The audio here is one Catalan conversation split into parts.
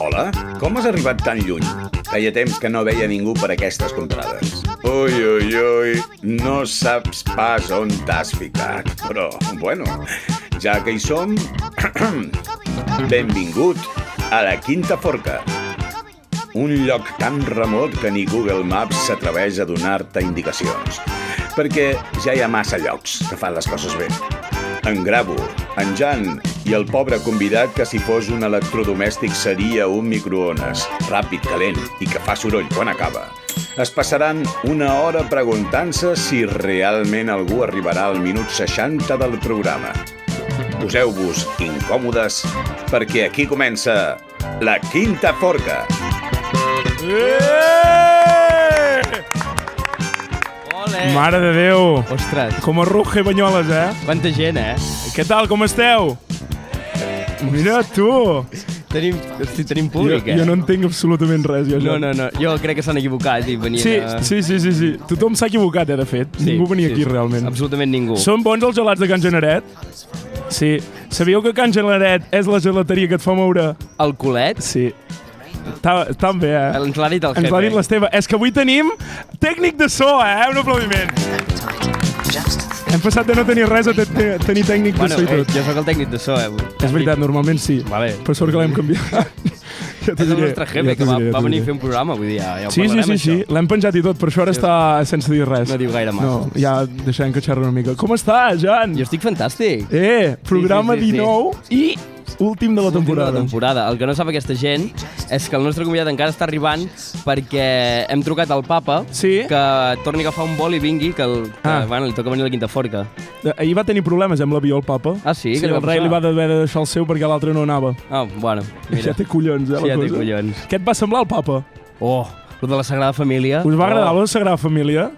Hola, com has arribat tan lluny? Feia temps que no veia ningú per aquestes contrades. Ui, ui, ui, no saps pas on t'has ficat. Però, bueno, ja que hi som, benvingut a la Quinta Forca. Un lloc tan remot que ni Google Maps s'atreveix a donar-te indicacions. Perquè ja hi ha massa llocs que fan les coses bé. En Gravo, en Jan i el pobre convidat que si fos un electrodomèstic seria un microones, ràpid, calent i que fa soroll quan acaba. Es passaran una hora preguntant-se si realment algú arribarà al minut 60 del programa. Poseu-vos incòmodes perquè aquí comença la Quinta Forca. Mare de Déu! Ostres! Com a ruge Banyoles, Quanta gent, Què tal, com esteu? Mira, tu! Tenim públic, Jo no entenc absolutament res, jo. No. Jo crec que s'han equivocat i venien Sí. Tothom s'ha equivocat, de fet. Ningú venia aquí, realment. Absolutament ningú. Són bons els gelats de Can Generet? Sí. Sabíeu que Can Generet és la gelateria que et fa moure? El culet? Sí. Estan bé, Ens l'ha dit el jefe. Ens l'ha dit l'Esteve. És que avui tenim tècnic de so, Un aplaudiment. Hem passat de no tenir res a tenir tècnic de so i tot. Jo soc el tècnic de so, És veritat, normalment sí. Vale. Per sort que l'hem canviat. És el nostre jefe, que va venir a fer un programa, vull dir, ja ho parlarem, Sí. L'hem penjat i tot, per això ara està sense dir res. No diu gaire mal. No, ja deixarem que xerri una mica. Com estàs, Jan? Jo estic fantàstic. Programa 19 i últim de la temporada. El que no sap aquesta gent és que el nostre convidat encara està arribant perquè hem trucat al papa que torni a agafar un vol i vingui, que li toca venir a la Quinta Forca. Ahir va tenir problemes amb l'avió, el papa. Ah, sí? Sí, el rei li va haver de deixar el seu perquè l'altre no anava. Ah, bueno, mira. Ja té collons, la cosa. Ja té collons. Què et va semblar el papa? Oh, lo de la Sagrada Família. Us va agradar la Sagrada Família?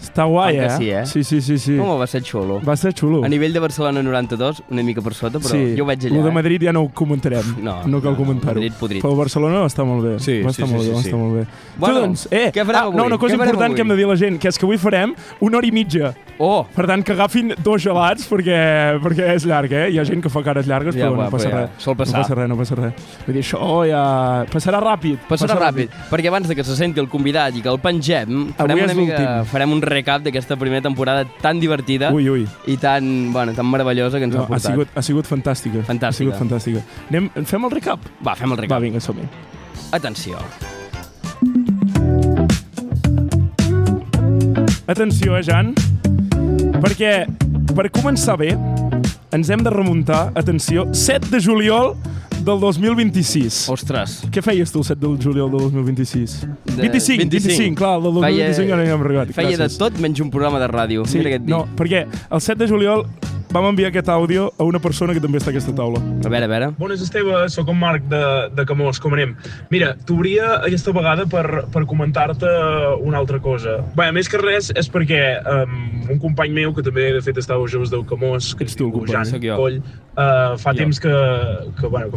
Està guai, Sí. Sí. Com va ser xulo. Va ser xulo. A nivell de Barcelona 92, una mica per sota, però jo ho veig allà. El de Madrid ja no ho comentarem. No cal comentar-ho. Madrid podrit. Però Barcelona està molt bé. Sí. Va estar molt bé. Bueno, doncs, què farem avui? Una cosa important que hem de dir a la gent, que és que avui farem 1 hora i mitja. Oh! Per tant, que agafin 2 gelats perquè és llarg, Hi ha gent que fa cares llargues, però no passa res. Sol passar. No passa res. Vull dir, això ja... Passarà ràpid. Passarà ràpid. Perquè abans de que se senti el convidat i que el pengem, farem un recap d'aquesta primera temporada tan divertida i tan meravellosa que ens ha portat. Ha sigut fantàstica. Ha sigut fantàstica. Fem el recap? Va, fem el recap. Va, vinga, som-hi. Atenció. Atenció, Jan, perquè per començar bé ens hem de remuntar, atenció, 7 de juliol del 2026. Ostres. Què feies tu el 7 de juliol del 2026? 25, clar, el del 2025 ja no hi hem arribat. Feia de tot menys un programa de ràdio. Sí, no, perquè el 7 de juliol vam enviar aquest àudio a una persona que també està a aquesta taula. A veure. Bones, Esteve, sóc en Marc de Camós, com anem? Mira, t'obria aquesta vegada per comentar-te una altra cosa. Bé, més que res és perquè un company meu, que també de fet estava a Joves del Camós, que es diu Jan Coll, fa temps que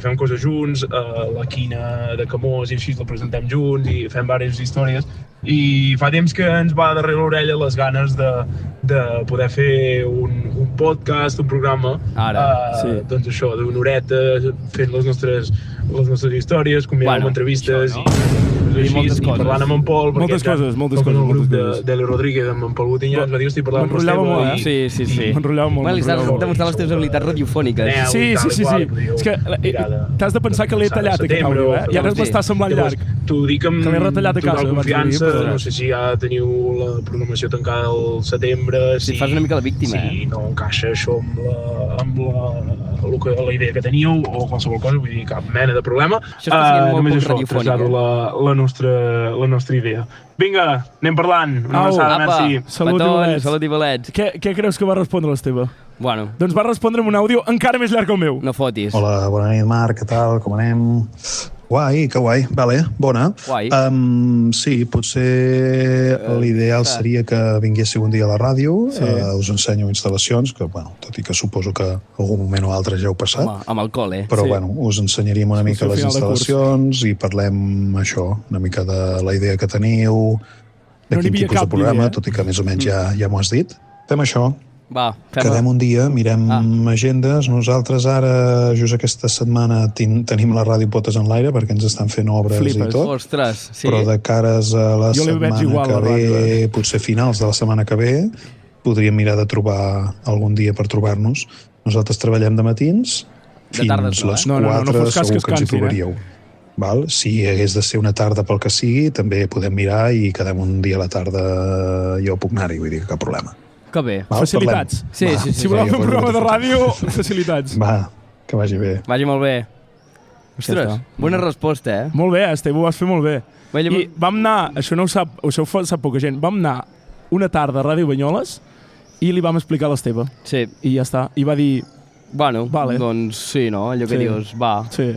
fem coses junts, la quina de Camós i així la presentem junts i fem diverses històries, i fa temps que ens va darrere l'orella les ganes de poder fer un podcast, un programa, doncs això, d'una horeta, fent les nostres històries, convidant entrevistes i moltes coses. Parlant amb en Pol, moltes coses. El grup d'Eli Rodríguez amb en Pol Butinyà, ens va dir, estic parlant amb l'Esteve. Sí. M'enrotllava molt. Li estàs demostrant les teves habilitats radiofòniques. Sí. És que t'has de pensar que l'he tallat aquest àudio, i ara m'està semblant llarg. T'ho dic amb total confiança, no sé si ja teniu la programació tancada al setembre, si fas una mica la víctima, si no encaixa això amb la idea que teníeu o qualsevol cosa, vull dir, cap mena de problema. Només això, traslladar la nostra idea. Vinga, anem parlant. Una abraçada, merci. Salut i bolets. Què creus que va respondre l'Esteve? Bueno. Doncs va respondre amb un àudio encara més llarg que el meu. No fotis. Hola, bona nit, Marc, què tal? Com anem? Guai, que guai. Vale, bona. Guai. Sí, potser l'ideal seria que vinguéssiu un dia a la ràdio, us ensenyo instal·lacions, que, bueno, tot i que suposo que algun moment o altre ja heu passat. Home, amb alcohol, Però, bueno, us ensenyaríem una mica les instal·lacions i parlem això, una mica de la idea que teniu, de quin tipus de programa, tot i que més o menys ja m'ho has dit. Fem això. Va, quedem un dia, mirem agendes. Nosaltres ara, just aquesta setmana, tenim la Ràdio Potes en l'aire perquè ens estan fent obres i tot. Ostres, sí. Però de cares a la setmana que ve, potser finals de la setmana que ve, podríem mirar de trobar algun dia per trobar-nos. Nosaltres treballem de matins fins les 4, segur que ens hi trobaríeu. Val? Si hagués de ser una tarda pel que sigui, també podem mirar i quedem un dia a la tarda, jo puc anar-hi, vull dir que cap problema. Que bé. Facilitats. Sí. Si voleu fer un programa de ràdio, facilitats. Va, que vagi bé. Vagi molt bé. Ostres, bona resposta, Molt bé, Esteve, ho vas fer molt bé. I vam anar, això no ho sap, això ho sap poca gent, vam anar una tarda a Ràdio Banyoles i li vam explicar a l'Esteve. Sí. I ja està. I va dir... Bueno, doncs sí, no? Allò que dius, va. Sí.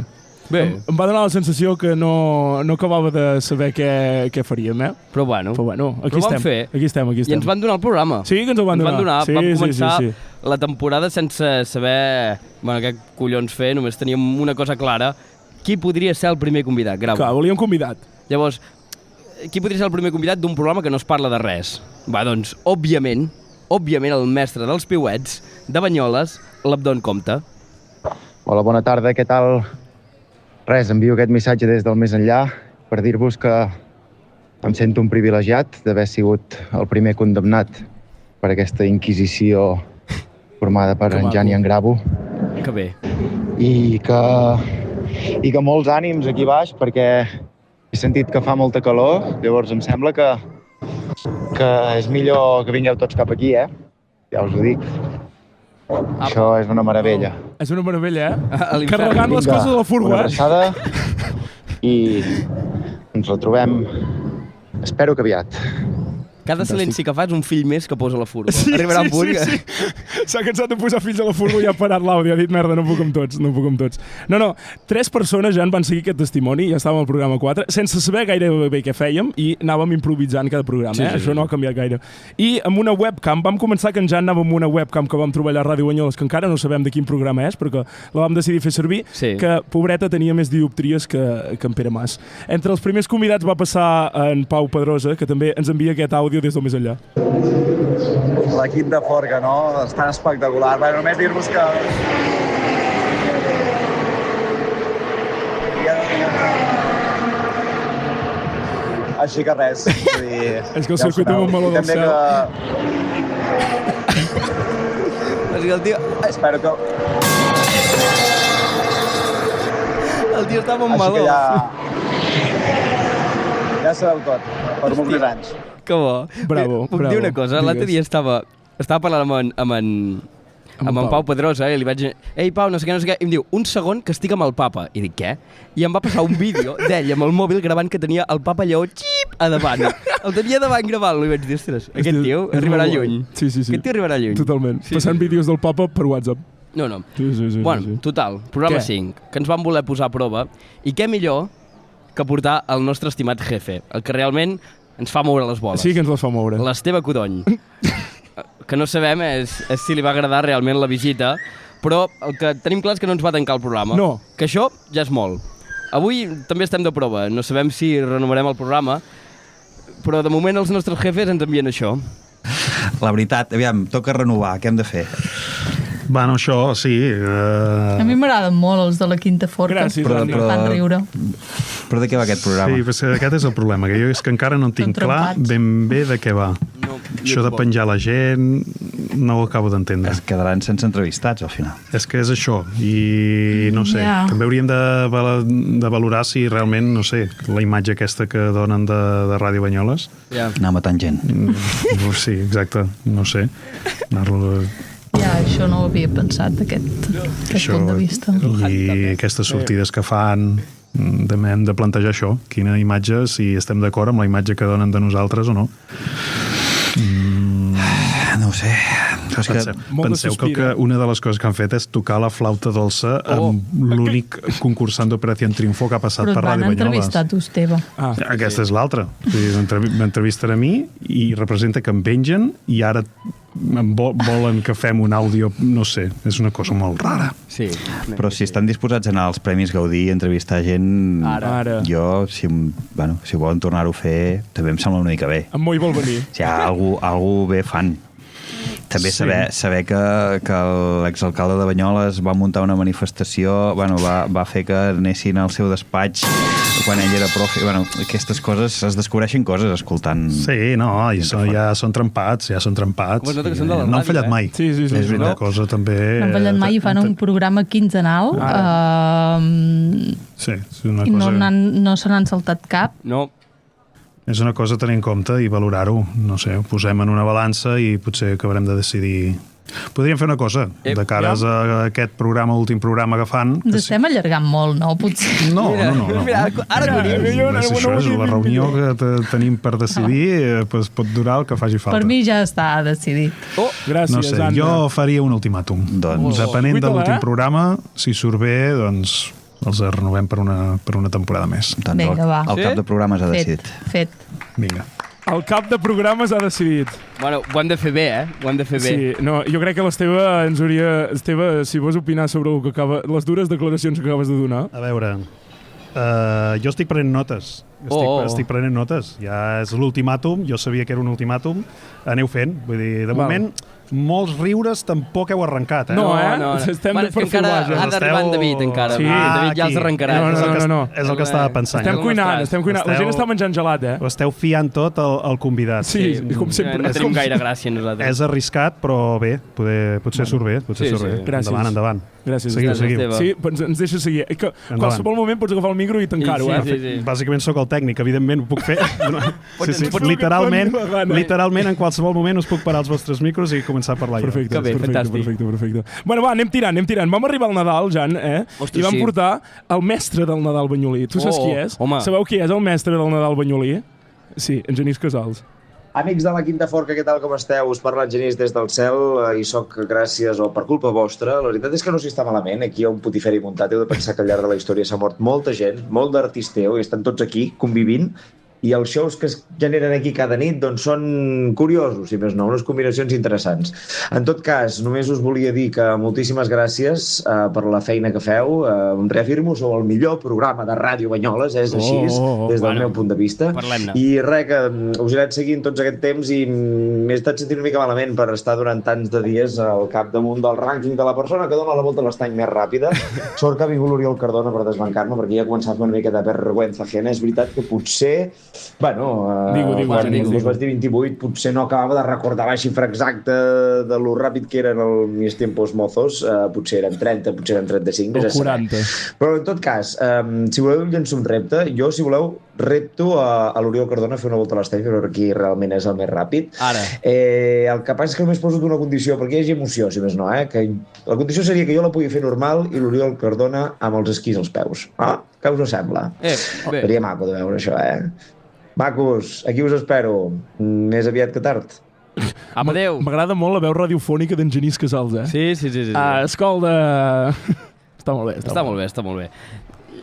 Bé. Em va donar la sensació que no acabava de saber què faríem, Però bueno, aquí estem. I ens van donar el programa. Sí, que ens el van donar. Vam començar la temporada sense saber què collons fer, només teníem una cosa clara. Qui podria ser el primer convidat? Grau. Clar, volíem convidat. Llavors, qui podria ser el primer convidat d'un programa que no es parla de res? Va, doncs, òbviament, el mestre dels piuets, de Banyoles, l'Abdon Comte. Hola, bona tarda, què tal? Res, envio aquest missatge des del més enllà per dir-vos que em sento un privilegiat d'haver sigut el primer condemnat per aquesta inquisició formada per en Jan i en Gravo. Que bé. I que molts ànims aquí baix perquè he sentit que fa molta calor, llavors em sembla que és millor que vingueu tots cap aquí, Ja us ho dic. Això és una meravella. És una meravella, Carregant les coses a la furgo, Una abraçada i ens retrobem, espero que aviat. Cada silenci que fas, un fill més que posa a la furgo. Sí. S'ha cansat de posar fills a la furgo i ha parat l'àudio. Ha dit, merda, no puc amb tots. No, 3 persones ja en van seguir aquest testimoni, ja estàvem al programa 4, sense saber gaire bé què fèiem i anàvem improvisant cada programa. Això no ha canviat gaire. I amb una webcam, vam començar que en Jan anava amb una webcam que vam trobar allà a Ràdio Banyoles, que encara no sabem de quin programa és, perquè la vam decidir fer servir, que, pobreta, tenia més dioptries que en Pere Mas. Entre els primers convidats va passar en Pau Pedrosa, que també ens envia aquest àudio des del més enllà. L'equip de Forca, no? Està espectacular. Bé, només dir-vos que... Així que res. És que el circuit amb un meló del cel. Espero que... El tio estava amb meló. Així que ja sabeu tot, per molts anys. Que bo. Bravo. Puc dir una cosa? L'altre dia estava parlant amb en Pau Pedrosa i li vaig dir, ei Pau, no sé què, i em diu, un segon que estic amb el papa. I dic, què? I em va passar un vídeo d'ell amb el mòbil gravant que tenia el papa Lleó a davant. El tenia davant gravant-lo i vaig dir, ostres, aquest tio arribarà lluny. Sí. Aquest tio arribarà lluny. Totalment. Passant vídeos del papa per WhatsApp. No. Bueno, total, programa 5, que ens van voler posar a prova, i què millor que portar el nostre estimat jefe, el que realment ens fa moure les boles. Sí que ens les fa moure. L'Esteve Codony. Que no sabem és si li va agradar realment la visita, però el que tenim clar és que no ens va tancar el programa. No. Que això ja és molt. Avui també estem de prova, no sabem si renovarem el programa, però de moment els nostres jefes ens envien això. La veritat, aviam, toca renovar, què hem de fer? Bueno, això, sí. A mi m'agraden molt els de la Quinta Forca. Gràcies, fan riure. Però de què va aquest programa? Sí, però aquest és el problema, que jo és que encara no tinc clar ben bé de què va. Això de penjar la gent no ho acabo d'entendre. Es quedaran sense entrevistats, al final. És que és això, i no sé, també hauríem de valorar si realment, no sé, la imatge aquesta que donen de Ràdio Banyoles. Anar matant gent. Sí, exacte, no sé. Això no ho havia pensat, aquest punt de vista. I aquestes sortides que fan, hem de plantejar això, quina imatge, si estem d'acord amb la imatge que donen de nosaltres o no. No ho sé. Penseu que una de les coses que han fet és tocar la flauta dolça amb l'únic concursant d'Operació Triunfo que ha passat per Ràdio Banyoles. Però et van entrevistar tu, Esteve. Aquesta és l'altra. M'entrevisten a mi i representa que em pengen i ara volen que fem un àudio, no sé, és una cosa molt rara. Sí. Però si estan disposats a anar als Premis Gaudí i entrevistar gent, Ara. jo, si volen tornar-ho a fer, també em sembla una mica bé. En Moi vol venir. Si hi ha algú bé fan. També saber que l'exalcalde de Banyoles va muntar una manifestació, va fer que anessin al seu despatx quan ell era profe. Aquestes coses, es descobreixen coses escoltant. Sí, no, ja són trempats. No han fallat mai. Sí. És una cosa també... No han fallat mai i fan un programa quinzenal. Sí, és una I cosa... no se n'han saltat cap. No. És una cosa a tenir en compte i valorar-ho. No sé, ho posem en una balança i potser acabarem de decidir... Podríem fer una cosa, de cares a aquest programa, últim programa que fan... Ens estem allargant molt, no? Potser. No. Mira, ara És això, és la reunió que tenim per decidir, pot durar el que faci falta. Per mi ja està decidit. Gràcies, no sé, Anna. jo faria un ultimàtum. Depenent de l'últim programa, si surt bé, doncs els renovem per una temporada més. Vinga, va. El cap de programes ha decidit. Fet. Vinga. El cap de programes ha decidit. Bueno, ho hem de fer bé, Ho hem de fer bé. Sí, no, jo crec que l'Esteve ens hauria... Esteve, si vols opinar sobre el que les dures declaracions que acabes de donar. A veure, jo estic prenent notes. Estic prenent notes. Ja és l'ultimàtum, jo sabia que era un ultimàtum. Aneu fent, vull dir, de moment... Molts riures tampoc heu arrencat, No. Estem és que encara ha d'arribar en David, encara. Sí. David ja els arrencarà. No. És el que estava pensant. Estem cuinant. La gent està menjant gelat, Ho esteu fiant tot al convidat. Sí, com sempre. No tenim gaire gràcia nosaltres. És arriscat, però bé, potser surt bé. Gràcies. Endavant. Gràcies. Seguiu. Sí, ens deixa seguir. Qualsevol moment pots agafar el micro i tancar-ho, Sí. Bàsicament sóc el tècnic, evidentment ho puc fer. Literalment, en qualsevol moment us puc parar els vostres micros i començar a parlar. Perfecte. Fantàstic. Bueno, va, anem tirant. Vam arribar al Nadal, Jan, Ostres, i vam portar el mestre del Nadal banyolí. Tu saps qui és? Home. Sabeu qui és el mestre del Nadal banyolí? Sí, en Genís Casals. Amics de la Quinta Forca, què tal, com esteu? Us parla en Genís des del cel i sóc gràcies o per culpa vostra. La veritat és que no s'hi està malament. Aquí hi ha un putiferi muntat. Heu de pensar que al llarg de la història s'ha mort molta gent, molt d'artisteu, i estan tots aquí convivint. I els shows que es generen aquí cada nit doncs són curiosos, si més no, unes combinacions interessants. En tot cas, només us volia dir que moltíssimes gràcies per la feina que feu. Em reafirmo, sou el millor programa de Ràdio Banyoles, és així, des del meu punt de vista. Parlem-ne. I res, que us he anat seguint tots aquest temps i m'he estat sentint una mica malament per estar durant tants de dies al capdamunt del rànquing de la persona que dona la volta a l'estany més ràpida. Sort que ha vingut l'Oriol Cardona per desbancar-me, perquè ja ha començat una miqueta de vergüenza ajena. És veritat que potser... quan us vaig dir 28 potser no acabava de recordar la xifra exacta de lo ràpid que eren els mis tiempos mozos, potser eren 30, potser eren 35, o 40. Però en tot cas, si voleu llançar un repte, jo si voleu repto a l'Oriol Cardona a fer una volta a l'estany per veure qui realment és el més ràpid. Ara. El que passa és que només poso una condició, perquè hi hagi emoció, si més no, que la condició seria que jo la pugui fer normal i l'Oriol Cardona amb els esquís als peus. Què us sembla? Bé. Seria maco de veure això, Macos, aquí us espero. Més aviat que tard. Adéu. M'agrada molt la veu radiofònica d'en Genís Casals, Sí. Escolta... Està molt bé.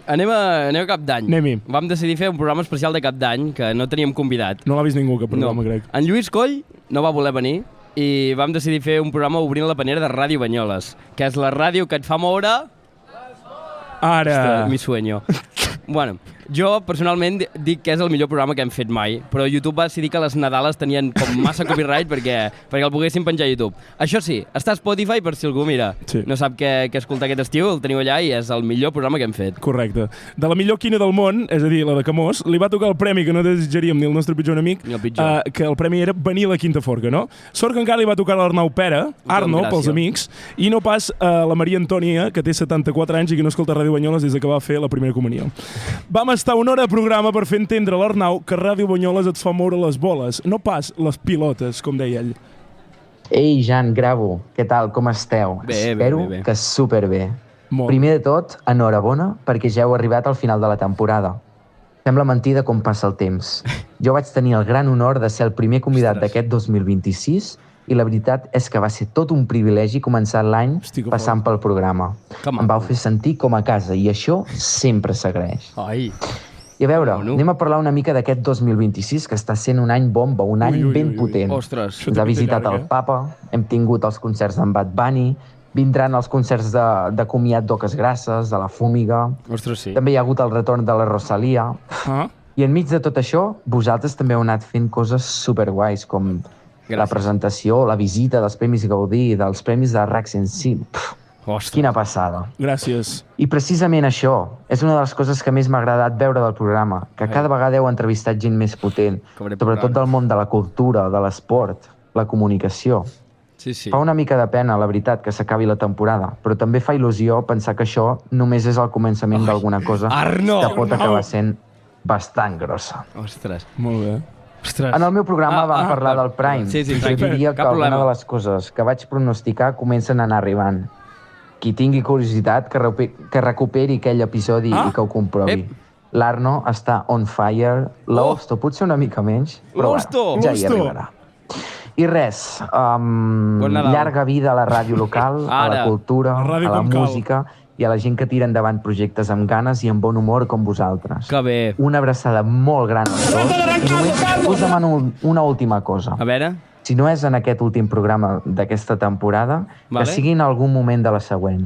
Anem a Cap d'Any. Anem-hi. Vam decidir fer un programa especial de Cap d'Any que no teníem convidat. No l'ha vist ningú, que programa, crec. En Lluís Coll no va voler venir i vam decidir fer un programa obrint la panera de Ràdio Banyoles, que és la ràdio que et fa moure... Ara. Mi sueño. Bueno, jo personalment dic que és el millor programa que hem fet mai, però YouTube va decidir que les Nadales tenien com massa copyright perquè el poguessin penjar a YouTube. Això sí, està a Spotify per si algú, no sap què escoltar aquest estiu, el teniu allà i és el millor programa que hem fet. Correcte. De la millor quina del món, és a dir, la de Camós, li va tocar el premi que no desitjaríem ni el nostre pitjor enemic, que el premi era venir a la Quinta Forca, no? Sort que encara li va tocar l'Arnau Pera, Arno, pels amics, i no pas la Maria Antònia, que té 74 anys i que no escolta Ràdio Banyoles des que va fer la primera comunió. Vam estar una hora de programa per fer entendre a l'Arnau que Ràdio Banyoles et fa moure les boles, no pas les pilotes, com deia ell. Ei, Jan, Gravo, què tal, com esteu? Espero que superbé. Primer de tot, enhorabona perquè ja heu arribat al final de la temporada. Sembla mentida com passa el temps. Jo vaig tenir el gran honor de ser el primer convidat d'aquest 2026 i la veritat és que va ser tot un privilegi començar l'any passant pel programa. Em vau fer sentir com a casa i això sempre s'agraeix. I a veure, anem a parlar una mica d'aquest 2026, que està sent un any bomba, un any ben potent. Ostres. Ens ha visitat el Papa, hem tingut els concerts d'en Bad Bunny, vindran els concerts de comiat d'Oques Grasses, de la Fúmiga. Ostres, sí. També hi ha hagut el retorn de la Rosalia. I enmig de tot això, vosaltres també heu anat fent coses superguais, com la presentació, la visita dels Premis Gaudí, dels Premis de Rack Sensim. Quina passada. Gràcies. I precisament això és una de les coses que més m'ha agradat veure del programa, que cada vegada heu entrevistat gent més potent, sobretot del món de la cultura, de l'esport, la comunicació. Sí. Fa una mica de pena, la veritat, que s'acabi la temporada, però també fa il·lusió pensar que això només és el començament d'alguna cosa que pot acabar sent bastant grossa. Ostres. Molt bé. Ostres. En el meu programa vam parlar del Prime. Sí, Jo diria que alguna de les coses que vaig pronosticar comencen a anar arribant. Qui tingui curiositat, que recuperi aquell episodi i que ho comprovi. L'Arno està on fire, l'Osto potser una mica menys, però bueno, ja hi arribarà. I res, llarga vida a la ràdio local, a la cultura, a la música i a la gent que tira endavant projectes amb ganes i amb bon humor com vosaltres. Que bé. Una abraçada molt gran a tots i només us demano una última cosa. A veure... Si no és en aquest últim programa d'aquesta temporada, que sigui en algun moment de la següent.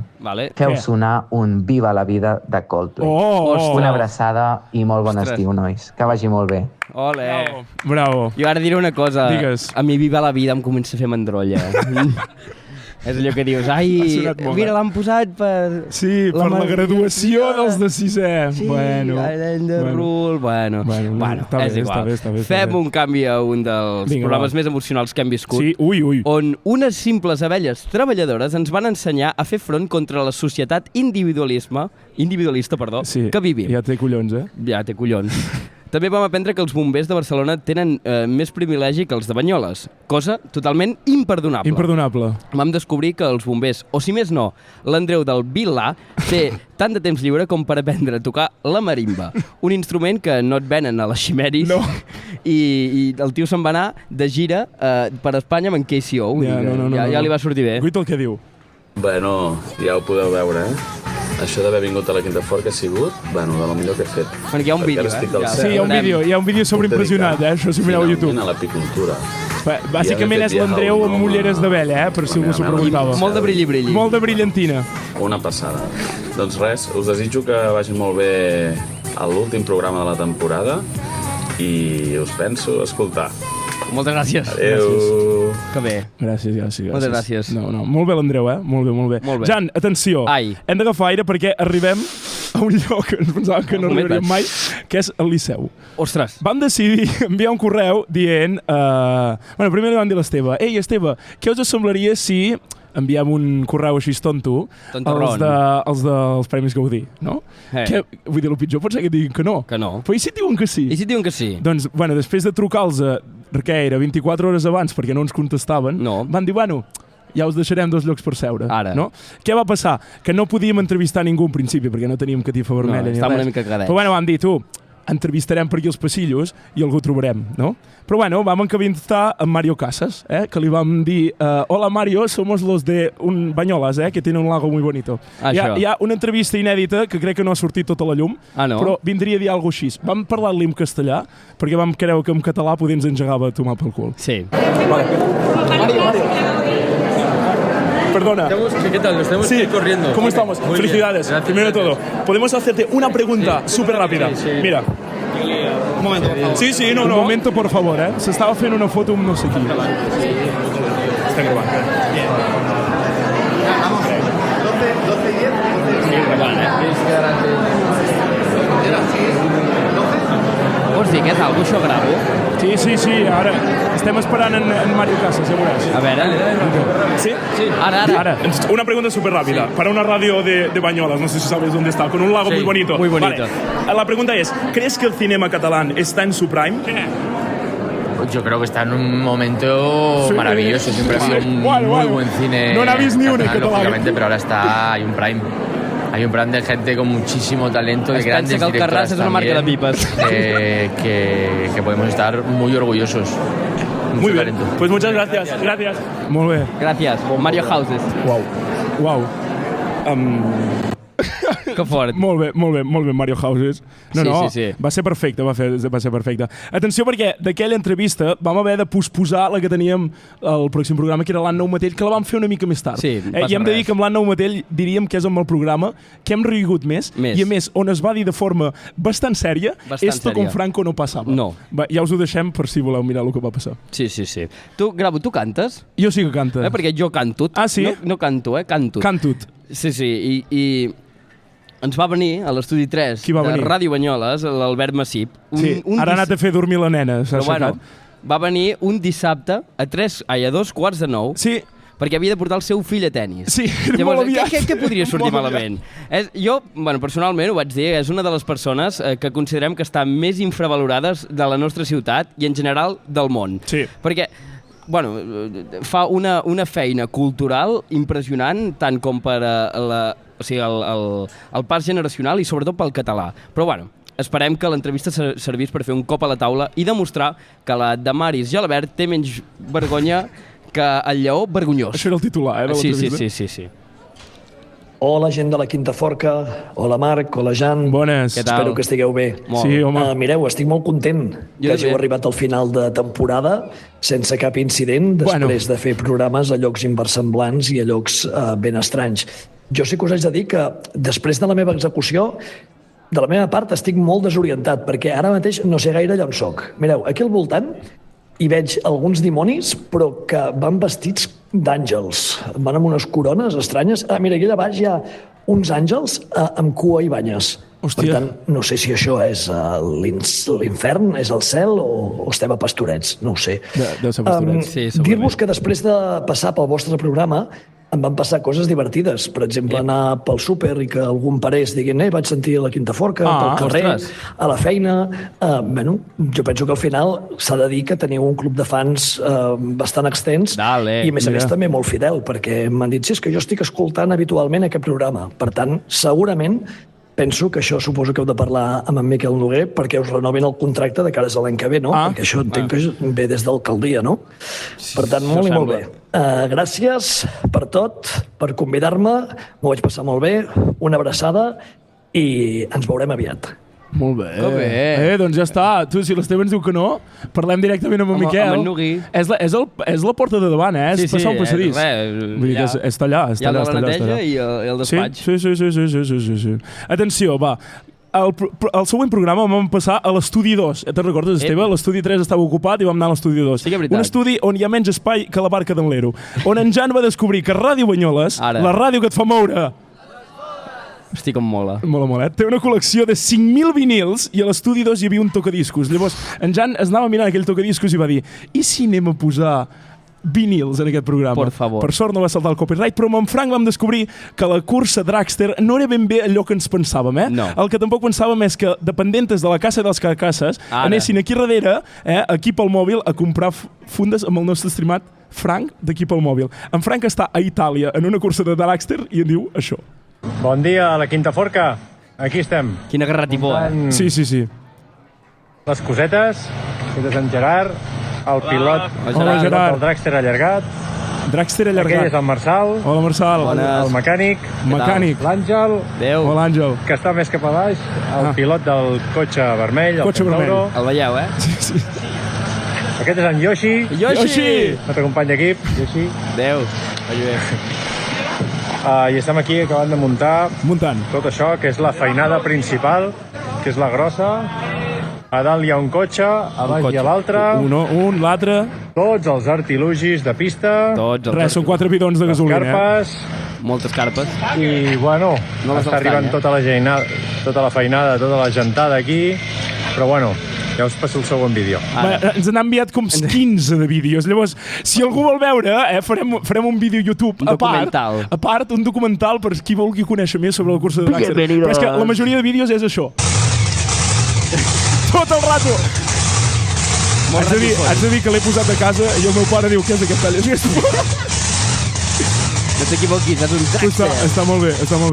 Feu sonar un Viva la vida de Coldplay. Una abraçada i molt bon estiu, nois. Que vagi molt bé. Ole. Bravo. Jo ara diré una cosa. Digues. A mi Viva la vida em comença a fer mandrolla. És allò que dius, ai, mira, l'han posat per... Sí, per la graduació dels de sisè. Sí, bueno, és igual. Fem un canvi a un dels programes més emocionals que hem viscut, on unes simples abelles treballadores ens van ensenyar a fer front contra la societat individualista que vivim. Ja té collons, Ja té collons. També vam aprendre que els bombers de Barcelona tenen més privilegi que els de Banyoles, cosa totalment imperdonable. Imperdonable. Vam descobrir que els bombers, o si més no, l'Andreu del Vilà, té tant de temps lliure com per aprendre a tocar la marimba, un instrument que no et venen a les ximeris, i el tio se'n va anar de gira per Espanya amb en KCO, ja li va sortir bé. Guito el que diu. Bueno, ja ho podeu veure, Això d'haver vingut a la Quinta Forca ha sigut, bueno, de lo millor que he fet. Perquè hi ha un vídeo, Sí, hi ha un vídeo sobreimpressionat, això si mireu a YouTube. A l'apicultura. Bàsicament és l'Andreu amb ulleres d'abella, per si algú s'ho preguntava. Molt de brilli-brilli. Molt de brillantina. Una passada. Doncs res, us desitjo que vagin molt bé a l'últim programa de la temporada i us penso escoltar. Moltes gràcies. Adéu. Que bé. Gràcies. Moltes gràcies. No. Molt bé l'Andreu, Molt bé. Jan, atenció. Hem d'agafar aire perquè arribem a un lloc que ens pensàvem que no arribaríem mai, que és el Liceu. Ostres. Vam decidir enviar un correu dient... primer li vam dir a l'Esteve. Ei, Esteve, què us semblaria si enviem un correu així tonto als dels Premis Gaudí, no? Vull dir, el pitjor pot ser que diguin que no. Però i si diuen que sí? I si diuen que sí? Doncs, després de trucar-los, què era, 24 hores abans, perquè no ens contestaven, van dir, ja us deixarem 2 llocs per seure. No? Què va passar? Que no podíem entrevistar ningú en principi, perquè no teníem catifa vermella ni res. Estàvem una mica cagadets. Però vam dir, entrevistarem per aquí els passillos i algú trobarem, no? Però vam entrevistar a Mario Casas, que li vam dir, hola Mario, somos los de Banyoles, que tienen un lago muy bonito. Hi ha una entrevista inèdita que crec que no ha sortit tota la llum, però vindria a dir alguna cosa així. Vam parlar-li en castellà, perquè vam creure que en català poder ens engegava a tomar pel cul. Sí. Mario. Perdona. ¿Qué tal? Nos tenemos que ir corriendo. ¿Cómo estamos? Muy Felicidades. Bien. Primero de todo, podemos hacerte una pregunta súper rápida. Sí. Mira. Un momento, por favor. Sí, no. Un momento, por favor, Se estava fent una foto amb no sé qui. Està gravant. Bien. Vamos. 12 y 10. Tienes que dar antes. Vols dir que és algo això gravo? Sí, ara estem esperant en Mario Casas, ja veuràs. A ver. ¿Sí? Ahora. Una pregunta súper rápida. Sí. Para una radio de Banyoles, no sé si sabes dónde está, con un lago muy bonito. Muy bonito. Vale. La pregunta es, ¿crees que el cinema catalán está en su prime? Yo creo que está en un momento maravilloso. Siempre ha sido un muy buen cine. No n'ha vist ni una catalán. Lógicamente, pero ahora hay un prime. Hay un plan de gente con muchísimo talento, de grandes directoras es una marca de pipas. Que podemos estar muy orgullosos. Muy bien. Talento. Pues muchas gracias. Muy bien. Gracias. Mario Houses. Wow. Que fort. Molt bé, Mario Houses. Sí. Va ser perfecte, va ser perfecte. Atenció, perquè d'aquella entrevista vam haver de posposar la que teníem al pròxim programa, que era l'Anna Matell, que la vam fer una mica més tard. Sí, I hem de dir que amb l'Anna Matell diríem que és amb el programa que hem rigut més. I a més, on es va dir de forma bastant sèria, esto con Franco no passava. No. Ja us ho deixem per si voleu mirar el que va passar. Sí. Tu, Gravo, tu cantes? Jo sí que canto. Perquè jo canto. Ah, sí? No canto, canto. Cantut. Sí, i ens va venir a l'Estudi 3 de Ràdio Banyoles, l'Albert Massip. Ara ha anat a fer dormir la nena. Però bueno, va venir un dissabte a 2:45. Sí. Perquè havia de portar el seu fill a tennis. Sí, llavors, molt aviat. Què podria sortir malament? Jo, personalment, ho vaig dir, és una de les persones que considerem que estan més infravalorades de la nostra ciutat i en general del món. Sí. Perquè fa una feina cultural impressionant, tant com per el pas generacional i sobretot pel català. Però esperem que l'entrevista servís per fer un cop a la taula i demostrar que la Damaris Gelabert té menys vergonya que el lleó vergonyós. Això era el titular, de l'entrevista? Sí. Hola, gent de la Quinta Forca. Hola, Marc. Hola, Jan. Bones. Què tal? Espero que estigueu bé. Sí, home. Mireu, estic molt content que hàgiu arribat al final de temporada sense cap incident, després de fer programes a llocs inversemblants i a llocs ben estranys. Jo sí que us haig de dir que després de la meva execució, de la meva part, estic molt desorientat, perquè ara mateix no sé gaire allà on soc. Mireu, aquí al voltant hi veig alguns dimonis, però que van vestits d'àngels. Van amb unes corones estranyes. Mira, aquí allà baix hi ha uns àngels amb cua i banyes. Hòstia. Per tant, no sé si això és l'infern, és el cel o estem a Pastorets, no ho sé. Deu ser Pastorets. Dir-vos que després de passar pel vostre programa em van passar coses divertides. Per exemple, anar pel súper i que algun parés diguin vaig sentir la Quinta Forca, pel carrer, a la feina. Jo penso que al final s'ha de dir que teniu un club de fans bastant extens i, a més també molt fidel, perquè m'han dit, és que jo estic escoltant habitualment aquest programa. Per tant, segurament penso que això suposo que heu de parlar amb en Miquel Noguer perquè us renovin el contracte de cares a l'any que ve, no? Perquè això entenc que ve des d'alcaldia, no? Per tant, molt i molt bé. Gràcies per tot, per convidar-me, m'ho vaig passar molt bé, una abraçada i ens veurem aviat. Molt bé. Que bé. Doncs ja està. Tu, si l'Esteve ens diu que no, parlem directament amb en Miquel. Amb en Nugui. És la porta de davant, és passar un passadís. Vull dir que està allà. Hi ha la neteja i el despatx. Sí. Atenció, va. El següent programa vam passar a l'estudi 2. Te'n recordes, Esteve? L'estudi 3 estava ocupat i vam anar a l'estudi 2. Sí que és veritat. Un estudi on hi ha menys espai que la barca d'en Lero. On en Jan va descobrir que Ràdio Banyoles, la ràdio que et fa moure... Hosti, com mola. Mola. Té una col·lecció de 5.000 vinils i a l'estudi 2 hi havia un tocadiscos. Llavors, en Jan es anava mirant aquell tocadiscos i va dir i si anem a posar vinils en aquest programa? Por favor. Per sort no va saltar el copyright, però amb en Frank vam descobrir que la cursa Dragster no era ben bé allò que ens pensàvem, No. El que tampoc pensàvem és que dependentes de la Casa dels Carcasses anessin aquí darrere, aquí pel mòbil, a comprar fundes amb el nostre estimat Frank d'aquí pel mòbil. En Frank està a Itàlia en una cursa de Dragster i en diu això. Bon dia a la Quinta Forca. Aquí estem. Quina garratipó, Sí. Les cosetes, de Sant Gerard, el pilot del Dragster allargat. Aquell és el Marçal. Hola, Marçal. El mecànic. L'Àngel. Hola, Àngel. Que està més cap a baix. El pilot del cotxe vermell, el Centauro. El veieu, Sí. Aquest és en Yoshi. Yoshi! Notre company d'equip, Yoshi. Adéu. Vagi bé. I estem aquí acabant de muntant tot això, que és la feinada principal, que és la grossa. A dalt hi ha un cotxe, a baix hi ha l'altre. Un, l'altre. Tots els artilugis de pista. Són 4 bidons de gasolina. Carpes. Moltes carpes. I, bueno, està arribant tota la feinada, tota la gentada aquí. Però, bueno, ja us passo el segon vídeo. Ens n'han enviat com 15 de vídeos. Llavors, si algú vol veure, farem un vídeo YouTube a part, un documental per qui vulgui conèixer més sobre el curs de Dragster. Però és que la majoria de vídeos és això. Tot el rato. Haig de dir que l'he posat a casa i el meu pare diu, què és aquest tall? No t'equivoquis, és un Dragster. Està molt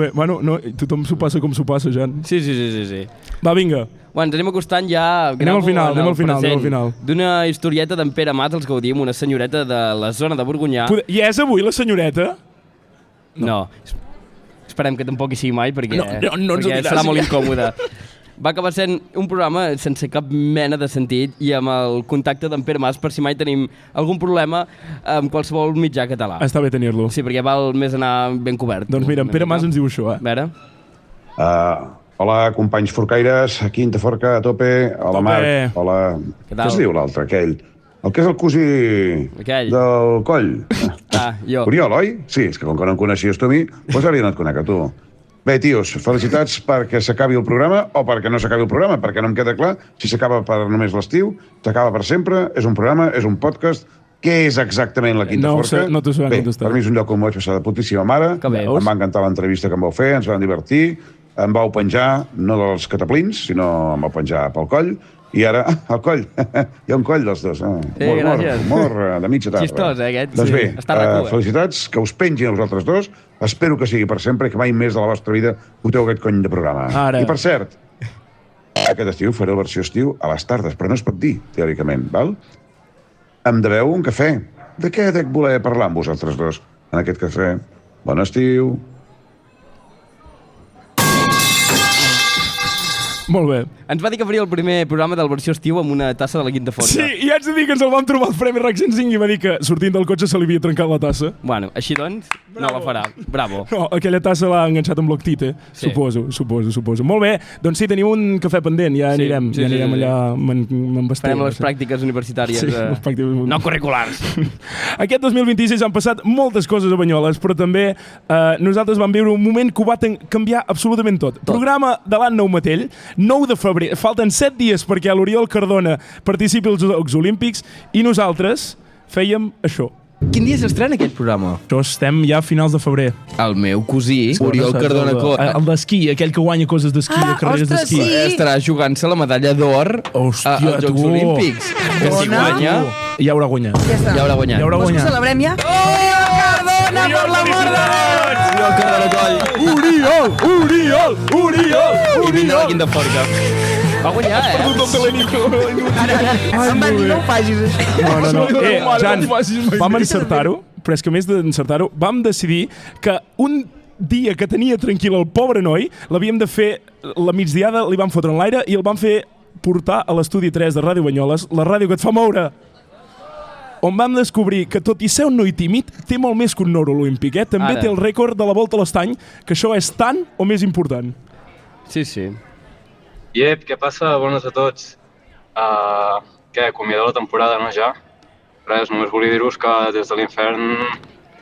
bé. Bueno, tothom s'ho passa com s'ho passa, Jan. Sí. Va, vinga. Bueno, ens anem acostant ja anem al final. D'una historieta d'en Pere Mas, els gaudim, una senyoreta de la zona de Borgonyà. I és avui la senyoreta? No. esperem que tampoc hi sigui mai, perquè perquè serà molt incòmode. Va acabar sent un programa sense cap mena de sentit i amb el contacte d'en Pere Mas per si mai tenim algun problema amb qualsevol mitjà català. Està bé tenir-lo. Sí, perquè val més anar ben cobert. Doncs mira, en Pere Mas ens diu això, A veure. Hola, companys forcaires, Quinta Forca, a tope. Hola, Marc. Hola. Què es diu l'altre, aquell? El que és el cosí del Coll. Jo. Oriol, oi? Sí, és que com que no em coneixies tu a mi, doncs ara ja no et conec a tu. Bé, tios, felicitats perquè s'acabi el programa o perquè no s'acabi el programa, perquè no em queda clar si s'acaba per només l'estiu, s'acaba per sempre, és un programa, és un podcast. Què és exactament la Quinta Forca? No t'ho sabem contestar. Per mi és un lloc on m'ho vaig passar de putíssima mare, em va encantar l'entrevista que em vau fer, ens vam divertir, em vau penjar, no dels cataplins, sinó em vau penjar pel coll, i ara, al coll, hi ha un coll dels dos. Humor de mitja tarda. Xistós, aquest. Doncs bé, felicitats, que us pengin a vosaltres dos, espero que sigui per sempre i que mai més de la vostra vida foteu aquest cony de programa. I per cert, aquest estiu faré la versió estiu a les tardes, però no es pot dir, teòricament, val? Em deveu un cafè. De què dec voler parlar amb vosaltres dos en aquest cafè? Bon estiu. Molt bé. Ens va dir que faria el primer programa del versió estiu amb una tassa de la Quinta Forca. Sí, i haig de dir que ens el vam trobar al Premi RAC 105 i va dir que sortint del cotxe se li havia trencat la tassa. Bueno, així doncs, no la farà. Bravo. No, aquella tassa l'ha enganxat amb l'octite, suposo. Molt bé, doncs sí, tenim un cafè pendent, ja anirem allà amb farem les pràctiques universitàries no curriculars. Aquest 2026 han passat moltes coses a Banyoles, però també nosaltres vam viure un moment que ho va canviar absolutament tot. Programa de l'Anna Umatell, 9 de febrer, falten 7 dies perquè l'Oriol Cardona participi als Jocs Olímpics i nosaltres fèiem això. Quin dia s'estrena aquest programa? Això estem ja a finals de febrer. El meu cosí, Oriol Cardona... El d'esquí, aquell que guanya coses d'esquí, de carreres d'esquí. Estarà jugant-se la medalla d'or als Jocs Olímpics. Que si guanya... Ja haurà guanyat. Ja haurà guanyat. Vols que celebrem ja? Oriol Cardona, per l'amor de Déu! Oriol Cardona Coll. Oriol! I vinga la Quinta Forca. Va guanyar, Ara, em van dir no ho facis. No. Jan, vam encertar-ho, però és que més d'encertar-ho, vam decidir que un dia que tenia tranquil el pobre noi, l'havíem de fer la migdiada, li vam fotre en l'aire i el vam fer portar a l'estudi 3 de Ràdio Banyoles, la ràdio que et fa moure, on vam descobrir que tot i ser un noi tímid, té molt més que un or olímpic, També té el rècord de la Volta a l'Estany, que això és tan o més important. Sí, sí. Iep, què passa? Bones a tots. Què, acomiadar la temporada, no, ja? Res, només volia dir-vos que des de l'infern,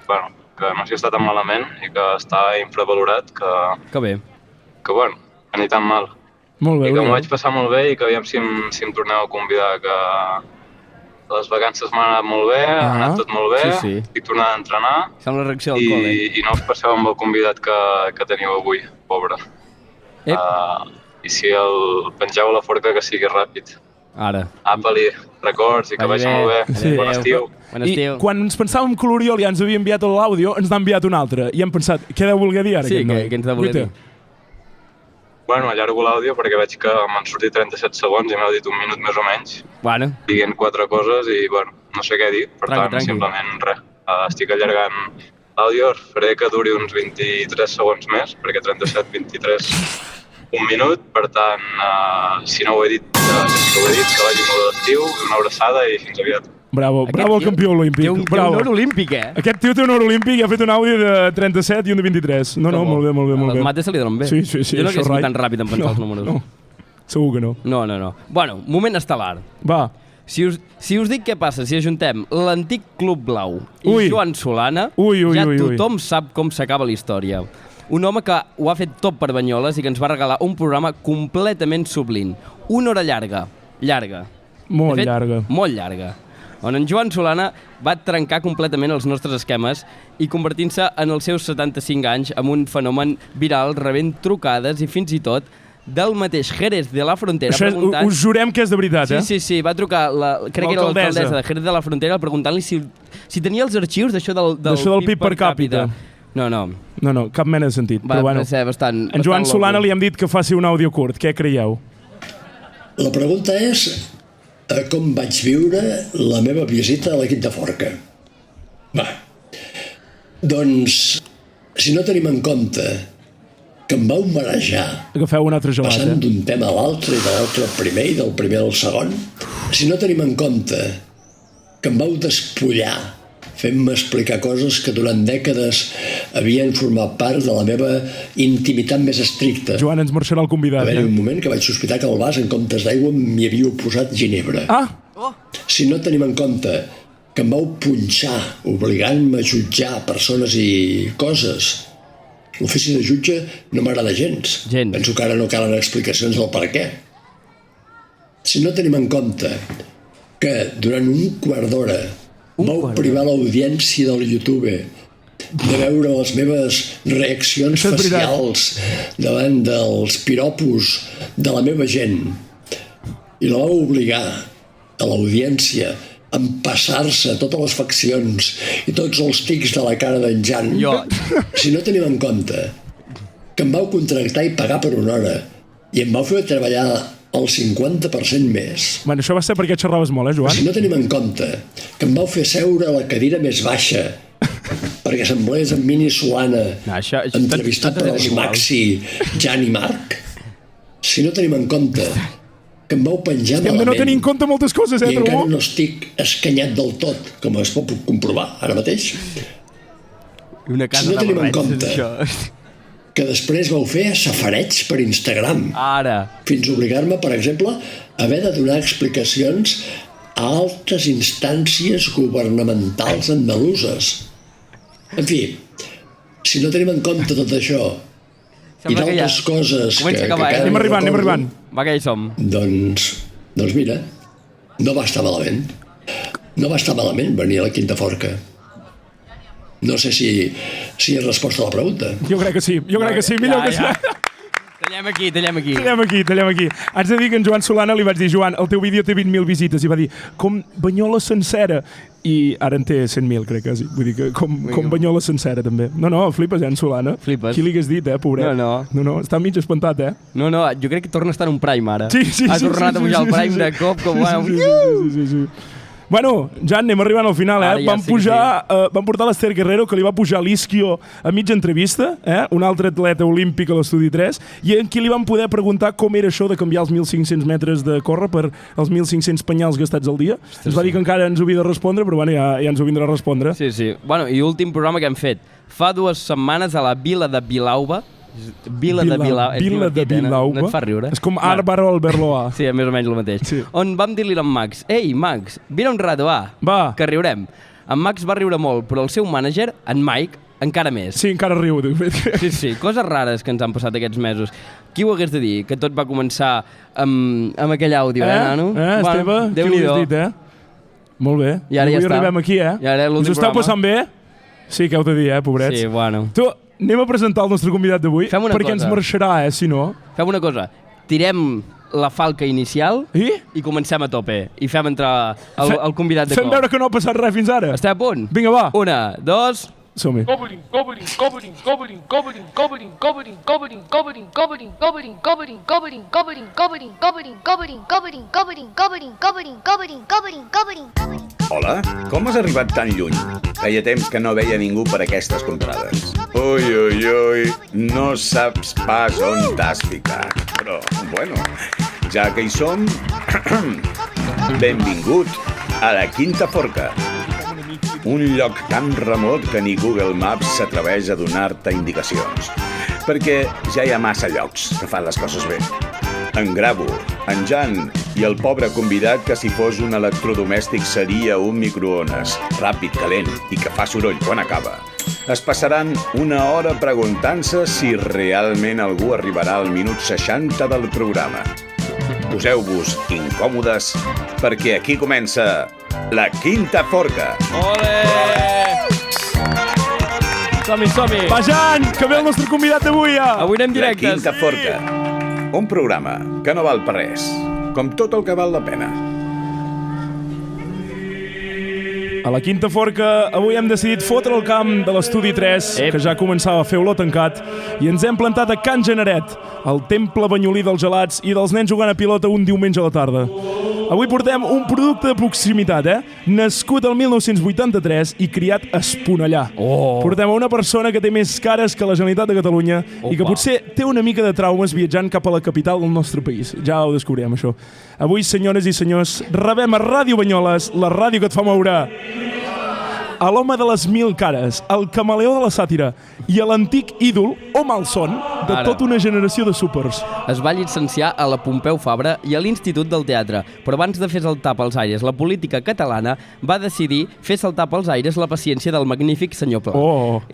bueno, que no s'hi està tan malament i que està infravalorat, que bé. Que, bueno, que ni tan mal. Molt bé. I que m'ho vaig passar molt bé i que aviam si em torneu a convidar, que les vacances m'han anat molt bé, ha anat tot molt bé, estic tornant a entrenar. Sembla la reacció del col·le. I no us passeu amb el convidat que teniu avui, pobre. I si el pengeu a la forca, que sigui ràpid. Ara. Apa-li, records i que vagi molt bé. Sí. Bon estiu. I quan ens pensàvem que l'Oriol ja ens havia enviat l'àudio, ens n'ha enviat un altre. I hem pensat, què deu voler dir ara? Sí, què ens deu voler dir? Bueno, allargo l'àudio perquè veig que m'han sortit 37 segons i m'heu dit un minut més o menys. Bueno. Dient 4 coses i, bueno, no sé què dir. Per tant, simplement res. Estic allargant l'àudio, faré que duri uns 23 segons més, perquè 37, 23... un minut, per tant, si no ho he dit, que vagi molt d'estiu, una abraçada i fins aviat. Bravo, bravo el campió olímpic. Té un or olímpic, Aquest tio té un or olímpic i ha fet un àudio de 37 i un de 23. No, molt bé, molt bé. Els mates se li donen bé. Sí. Jo no hauria sigut tan ràpid en pensar els números. No, segur que no. No. Bueno, moment estel·lar. Va. Si us dic què passa si ajuntem l'antic Club Blau i Joan Solana, ja tothom sap com s'acaba la història. Un home que ho ha fet tot per Banyoles i que ens va regalar un programa completament sublim. Una hora llarga. Molt llarga. On en Joan Solana va trencar completament els nostres esquemes i convertint-se en els seus 75 anys en un fenomen viral, rebent trucades i fins i tot del mateix Jerez de la Frontera preguntant... Us jurem que és de veritat, Sí, va trucar, crec que era l'alcaldessa de Jerez de la Frontera preguntant-li si tenia els arxius d'això del PIB per càpita. No, cap mena de sentit. Va ser bastant... En Joan Solana li hem dit que faci un àudio curt. Què creieu? La pregunta és com vaig viure la meva visita a la Quinta Forca. Va, doncs, si no tenim en compte que em vau marejar. Agafeu un altre gelat, passant d'un tema a l'altre i de l'altre al primer i del primer al segon. Si no tenim en compte que em vau despullar fent-me explicar coses que durant dècades havien format part de la meva intimitat més estricta. Joan, ens marxarà el convidat. Va haver un moment que vaig sospitar que al vas, en comptes d'aigua, m'hi havíeu posat ginebra. Si no tenim en compte que em vau punxar, obligant-me a jutjar persones i coses, l'ofici de jutge no m'agrada gens. Penso que ara no calen explicacions del per què. Si no tenim en compte que durant un quart d'hora vau privar l'audiència del YouTube de veure les meves reaccions facials davant dels piropos de la meva gent i la vau obligar a l'audiència a empassar-se totes les faccions i tots els tics de la cara d'en Jan. Si no tenim en compte que em vau contractar i pagar per una hora i em vau fer treballar el 50% més. Bueno, això va ser perquè xerraves molt, Joan? Si no tenim en compte que em vau fer seure a la cadira més baixa perquè semblés en Mini Solana entrevistat per els Maxi, Jan i Marc. Si no tenim en compte que em vau penjar malament. Hem de no tenir en compte moltes coses, I encara no estic escanyat del tot, com es pot comprovar ara mateix. Si no tenim en compte que després vau fer safareig per Instagram. Fins a obligar-me, per exemple, a haver de donar explicacions a altres instàncies governamentals andaluses. En fi, si no tenim en compte tot això i d'altres coses que anem arribant. Va, que hi som. Doncs mira, no va estar malament. No va estar malament venir a la Quinta Forca. No sé si és resposta a la pregunta. Jo crec que sí, millor que sí. Tallem aquí. Haig de dir que en Joan Solana li vaig dir: Joan, el teu vídeo té 20.000 visites, i va dir, com Banyola sencera. I ara en té 100.000, crec que sí. Vull dir que com Banyola sencera, també. No, flipes, en Solana? Flipes. Qui li hagués dit, pobret? No, està mig espantat, No, jo crec que torna a estar en un prime, ara. Sí. Ha tornat a pujar el prime de cop, com... Sí. Bueno, Jan, anem arribant al final, Vam portar l'Ester Guerrero, que li va pujar l'isquio a mitja entrevista, un altre atleta olímpic a l'Estudi 3, i en qui li van poder preguntar com era això de canviar els 1.500 metres de córrer per els 1.500 penyals gastats al dia. Ens va dir que encara ens ho havia de respondre, però bueno, ja ens ho vindrà a respondre. Sí. Bueno, i últim programa que hem fet. Fa 2 setmanes a la vila de Vilauba. Vila de Vilauba. No et fa riure? És com Àrbar o el Berloà. Sí, més o menys el mateix. On vam dir-li a en Max: ei, Max, vine un rato, va, que riurem. En Max va riure molt, però el seu mànager, en Mike, encara més. Sí, encara riu. Sí, coses rares que ens han passat aquests mesos. Qui ho hagués de dir? Que tot va començar amb aquell àudio, nano? Esteve? Qui ho hagués dit, Molt bé. I ara ja està. Arribem aquí, Us ho esteu passant bé? Sí, què heu de dir, pobrets? Sí, bueno. Tu, anem a presentar el nostre convidat d'avui, perquè ens marxarà, si no. Fem una cosa, tirem la falca inicial i comencem a tope. I fem entrar el convidat de cop. Fem veure que no ha passat res fins ara. Esteu a punt? Vinga, va. 1, 2... Som-hi. Hola, com has arribat tan lluny? Feia temps que no veia ningú per aquestes contrades. Ui, no saps pas on t'has ficat. Però, bueno, ja que hi som, benvingut a la Quinta Forca. Un lloc tan remot que ni Google Maps s'atreveix a donar-te indicacions. Perquè ja hi ha massa llocs que fan les coses bé. En Gravo, en Jan i el pobre convidat que si fos un electrodomèstic seria un microones, ràpid, calent i que fa soroll quan acaba. Es passaran una hora preguntant-se si realment algú arribarà al minut 60 del programa. Poseu-vos incòmodes perquè aquí comença la Quinta Forca. Ole! Som-hi! Va, Jan, que ve el nostre convidat d'avui, Avui anem directes. La Quinta Forca. Un programa que no val per res, com tot el que val la pena. A la Quinta Forca avui hem decidit fotre el camp de l'Estudi 3, que ja començava a fer olor tancat, i ens hem plantat a Can Generet, el temple banyolí dels gelats i dels nens jugant a pilota un diumenge a la tarda. Avui portem un producte de proximitat, nascut el 1983 i criat a Esponellà. Portem a una persona que té més cares que la Generalitat de Catalunya i que potser té una mica de traumes viatjant cap a la capital del nostre país. Ja ho descobrirem, això. Avui, senyores i senyors, rebem a Ràdio Banyoles, la ràdio que et fa moure, a l'home de les 1000 cares, el camaleó de la sàtira i a l'antic ídol o malson de tota una generació de súpers. Es va llicenciar a la Pompeu Fabra i a l'Institut del Teatre, però abans de fer saltar pels aires la política catalana, va decidir fer saltar pels aires la paciència del magnífic senyor Pla.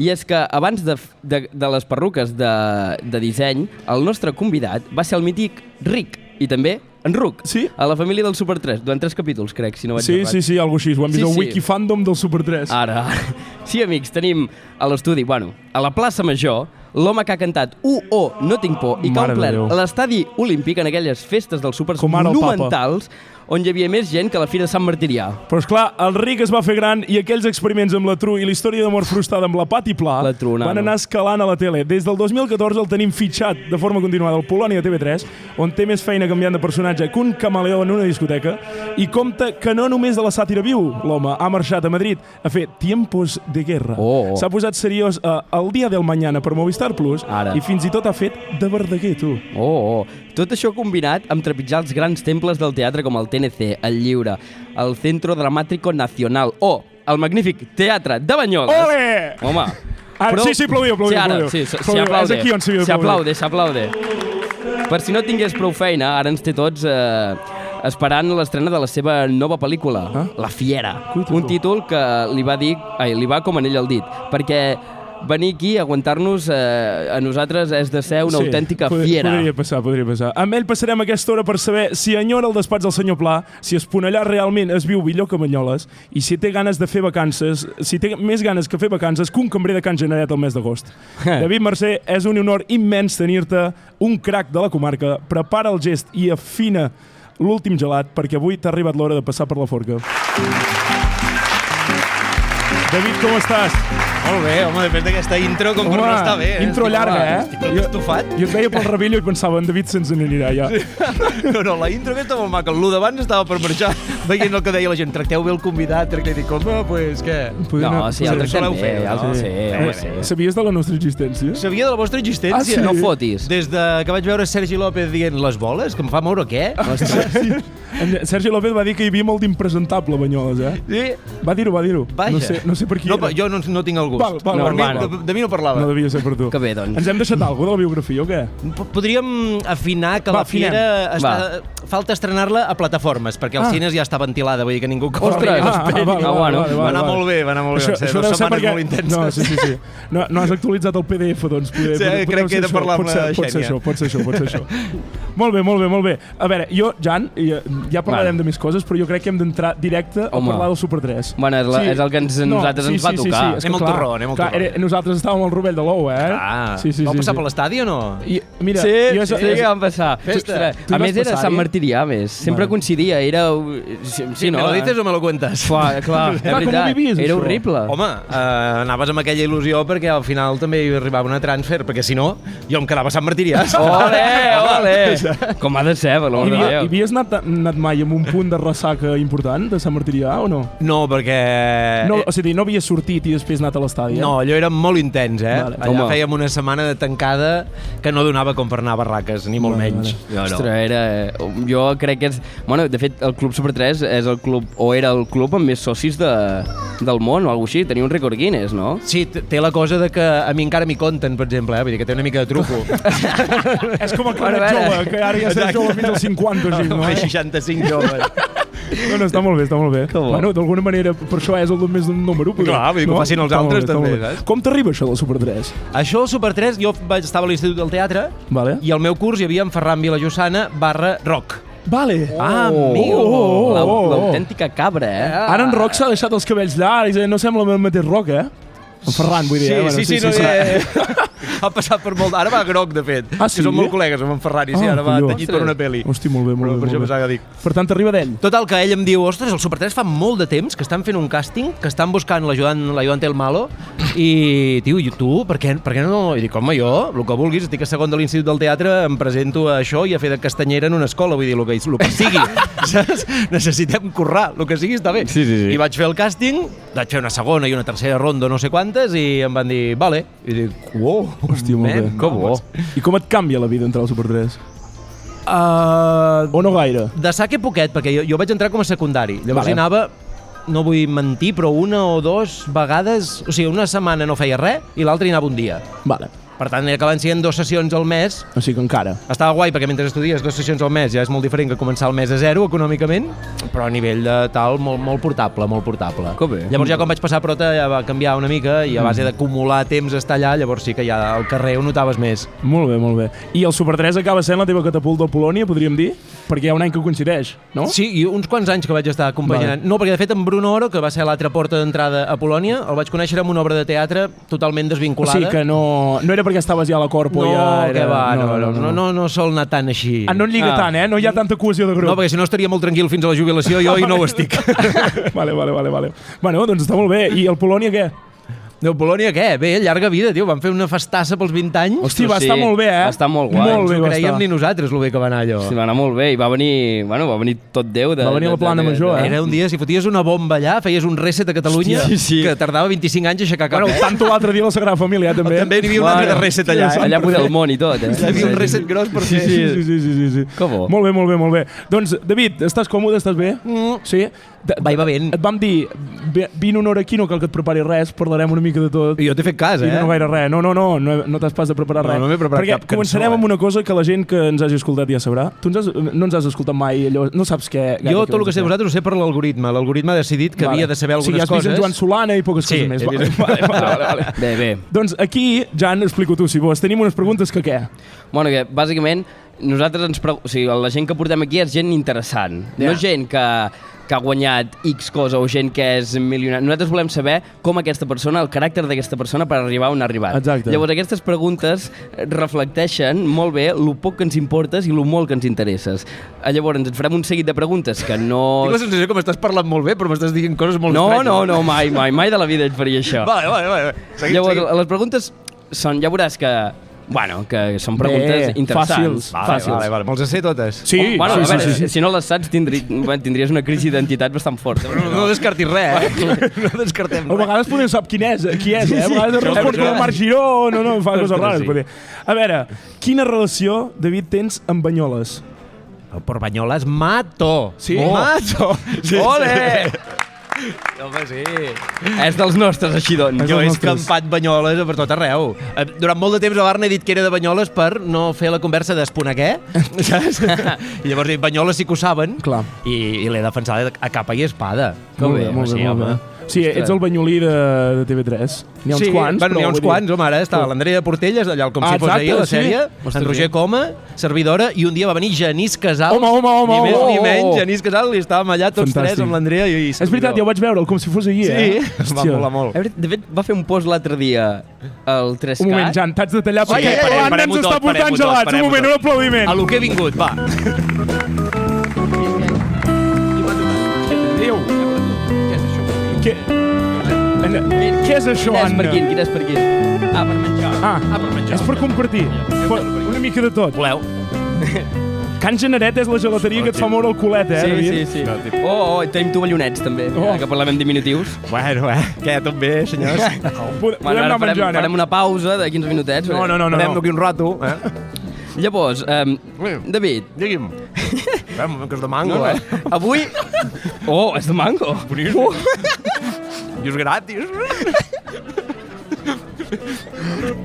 I és que abans de les perruques de disseny, el nostre convidat va ser el mític Ric i també en Ruc, a la família del Super 3, durant 3 capítols, crec, si no vaig errat. Sí, algo així, ho hem vist al Wikifandom del Super 3. Ara. Sí, amics, tenim a l'estudi, a la plaça Major, l'home que ha cantat No tinc por i que ha omplert l'estadi olímpic en aquelles festes dels súpers monumentals on hi havia més gent que a la Fira de Sant Martirià. Però esclar, el Ric es va fer gran i aquells experiments amb la Tru i la història d'amor frustrada amb la Pati Pla van anar escalant a la tele. Des del 2014 el tenim fitxat de forma continuada al Polònia TV3, on té més feina canviant de personatge que un camaleó en una discoteca, i compta que no només de la sàtira viu, l'home ha marxat a Madrid a fer Tiempos de Guerra. S'ha posat seriós El Día del Mañana per Movistar Plus i fins i tot ha fet de Verdaguer, tu. Tot això combinat amb trepitjar els grans temples del teatre com el TNC, el Lliure, el Centro Dramático Nacional o el magnífic Teatre de Banyoles. Ole! Home. Sí, aplaudiu. S'aplaude. Per si no tingués prou feina, ara ens té tots esperant l'estrena de la seva nova pel·lícula, La Fiera. Un títol que li va com anell al dit, perquè venir aquí a aguantar-nos a nosaltres és de ser una autèntica fiera. Podria passar. Amb ell passarem aquesta hora per saber si enyora el despatx del senyor Pla, si Esponellà realment es viu millor que Banyoles i si té ganes de fer vacances, si té més ganes que fer vacances que un cambrer de Can Generet al mes d'agost. David Mercè, és un honor immens tenir-te, un crac de la comarca. Prepara el gest i afina l'últim gelat perquè avui t'ha arribat l'hora de passar per la forca. David, com estàs? Molt bé, home, després d'aquesta intro, com per no estar bé. Intro llarga, Estic tot estufat. Jo et veia pel Revillo i pensava, en David se'ns n'anirà ja. No, la intro aquesta molt maca. El d'abans estava per marxar, veient el que deia la gent. Tracteu bé el convidat, pues què? No, sí, el tractem bé. Sabies de la nostra existència? Sabia de la vostra existència. No fotis. Des que vaig veure Sergi López dient les boles, que em fa moure què? Sergi López va dir que hi havia molt d'impresentable a Banyoles, Sí? Va dir-ho. No sé per qui era. Jo no tinc el gust. De mi no parlava. No devia ser per tu. Que bé, doncs. Ens hem deixat alguna de la biografia o què? Podríem afinar que la Fiera falta estrenar-la a plataformes, perquè als cines ja està ventilada, vull dir que ningú corri i l'esperi. Va anar molt bé, Això dos setmanes molt intenses. Sí. No has actualitzat el PDF, doncs. Crec que he de parlar amb la Xènia. Pot ser això. Molt bé. A veure, jo, Jan, ja parlarem de més coses, però jo crec que hem d'entrar directe a parlar del Super 3. Bueno, és el que nosaltres ens va tocar. Anem al torró. Nosaltres estàvem al Rovell de l'Ou, Vau passar per l'estadi o no? Mira, sí que vam passar. A més, era Sant Martirià, sempre coincidia. Sí, ¿me lo dices o me lo cuentas? Clar, és veritat. Era horrible. Home, anaves amb aquella il·lusió perquè al final també hi arribava una transfer, perquè si no, jo em quedava a Sant Martirià. Ole! Com ha de ser, per l'amor de Déu. I havies anat mai amb un punt de ressaca important de Sant Martirià o no? No, perquè... No havies sortit i després anat a l'estadi, No, allò era molt intens, Allà fèiem una setmana de tancada que no donava com per anar a barraques, ni molt menys. Ostres, jo crec que és... Bueno, de fet, el Club Super 3 és el club, o era el club amb més socis del món o alguna cosa així. Tenia un rècord Guinness, no? Sí, té la cosa de que a mi encara m'hi compten, per exemple, vull dir que té una mica de truco. És com el carnet jove, que ara ja serà jove fins als 50 o així, no? 65 joves. No, està molt bé. Bueno, d'alguna manera, per això és el més d'un número. Clar, vull dir que ho facin els altres també, saps? Com t'arriba això del Super 3? Això del Super 3, jo estava a l'Institut del Teatre i al meu curs hi havia en Ferran Vilajossana /Roc. Vale. Amigo. L'autèntica cabra, Ara en Roc s'ha deixat els cabells llargs, no sembla el mateix Roc, En Ferran, vull dir. Sí. Ha passat per molt... Ara va groc, de fet. Ah, sí? Que són molt col·legues amb en Ferrari, sí, ara va tenyit per una pel·li. Hosti, molt bé, molt bé. Per això pensava que dic. Per tant, t'arriba d'ell. Total, que ell em diu, ostres, el Super 3 fa molt de temps que estan fent un càsting, que estan buscant l'ajudant el malo, i, tio, i tu, per què no? I dic, home, jo, el que vulguis, estic a segon de l'Institut del Teatre, em presento a això i a fer de castanyera en una escola, vull dir, el que sigui, saps? Necessitem currar, el que sigui està bé. Sí. I vaig fer el càsting, vaig fer una segona i una tercera ronda, no sé quantes, i em van dir, vale. I dic, wow, hòstia, molt bé. Que bo. I com et canvia la vida entrar al Super 3? O no gaire? De sac i poquet, perquè jo vaig entrar com a secundari. Llavors hi anava, no vull mentir, però una o dues vegades, o sigui, una setmana no feia res i l'altra hi anava un dia. Vale. Per tant, acaben sent 2 sessions al mes. O sigui que encara. Estava guai, perquè mentre estudies 2 sessions al mes ja és molt diferent que començar el mes a 0, econòmicament, però a nivell de tal, molt portable, molt portable. Que bé. Llavors ja quan vaig passar a Prota ja va canviar una mica i a base d'acumular temps estar allà, llavors sí que ja al carrer ho notaves més. Molt bé, molt bé. I el Super 3 acaba sent la teva catapulta al Polònia, podríem dir? Perquè hi ha un any que coincideix, no? Sí, i uns quants anys que vaig estar acompanyant. No, perquè de fet en Bruno Oro, que va ser l'altra porta d'entrada a Polònia, el vaig conèixer en una obra de teatre totalment desvinculada. O sigui que no era perquè estaves ja a la Corpo, ja era... Que va, no sol anar tant així. No en lliga tant, No hi ha tanta cohesió de grup. No, perquè si no estaria molt tranquil fins a la jubilació jo i no ho estic. Vale. Bueno, doncs està molt bé. I el Polònia què? No, Polònia què? Bé, llarga vida, tio. Van fer una festassa pels 20 anys. Hosti, va estar molt bé, Va estar molt guai. Molt bé, no creiem ni nosaltres lo bé que va anar allò. Sí, va anar molt bé. I va venir tot Déu. Va venir la plana major, Era un dia, si foties una bomba allà, feies un reset a Catalunya, que tardava 25 anys a aixecar cap. Bueno, tanto l'altre dia la Sagrada Família, també. També hi havia un altre de reset allà. Allà poder el món i tot, Hi havia un reset gros per fer. Sí. Que bo. Molt bé. Doncs, David, estàs còmode, estàs bé? Sí? Va ben. Et vam dir, vine una hora aquí, no cal que et preparis res, parlarem una mica de tot. I jo t'he fet cas, I no gaire res. No t'has pas de preparar res. No m'he preparat cap cançó. Perquè començarem amb una cosa que la gent que ens hagi escoltat ja sabrà. Tu no ens has escoltat mai, allò, no saps què... Jo tot el que sé de vosaltres ho sé per l'algoritme. L'algoritme ha decidit que havia de saber algunes coses. Sí, has vist en Joan Solana i poques coses més. Vale. Bé. Doncs aquí, Jan, explico tu, si vols. Tenim unes preguntes que què? Bueno, que bàsicament nosaltres la gent que portem aquí és gent interessant. No gent que ha guanyat X cosa o gent que és milionària. Nosaltres volem saber com aquesta persona, el caràcter d'aquesta persona per arribar on ha arribat. Exacte. Llavors aquestes preguntes reflecteixen molt bé el poc que ens importes i el molt que ens interesses. Llavors ens farem un seguit de preguntes que no... Tinc la sensació que m'estàs parlant molt bé, però m'estàs dient coses molt estranyes. No, mai de la vida et faria això. Vale. Llavors, les preguntes són, ja veuràs que són preguntes interessants. Fàcils. Vale. Me'ls sé totes. Sí, a veure, si no les saps tindries una crisi d'identitat bastant forta. No descartis res, No descartem res. A vegades podem saber qui és, A vegades respons com el Marc Giró, no, fa coses rares. A veure, quina relació, David, tens amb Banyoles? Per Banyoles, mato. Sí? Mato. Ole! Home, sí. És dels nostres, així doncs. Jo he escampat Banyoles per tot arreu. Durant molt de temps a Barna he dit que era de Banyoles per no fer la conversa d'espunaquer, saps? I llavors he dit, Banyoles sí que ho saben. Clar. I l'he defensat a capa i espada. Molt bé. Sí, ets el banyolí de TV3. N'hi ha uns quants. N'hi ha uns quants, home, ara està l'Andrea Portelles, allà com si fos ahir, la sèrie, en Roger Coma, servidora, i un dia va venir Genís Casal. Home. Ni més ni menys, Genís Casal, i estàvem allà tots tres amb l'Andrea i és veritat, ja ho vaig veure, com si fos ahir, Sí, va molar molt. De fet, va fer un post l'altre dia al 3Cat. Un moment, Jan, t'haig de tallar perquè l'Anna ens està portant gelats. Un moment, un aplaudiment. A lo que he vingut, va. Què és això, Anna? Quin és per quin? Per menjar. És per compartir. Una mica de tot. Voleu? Can Generet és la gelateria que et fa moure el culet, Sí. Tenim tovallonets, també, que parlem en diminutius. Bueno, què, tot bé, senyors? Podem anar menjant, Farem una pausa de 15 minutets. No. Farem aquí un rato, Llavors, David. Digui'm. Que és de mango, Avui... és de mango. Boníssim. I és gratis.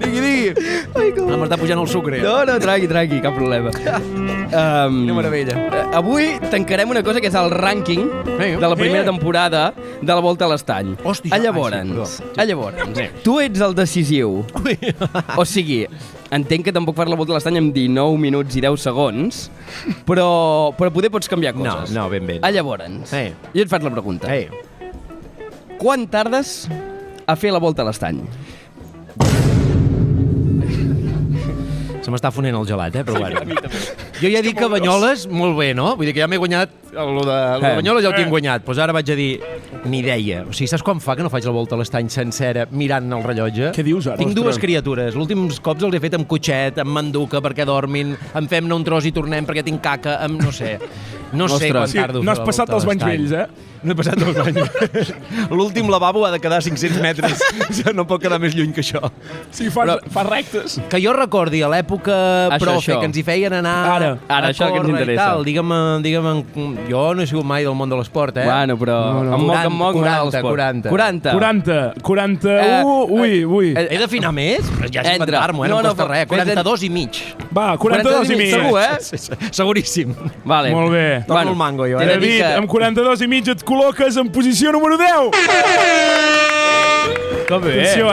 Digui. M'està pujant el sucre. No, tranqui, cap problema. Quina meravella. Avui tancarem una cosa que és el rànquing de la primera temporada de la Volta a l'Estany. Llavors, tu ets el decisiu. O sigui, entenc que tampoc fas la Volta a l'Estany amb 19 minuts i 10 segons, però poder pots canviar coses. No, ben. Llavors, jo et faig la pregunta. Quan tardes a fer la Volta a l'Estany? m'està fonent el gelat, però bueno. Jo ja dic que Banyoles, molt bé, no? Vull dir que ja m'he guanyat, el de Banyoles ja ho tinc guanyat. Doncs ara vaig a dir, ni idea. O sigui, saps quan fa que no faig la volta a l'estany sencera mirant el rellotge? Què dius ara? Tinc dues criatures. L'últims cops els he fet amb cotxet, amb manduca perquè dormin, en fem-ne un tros i tornem perquè tinc caca, amb no sé. No sé quan tardo. No has passat els banys vells, eh? No he passat els banys vells. L'últim lavabo ha de quedar a 500 metres. No pot quedar més lluny que això. Sí, fa rectes. Que jo recordi a l'època profe, que ens hi feien anar Ara això que ens interessa. Digue'm, jo no he sigut mai del món de l'esport, eh? Bueno, però em moc 41. Ui. He d'afinar més? Ja és inventar-m'ho, no costa res. 42 i mig. Va, 42 i mig. Segur, eh? Seguríssim. Molt bé. Torno el mango, jo. David, amb 42 i mig et col·loques en posició número 10. Que bé. Atenció,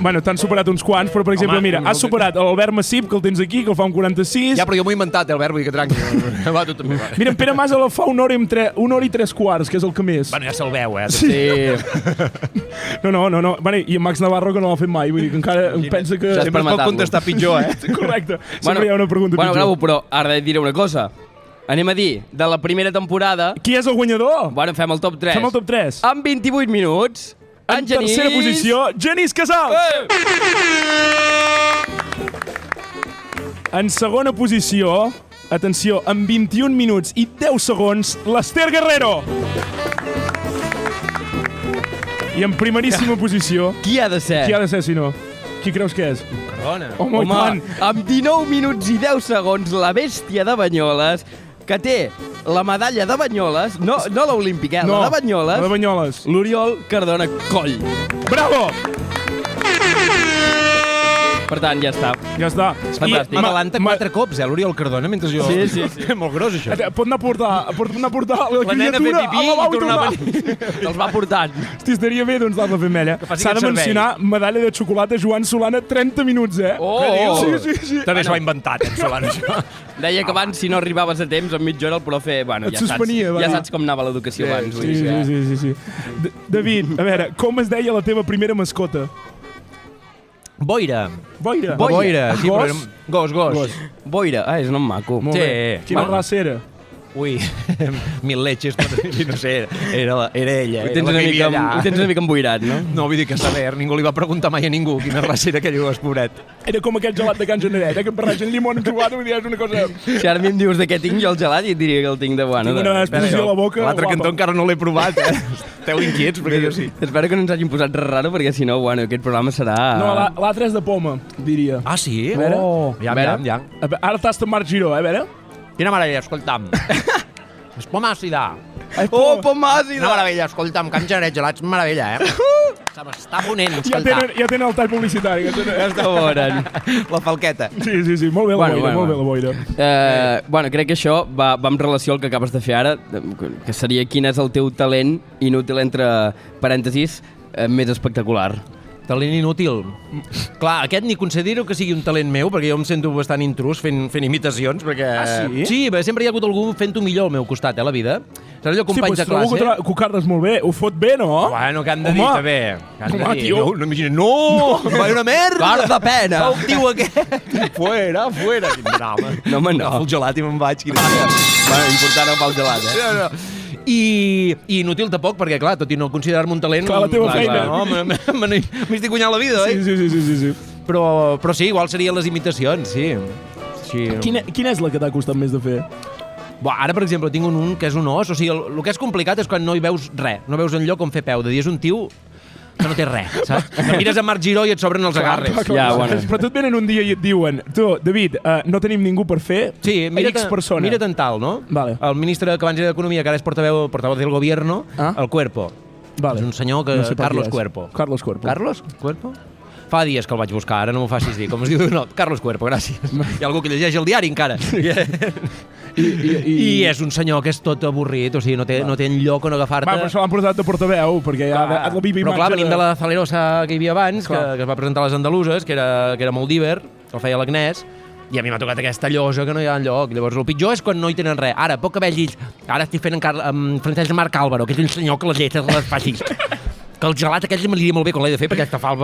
Bueno, t'han superat uns quants, però per exemple, mira, has superat l'Albert Massip, que el tens aquí, que el fa un 46. Ja, però jo m'ho he inventat, Albert, vull dir que tranqui. Va, tu també. Mira, en Pere Mas el fa 1 hora i 3 quarts, que és el que més. Bueno, ja se'l veu, Sí. No. Bueno, i en Max Navarro, que no l'ha fet mai, vull dir que encara pensa que... Sempre es pot contestar pitjor, Correcte. Sempre hi ha una pregunta pitjor. Bueno, Gravo, però ara et diré una cosa. Anem a dir, de la primera temporada... Qui és el guanyador? Bueno, fem el top 3. Fem el top 3. En 28 minuts, en tercera posició, Genís Casals. En segona posició, atenció, en 21 minuts i 10 segons, l'Ester Guerrero. I en primeríssima posició... Qui ha de ser? Qui ha de ser, si no? Qui creus que és? Cardona. Home, amb 19 minuts i 10 segons, la bèstia de Banyoles, que té la medalla de Banyoles, no l'olímpica, la de Banyoles. La de Banyoles. L'Oriol Cardona Coll. Bravo! Per tant, ja està. Ja està. És fantàstic. M'adelanta 4 cops, l'Oriol Cardona, mentre jo... Sí. Molt gros, això. Pot anar a portar la criatura a la lavabo i tornar. Els va portant. Hosti, estaria bé, doncs, l'Alba Femella. S'ha de mencionar medalla de xocolata Joan Solana, 30 minuts, eh? Sí. També s'ho ha inventat, Solana, això. Deia que abans, si no arribaves a temps, en mitja hora el profe... Bueno, ja saps com anava l'educació abans. Sí. David, a veure, com es deia la teva primera mascota? Boira. Sí, Gos. Boira. És un nom maco. Molt bé. Quina raça era? Ui, 1000 leches, no sé, era ella. Ho tens una mica emboirat, no? No, vull dir que saber, ningú li va preguntar mai a ningú quina raça era aquell gos, pobret. Era com aquest gelat de Can Generet, que barregen llimona amb xocolata, vull dir, és una cosa... Si ara mi em dius de què tinc jo el gelat, i et diria que el tinc de bueno. Tinc una exposició a la boca. L'altre cantó encara no l'he provat, Esteu inquiets, perquè jo sí. Espero que no ens hagin posat res raro, perquè si no, bueno, aquest programa serà... No, l'altre és de poma, diria. Ah, sí? A veure. Ja. Ara estàs amb Marc Giró, a veure. Quina meravella, escolta'm. És poma àcida. Poma àcida. Una meravella, escolta'm, Can Generet, gelats, meravella, Se m'està ponent, escolta. Ja tenen el tall publicitari. Ja està boren. La falqueta. Sí, molt bé la boira. Bueno, crec que això va en relació al que acabes de fer ara, que seria quin és el teu talent inútil, entre parèntesis, més espectacular. Talent inútil. Clar, aquest ni considero que sigui un talent meu, perquè jo em sento bastant intrus fent imitacions, perquè... Ah, sí? Sí, sempre hi ha hagut algú fent-ho millor al meu costat, la vida. Saps allò, companys de classe? Que ho cardes molt bé, ho fot bé, no? Bueno, que han de dir, també. Home, tio. No, imagina, no! Va una merda! Guarda pena! El tio aquest! Fuera! Quin drama. No, home, no. Agafo el gelat i me'n vaig. Bueno, important agafar el gelat, No. I inútil tampoc, perquè clar, tot i no considerar-me un talent... Clar, la teva feina. M'estic guanyant la vida, oi? Sí. Però sí, igual serien les imitacions, sí. Quina és la que t'ha costat més de fer? Ara, per exemple, tinc un que és un os. O sigui, el que és complicat és quan no hi veus res. No veus enlloc on fer peu. De dir, és un tio que no té res, saps? Que mires a Marc Giró i et sobren els agarres. Ja, bueno. Però tu et venen un dia i et diuen, tu, David, no tenim ningú per fer X persona. Mira't en tal, no? Vale. El ministre que abans era d'Economia, que ara és portaveu del gobierno, el Cuerpo. Vale. És un senyor que... No sé Carlos Cuerpo. Carlos Cuerpo? Fa dies que el vaig buscar, ara no m'ho facis dir. Com es diu? No, Carlos Cuerpo, gràcies. Hi ha algú que llegeix el diari encara. I és un senyor que és tot avorrit, o sigui, no té enlloc on agafar-te. Per això l'han portat de portaveu, perquè hi ha la viva imatge... Però clar, venim de la Zalerosa que hi havia abans, que es va presentar a les Andaluses, que era molt diver, el feia l'Agnès, i a mi m'ha tocat aquesta llosa que no hi ha enlloc. Llavors, el pitjor és quan no hi tenen res. Ara, poc que vegis... Ara estic fent amb Francesc Marc Álvaro, que és un senyor que les lletres les facis. Que el gelat aquell m'aniria molt bé quan l'he de fer, perquè aquesta fa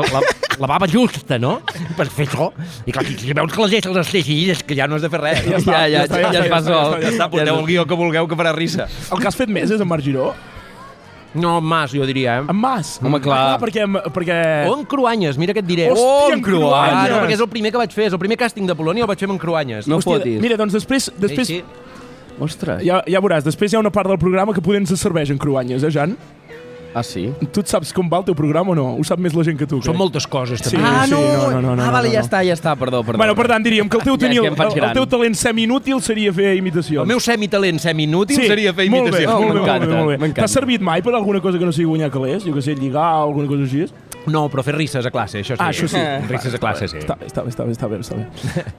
la bava justa, no? Per fer això. I clar, si veus que la gent se'ls així, és que ja no has de fer res. Ja es fa sol. Ja està, porteu el guió que vulgueu, que farà risa. El que has fet més és en Marc Giró? No, en Mas, jo diria, En Mas? Home, clar. Perquè... O en Cruanyes, mira què et diré. Hòstia, en Cruanyes! No, perquè és el primer que vaig fer, és el primer càsting de Polònia, el vaig fer amb en Cruanyes. No fotis. Mira, doncs després... Sí. Ostres. Ja veuràs, després hi ha una part del programa que poder ens serveix en Cruanyes, Jan? Ah, sí? Tu et saps com va el teu programa o no? Ho sap més la gent que tu. Són moltes coses, també. Vale, ja està, perdó. Bueno, per tant, diríem que el teu talent semi-inútil seria fer imitacions. El meu semitalent semi-inútil seria fer imitacions. Molt bé. T'ha servit mai per alguna cosa que no sigui guanyar calés? Jo que sé, lligar o alguna cosa així? No, però fer risses a classe, això sí. Ah, això sí. Risses a classe, sí. Està bé.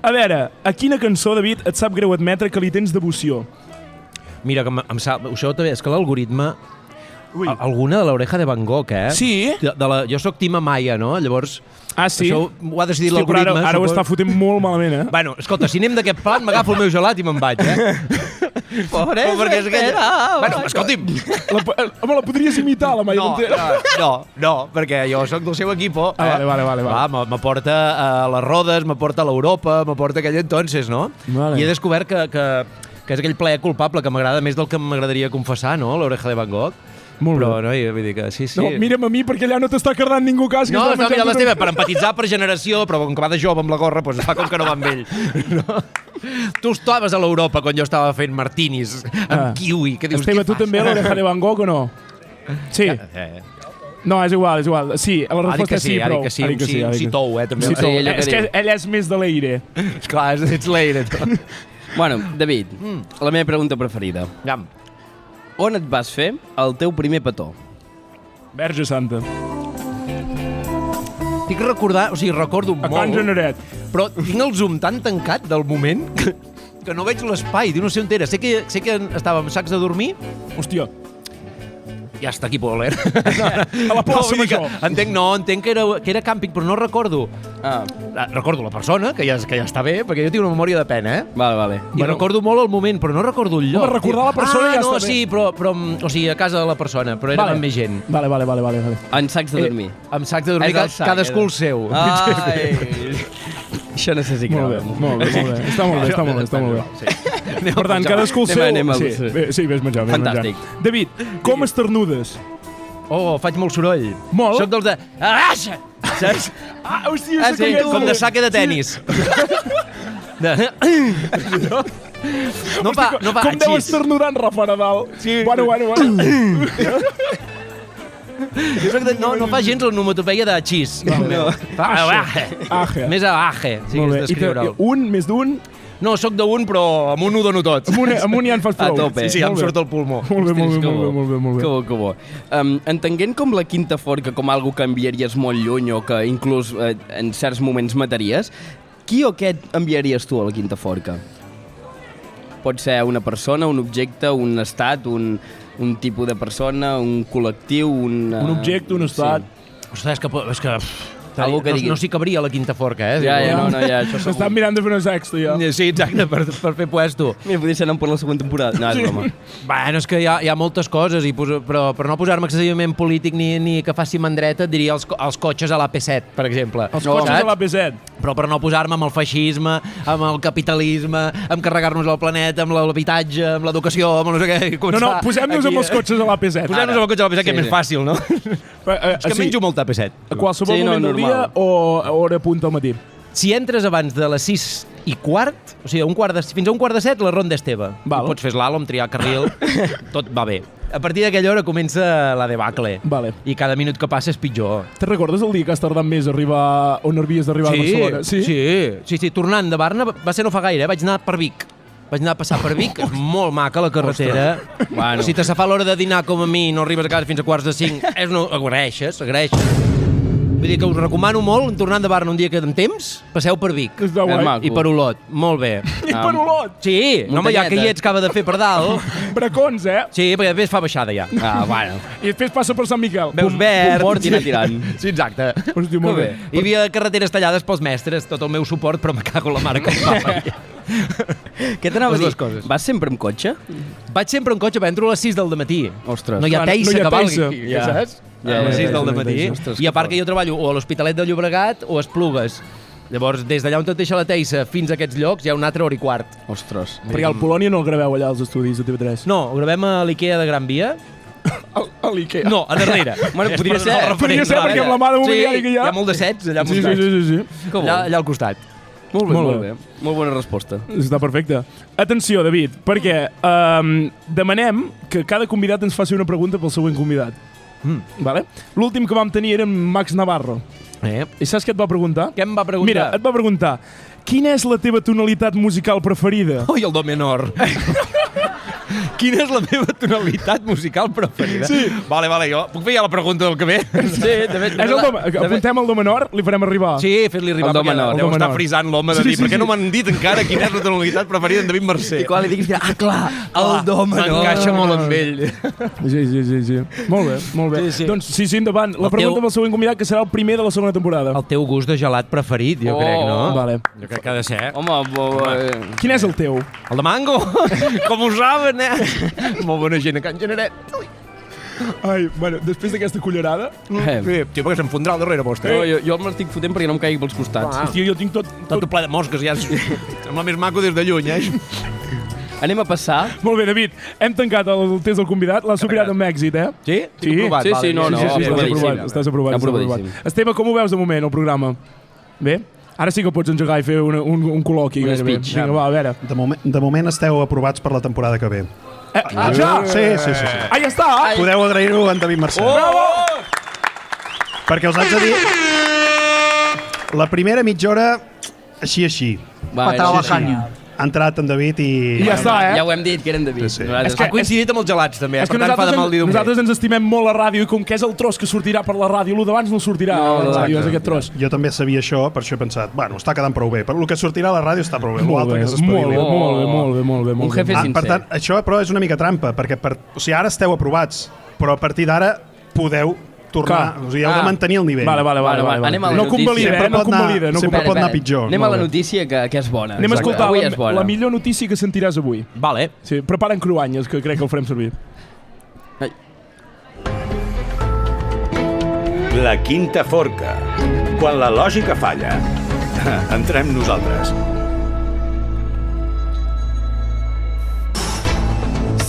A veure, a quina cançó, David, et sap greu admetre que li tens devoció? Mira, que això també és que l'algoritme... Alguna de l'Oreja de Van Gogh, eh? Sí? Jo sóc Tim Amaya, no? Llavors... Ah, sí? Això ho ha decidit l'algoritme. Ara ho està fotent molt malament, eh? Bueno, escolta, si anem d'aquest plan, m'agafo el meu gelat i me'n vaig, eh? Pobresa, perquè és aquella... Bueno, escolti'm... Home, la podries imitar, la Maia Montero? No, perquè jo sóc del seu equipo. Vale. M'aporta a les rodes, m'aporta a l'Europa, m'aporta aquell entonces, no? Vale. I he descobert que és aquell plaer culpable que m'agrada més del que m'agradaria confessar, no? L'Oreja de Van Gogh. Molt bé. Però, no, vull dir que sí. No, mira'm a mi, perquè allà no t'està cardant ningú cas. No, està mirant l'Esteve per empatitzar per generació, però com que va de jove amb la gorra, doncs fa com que no va amb ell. No? Tu estaves a l'Europa quan jo estava fent martinis amb kiwi. Que dius, Esteve, tu també a l'Oreja de Van Gogh o no? Sí. No, és igual. Sí, la resposta és sí, prou. Ha dit que sí, un sí-tou, també. És que ell és més de l'aire. Clar, ets l'aire. Bueno, David, la meva pregunta preferida. On et vas fer el teu primer petó? Verge Santa. Estic recordant, recordo molt. A Can Generet. Però tinc el zoom tan tancat del moment que no veig l'espai, no sé on era. Sé que estava amb sacs de dormir. Hòstia. Ja està aquí, Poler. A la plaça Major. Entenc que era càmping, però no recordo. Recordo la persona, que ja està bé, perquè jo tinc una memòria de pena, eh? Vale. I recordo molt el moment, però no recordo el lloc. Home, recordar la persona ja està bé. Sí, però o sigui, a casa de la persona, però era amb més gent. Vale. En sacs de dormir. Amb sacs de dormir, cadascú el seu. Això no sé si creu. Molt bé. Està molt bé. Per tant, cadascú el seu. Sí, vés menjar. Fantàstic. David, com esternudes? Faig molt soroll. Molt? Soc dels de... Araixa! Saps? Hòstia, com de saque de tenis. No fa com deu esternudar en Rafa Nadal? Sí. Bueno. No fa gens l'onomatopeia de xis. Més a aje, si hagués d'escriure'l. Més d'un? No, sóc d'un, però amb un ho dono tot. Amb un ja en fas prou. A tope. Sí, em surt el pulmó. Molt bé. Que bo. Entenent com la quinta forca com algo que enviaries molt lluny o que inclús en certs moments mataries, qui o què enviaries tu a la quinta forca? Pot ser una persona, un objecte, un estat, un tipus de persona, un col·lectiu, un objecte, un estat. Ostres, és que no s'hi cabria a la quinta forca, eh? Ja, això s'estan mirant de fer una sexta, ja. Sí, exacte, per fer puesto. Mira, podria ser anant per la següent temporada. No, és broma. Bueno, és que hi ha moltes coses, però per no posar-me excessivament polític ni que faci mandreta, et diria els cotxes a l'AP7, per exemple. Els cotxes a l'AP7? Però per no posar-me amb el feixisme, amb el capitalisme, amb carregar-nos el planeta, amb l'habitatge, amb l'educació, amb no sé què... No, posem-nos amb els cotxes a l'AP7. Posem-nos amb els cotxes a l'AP7, que és més fàcil, no? És que menjo molt AP7. A qualsevol moment del dia o a hora punta al matí? Si entres abans de les 6:15, o sigui, fins a 6:45, la ronda és teva. Pots fer slalom, triar carril, tot va bé. A partir d'aquella hora comença la debacle. I cada minut que passa és pitjor. Te'n recordes el dia que has tardat més a arribar on havies d'arribar a Barcelona? Sí. Tornant de Barna va ser no fa gaire, vaig anar per Vic. Vaig anar a passar per Vic, és molt maca la carretera. Bueno. Si te fa l'hora de dinar com a mi, no arribes a casa fins a 4:45, agraeixes. Vull dir que us recomano molt, tornant de Barna un dia que en temps, passeu per Vic. I per Olot, molt bé. I per Olot? Sí, no, home, ja que hi ets que ha de fer per dalt. Bracons, eh? Sí, perquè després fa baixada ja. Bueno. I després passa per Sant Miquel. Veus verd. Port i anar tirant. Sí, exacte. Hòstia, molt bé. Hi havia carreteres tallades pels mestres, tot el meu suport, però me cago en la mare que em va. Què t'anava a dir? Vas sempre amb cotxe? Vaig sempre amb cotxe, però entro a les 6 del matí. Ostres. No hi ha teissa que valgui, saps? a les 6 del matí. I a part que jo treballo o a l'Hospitalet de Llobregat o a Esplugues. Llavors, des d'allà on tot deixa la Teissa fins a aquests llocs hi ha una altra hora i quart. Ostres. Perquè al Polònia no el graveu allà als estudis de TV3? No, ho gravem a l'Ikea de Gran Via. A l'Ikea? No, a darrere. Bueno, podria ser perquè amb la mà de mobiliari que hi ha... Hi ha molt de sets allà als costats. Sí. Allà al costat. Molt bé. Molt bona resposta. Està perfecte. Atenció, David, perquè demanem que cada convidat ens faci una pregunta pel següent convidat. Vale? L'últim que vam tenir era Max Navarro. I saps què et va preguntar? Què em va preguntar? Mira, et va preguntar: quina és la teva tonalitat musical preferida? Ui, el do menor. Quina és la meva tonalitat musical preferida? Sí. Vale, jo puc fer ja la pregunta del que ve? Sí, també. Apuntem el do menor, li farem arribar. Sí, fes-li arribar. El do menor. Deu estar frisant l'home de dir, per què no m'han dit encara quina és la tonalitat preferida d'en David Mercè? I quan li diguis, clar, el do menor. M'encaixa molt amb ell. Sí. Molt bé. Doncs sí, endavant. La pregunta pel següent convidat, que serà el primer de la segona temporada. El teu gust de gelat preferit, jo crec, no? Vale. Jo crec que ha de ser. Home, quin és el teu? El de mango. Com ho saben, Molt bona gent a Can Generet. Ai, bueno, després d'aquesta cullerada... Sí, tio, perquè se'm fondrà al darrere vostre. No, jo m'estic fotent perquè no em caigui pels costats. Tio, jo tinc tot ple de mosques, ja. Sembla més maco des de lluny, Anem a passar. Molt bé, David, hem tancat el test del convidat, l'has superat amb èxit, Sí? Sí, no. Estàs aprovat. Esteve, com ho veus de moment, el programa? Bé? Ara sí que pots engegar i fer un col·loqui. Un speech. Vinga, va, a veure. De moment esteu aprovats per la temporada que ve. Ja? Sí. Ah, ja està! Podeu agrair-ho a en David Mercè. Bravo! Perquè us haig de dir... La primera mitja hora, així. Patar la canya. Ha entrat en David i... Ja està, Ja ho hem dit, que era en David. Sí. Ha coincidit amb els gelats, també. És que nosaltres ens estimem molt la ràdio i com que és el tros que sortirà per la ràdio, el d'abans no sortirà a la ràdio, és aquest tros. Jo també sabia això, per això he pensat, bueno, està quedant prou bé. Però el que sortirà a la ràdio està prou bé. Molt bé. Un jefe sincer. Per tant, això però és una mica trampa, perquè o sigui, ara esteu aprovats, però a partir d'ara podeu tornar, o sigui, heu de mantenir el nivell. Vale. Anem a la no convalida, no convalida. Sempre pot anar pitjor. Anem a la notícia que és bona. Anem a escoltar la millor notícia que sentiràs avui. Vale. Sí, prepara'n cruanyes, que crec que el farem servir. La quinta forca. Quan la lògica falla, entrem nosaltres.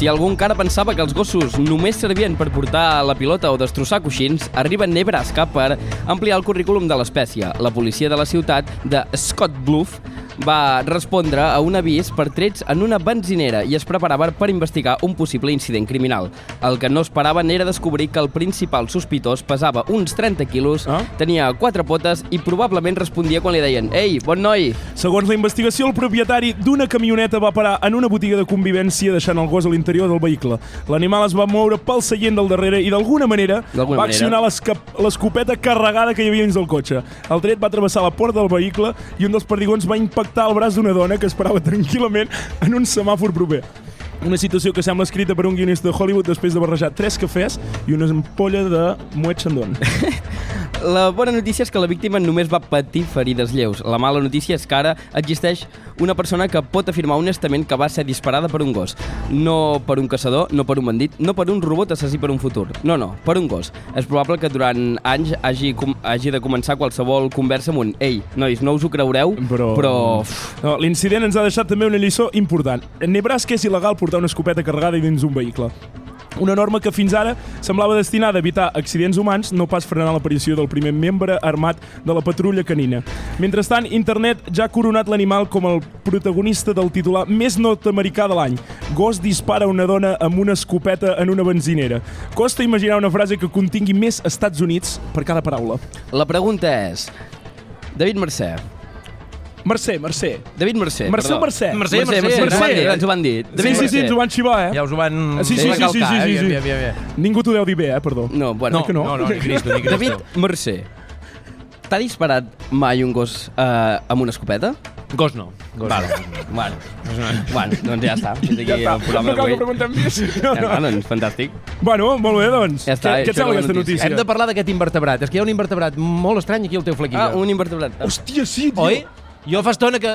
Si algú encara pensava que els gossos només servien per portar la pilota o destrossar coixins, arriba Nebraska per ampliar el currículum de l'espècie. La policia de la ciutat de Scott Bluff va respondre a un avís per trets en una benzinera i es preparava per investigar un possible incident criminal. El que no esperaven era descobrir que el principal sospitós pesava uns 30 quilos, tenia 4 potes i probablement respondia quan li deien «Ei, bon noi!». Segons la investigació, el propietari d'una camioneta va parar en una botiga de convivència deixant el gos a l'interior del vehicle. L'animal es va moure pel seient del darrere i d'alguna manera va accionar l'escopeta carregada que hi havia dins del cotxe. El tret va travessar la porta del vehicle i un dels perdigons va impactar el braç d'una dona que esperava tranquil·lament en un semàfor proper. Una situació que sembla escrita per un guionista de Hollywood després de barrejar 3 cafès i una ampolla de Moet Chandon. La bona notícia és que la víctima només va patir ferides lleus. La mala notícia és que ara existeix una persona que pot afirmar honestament que va ser disparada per un gos. No per un caçador, no per un bandit, no per un robot assassí per un futur. No, per un gos. És probable que durant anys hagi de començar qualsevol conversa amb un «Ei, nois, no us ho creureu, però...». No, l'incident ens ha deixat també una lliçó important. En Nebraska és il·legal portar una escopeta carregada dins un vehicle. Una norma que fins ara semblava destinada a evitar accidents humans, no pas frenar l'aparició del primer membre armat de la patrulla canina. Mentrestant, internet ja ha coronat l'animal com el protagonista del titular més nord-americà de l'any. Gos dispara una dona amb una escopeta en una benzinera. Costa imaginar una frase que contingui més Estats Units per cada paraula. La pregunta és... David Mercè. Mercè. David Mercè. Mercè. Ens ho van dir. Sí, ens ho van xivar, Ja us ho van... Sí. Ningú t'ho deu dir bé, perdó. No, bueno. No, ni Cristo. David Mercè. T'ha disparat mai un gos amb una escopeta? Gos no. Vale, doncs ja està. Ja està, no cal que preguntem més. Doncs fantàstic. Bueno, molt bé, doncs. Ja està, què et sembla aquesta notícia? Hem de parlar d'aquest invertebrat. És que hi ha un invertebrat molt estrany aquí al teu flequillo. Un invertebrat. Hòstia, sí, tio. Oi? Jo fa estona que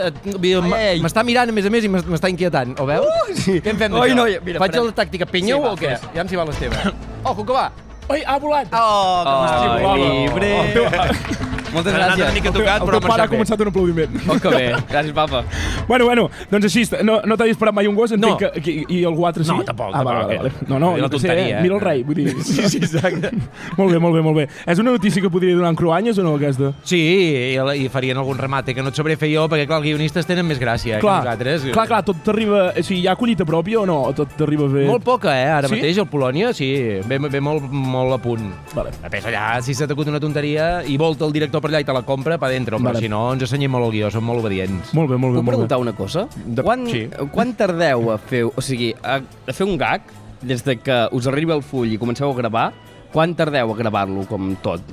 m'està mirant, a més, i m'està inquietant. Ho veus? Què en fem d'això? Faig la tàctica pinyeu o què? Ja em s'hi va l'Esteve. Ojo, que va. Ai, ha volat! Oh, libre! Moltes gràcies. Una mica tocat, però pare ha començat un aplaudiment. Oh, que bé. Gràcies, papa. Bueno, doncs així, no t'ha disparat mai un gos? No. I algú altre sí? No, tampoc. Vale. No, una tonteria, mira el rei, vull dir. Sí, exacte. Molt bé. És una notícia que podria donar en Cruanyes o no, aquesta? Sí, i farien algun remate, que no et sabré fer jo, perquè clar, els guionistes tenen més gràcia que nosaltres. Clar, tot t'arriba... O sigui, hi ha collita pròpia o no? O tot t'arriba a fer... Molt poca, ara mateix, al Polònia, sí, ve molt a punt. Vale. Després allà, si s'ha t'acut una tonteria i volta el director per allà i te la compra, pa dentro, però si no, ens assenyem molt el guió, som molt obedients. Molt bé. Puc preguntar una cosa? Quan tardeu a fer... O sigui, a fer un gag, des de que us arriba el full i comenceu a gravar, quan tardeu a gravar-lo, com tot?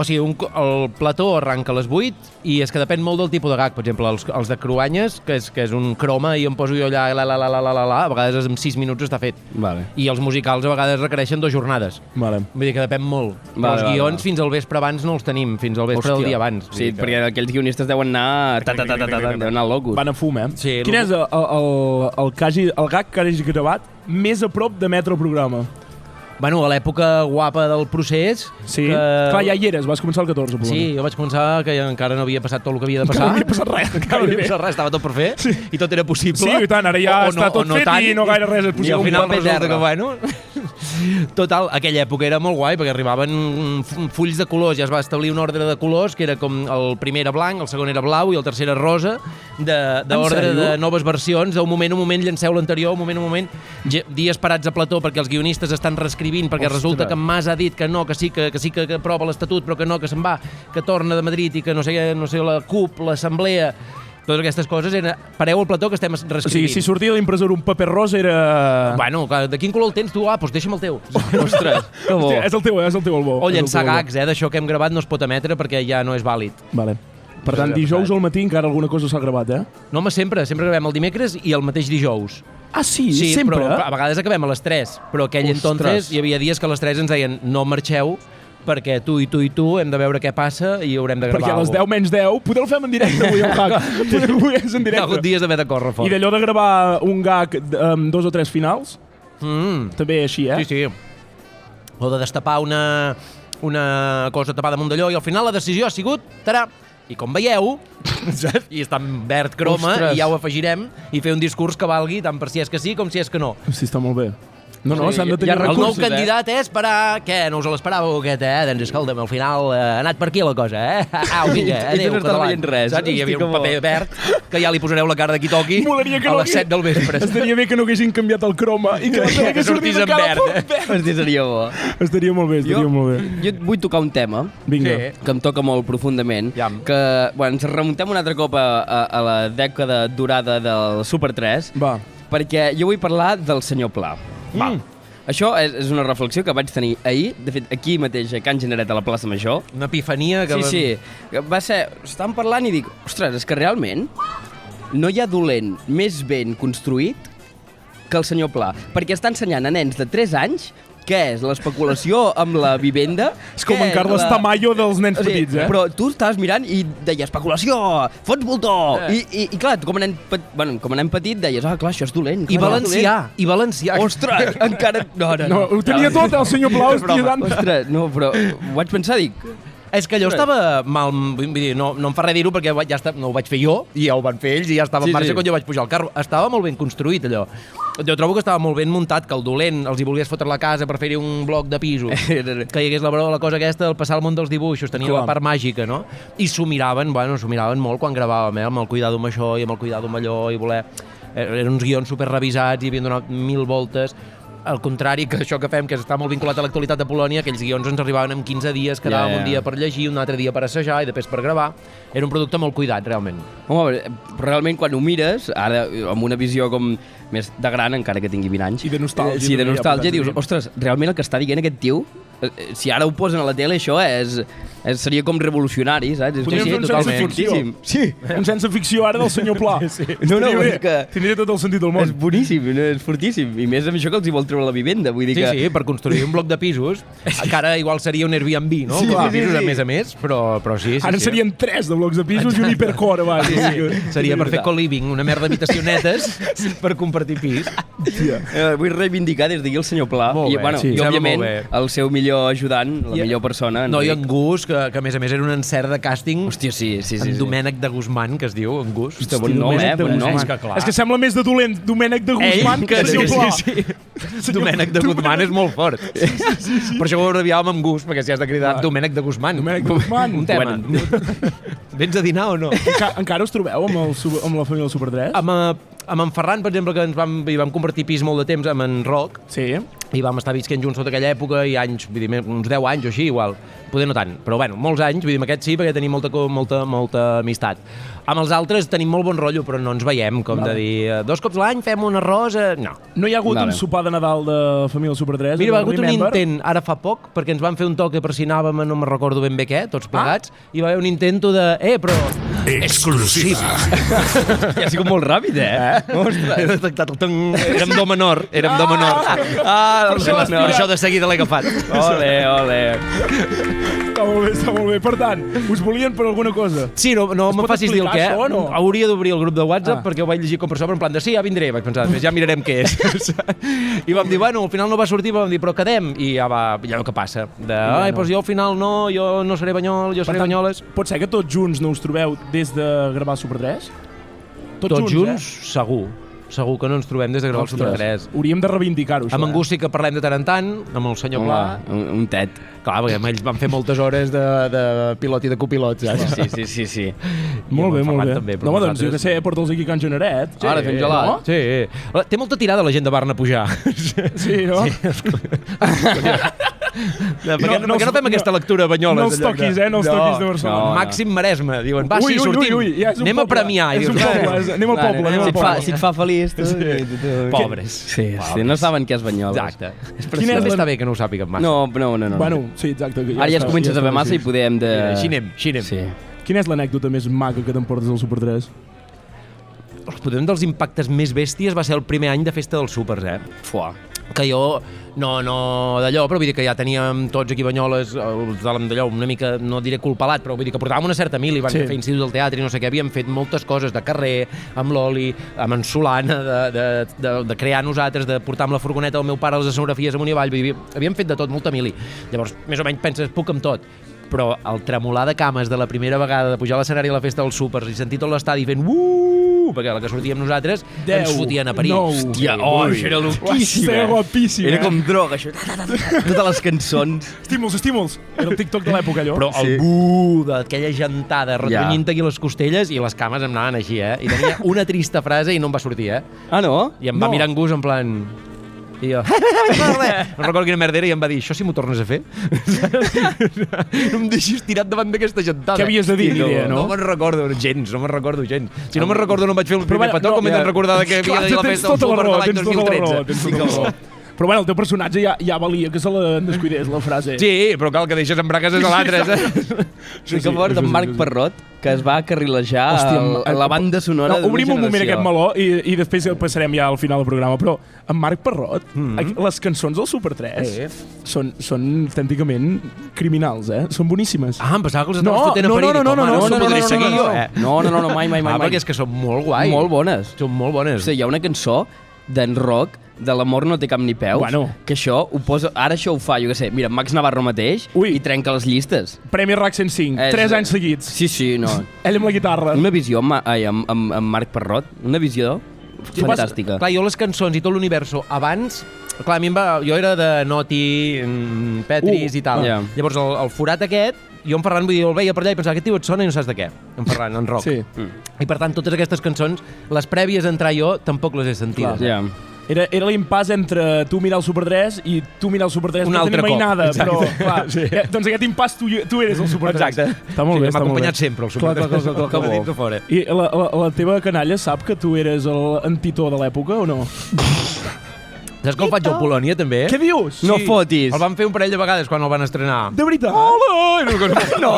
O sigui, el plató arranca a les 8 i és que depèn molt del tipus de gag. Per exemple, els de Cruanyes, que és un croma i em poso jo allà, a vegades en 6 minuts està fet. Vale. I els musicals a vegades requereixen 2 jornades. Vale. Vull dir que depèn molt. Els guions fins al vespre abans no els tenim, fins al vespre del dia abans. Sí, perquè aquells guionistes deuen anar... deuen anar locos. Van a fum, eh? Sí, Quin és el gag que hagis gravat més a prop de Metro Programa? Bueno, a l'època guapa del procés... Sí, clar, ja hi eres, vas començar el 14. Sí, jo vaig començar que encara no havia passat tot el que havia de passar. No havia passat res. Encara no havia passat res, estava tot per fer i tot era possible. Sí, i tant, ara ja està tot fet i no gaire res és possible. I al final resulta que, bueno... Total, aquella època era molt guai perquè arribaven fulls de colors, ja es va establir un ordre de colors que era com el primer era blanc, el segon era blau i el tercer era rosa, d'ordre de noves versions, un moment llanceu l'anterior, un moment, dies parats a plató perquè els guionistes estan reescrivint, perquè resulta que en Mas ha dit que no, que sí que aprova l'Estatut, però que no, que se'n va, que torna de Madrid i que no sé la CUP, l'Assemblea... Totes aquestes coses eren... Pareu al plató que estem reescrivint. O sigui, si sortia de l'impressor un paper rosa era... Bueno, de quin color el tens tu? Doncs deixa'm el teu. Ostres, que bo. És el teu el bo. O llançar gags, d'això que hem gravat no es pot emetre perquè ja no és vàlid. Vale. Per tant, dijous al matí encara alguna cosa s'ha gravat, eh? No, home, sempre gravem el dimecres i el mateix dijous. Ah, sí? Sempre? Però a vegades acabem a les 3. Però entonces hi havia dies que a les 3 ens deien no marxeu, perquè tu hem de veure què passa i haurem de gravar. Perquè a les 10 menys 10, poder el fem en directe avui, el gag. Avui és en directe. Hi ha hagut dies d'haver de córrer fort. I d'allò de gravar un gag amb 2 o 3 finals, també així, eh? Sí. O de destapar una cosa tapada damunt d'allò i al final la decisió ha sigut... I com veieu, i està en verd croma, i ja ho afegirem, i fer un discurs que valgui tant per si és que sí com si és que no. Sí, està molt bé. No, s'han de tenir recursos, el nou candidat és per a... Què, no us l'esperàveu aquest, Doncs escolta'm, al final ha anat per aquí la cosa, Au, vinga, adéu, catalans. Saps? Hi havia un paper verd que ja li posareu la cara de qui toqui a les 7 del vespre. Estaria bé que no haguessin canviat el croma i que sortís en verd. Seria bo. Estaria molt bé. Jo vull tocar un tema que em toca molt profundament, que ens remuntem un altre cop a la dècada dorada del Super 3, perquè jo vull parlar del senyor Pla. Això és una reflexió que vaig tenir ahir, de fet, aquí mateix, a Can Generet, a la plaça Major. Una epifania que... Sí. Va ser... Estàvem parlant i dic, ostres, és que realment no hi ha dolent més ben construït que el senyor Pla, perquè està ensenyant a nens de 3 anys què és l'especulació amb la vivenda. És com en Carles Tamayo dels nens petits, eh? Però tu estaves mirant i deia especulació, fons voltor, i clar, com a nen petit deies, clar, això és dolent. I valencià. Ostres, encara... No, ho tenia tot, el senyor Pla, ostres, no, però ho vaig pensar, dic... És que allò estava mal... Vull dir, no em fa res dir-ho perquè no ho vaig fer jo, i ja ho van fer ells, i ja estava en marxa quan jo vaig pujar al carro. Estava molt ben construït, allò. Jo trobo que estava molt ben muntat, que el dolent els hi volgués fotre la casa per fer-hi un bloc de pisos, que hi hagués la cosa aquesta del passar al món dels dibuixos, tenia la part màgica, no? I s'ho miraven molt quan gravàvem, amb el cuidado amb això i amb el cuidado amb allò, i voler... Eren uns guions superrevisats i havien donat 1000 voltes. Al contrari que això que fem, que està molt vinculat a l'actualitat de Polònia, aquells guions ens arribaven en 15 dies, quedàvem un dia per llegir, un altre dia per assajar i després per gravar. Era un producte molt cuidat, realment. Home, realment quan ho mires, ara amb una visió com més de gran, encara que tingui 20 anys... I de nostàlgia. Sí, de nostàlgia, dius, ostres, realment el que està dient aquest tio, si ara ho posen a la tele, això Seria com revolucionari, saps? Podríem fer un sense ficció. Sí. Un sense ficció ara del senyor Pla. No, és que... Tindria tot el sentit del món. És boníssim, és fortíssim. I més amb això que els hi vol treure la vivenda. Vull dir que... Sí, per construir un bloc de pisos, que ara igual seria un Airbnb, no? Un bloc de pisos, a més, però sí. Ara serien 3 de blocs de pisos i un hipercore, va. Seria per fer co-living, una merda d'habitacionetes per compartir pis. Vull reivindicar des d'aquí el senyor Pla. I, òbviament, el seu millor ajudant, la millor persona. No, i en Gus, que a més era un encert de càsting. Hòstia, sí. En Domènec de Guzmán, que es diu, en Gus. Hòstia, bon nom, bon nom. És que sembla més de dolent Domènec de Guzmán que el senyor Pla. Sí. Domènec de Guzmán és molt fort. Per això ho abreviàvem amb Gus, perquè si has de cridar Domènec de Guzmán. Domènec de Guzmán. Un tema. Vens a dinar o no? Encara us trobeu amb la família del Super 3? Amb en Ferran, per exemple, que hi vam compartir pis molt de temps amb en Roc. Sí. I vam estar visquent junts tota aquella època i anys, vull dir, uns 10 anys o així, igual. Poder no tant, però bueno, molts anys, vull dir, amb aquest sí, perquè tenim molta amistat. Amb els altres tenim molt bon rotllo, però no ens veiem, com de dir, 2 cops l'any fem un arròs... No. No hi ha hagut un sopar de Nadal de família Super 3? Mira, va haver un intent ara fa poc, perquè ens van fer un toque per si anàvem, no me'n recordo ben bé què, tots plegats, i va haver un intento de... però... Exclusiva. Ja ha sigut molt ràpid, Ostres. He detectat el tong... Érem do menor. Per això de seguida l'he agafat. Ole. Està molt bé. Per tant, us volien per alguna cosa? Sí, no me facis dir el què. Hauria d'obrir el grup de WhatsApp perquè ho vaig llegir com per sobre, en plan de sí, ja vindré. Vaig pensar, ja mirarem què és. I vam dir, bueno, al final no va sortir, vam dir, però quedem. I ja el que passa. Doncs jo al final no, jo no seré Banyol, jo seré Banyoles. Pot ser que tots junts no us trobeu des de gravar Super 3? Tots junts, segur que no ens trobem des de gravar el Super 3. Hauríem de reivindicar-ho, això. Amb en Gus sí que parlem de tant en tant, amb el senyor Pla. Un tet. Clar, perquè amb ells van fer moltes hores de pilot i de copilot, saps? Sí. Molt bé. No, doncs jo que sé, porta'ls aquí a Can Generet. Ara fem gelat. Sí. Té molta tirada la gent de Barna a pujar. Sí, no? Per què no fem aquesta lectura a Banyoles? No els toquis, no els toquis de Barcelona. Màxim Maresme, diuen, va, sí, sortim. Anem a premiar. Anem al poble. Si et fa feliç, tu... Pobres. Sí, no saben què és Banyoles. Exacte. També està bé que no ho sàpiguen massa. No. Bueno, sí, exacte. Ara ja es comença a saber massa i podem de... Així anem. Quina és l'anècdota més maca que t'emportes al Super 3? Un dels impactes més bèsties va ser el primer any de festa dels Supers, que jo, no d'allò, però vull dir que ja teníem tots aquí a Banyoles, d'allò una mica, no diré culpalat, però vull dir que portàvem una certa mili, van fer institut del teatre i no sé què, havíem fet moltes coses de carrer, amb l'Oli, amb en Solana, de crear nosaltres, de portar amb la furgoneta del meu pare a les escenografies amunt i avall, havíem fet de tot, molta mili. Llavors, més o menys penses, puc amb tot. Però el tremolar de cames de la primera vegada de pujar a l'escenari a la festa dels Supers i sentir tot l'estadi fent perquè a la que sortíem nosaltres ens fotien a parir. Hòstia, això era loquíssim. Era guapíssim. Era com droga, això. Totes les cançons. Estímuls. Era el TikTok de l'època, allò. Però el buh d'aquella gentada retronyint aquí les costelles i les cames em anaven així, I tenia una trista frase i no em va sortir, Ah, no? I em va mirar en Gus en plan... I jo, no recordo quina merda era, i em va dir, això sí m'ho tornes a fer? No em deixis tirat davant d'aquesta gentada. Què havies de dir, no? No me'n recordo gens. Si no me'n recordo no em vaig fer el primer petó, com he de recordar que havia de dir la festa del Super de l'any 2013. Però bueno, el teu personatge ja valia que se la descuidés, la frase. Sí, però cal que deixes en bragues és a l'altre. Sí que fort d'en Marc Parrot, que es va carrilejar a la banda sonora d'una generació. Obrim un moment aquest meló i després passarem ja al final del programa, però en Marc Parrot, les cançons del Super 3 són autènticament criminals, Són boníssimes. Em pensava que els estaves fotent a parir. No podré seguir jo, No, mai. Perquè és que són molt guai. Molt bones. Són molt bones. Hi ha una cançó d'en Roc, de l'amor no té cap ni peus, que això ho posa... Ara això ho fa, jo què sé, mira, Max Navarro mateix i trenca les llistes. Premi RAC 105, 3 anys seguits. Sí, no. Ell amb la guitarra. Una visió amb Marc Parrot, una visió fantàstica. Clar, jo les cançons i tot l'univers abans... Clar, a mi jo era de Noti, Petris i tal. Llavors, el forat aquest, jo en Ferran, vull dir, el veia per allà i pensava, aquest tio et sona i no saps de què, en Ferran, en Roc. I per tant, totes aquestes cançons, les prèvies a entrar jo, tampoc les he sentides. Era l'impàs entre tu mirar el Super 3 i tu mirar el Super 3 no tenir mai nada, però clar, doncs aquest impàs tu eres el Super 3. Exacte. Està molt bé, m'ha acompanyat sempre el Super 3. Clar. I la teva canalla sap que tu eres l'antitó de l'època o no? Saps que el faig al Polònia, també? Què dius? No fotis. El van fer un parell de vegades quan el van estrenar. De veritat? Hola! No.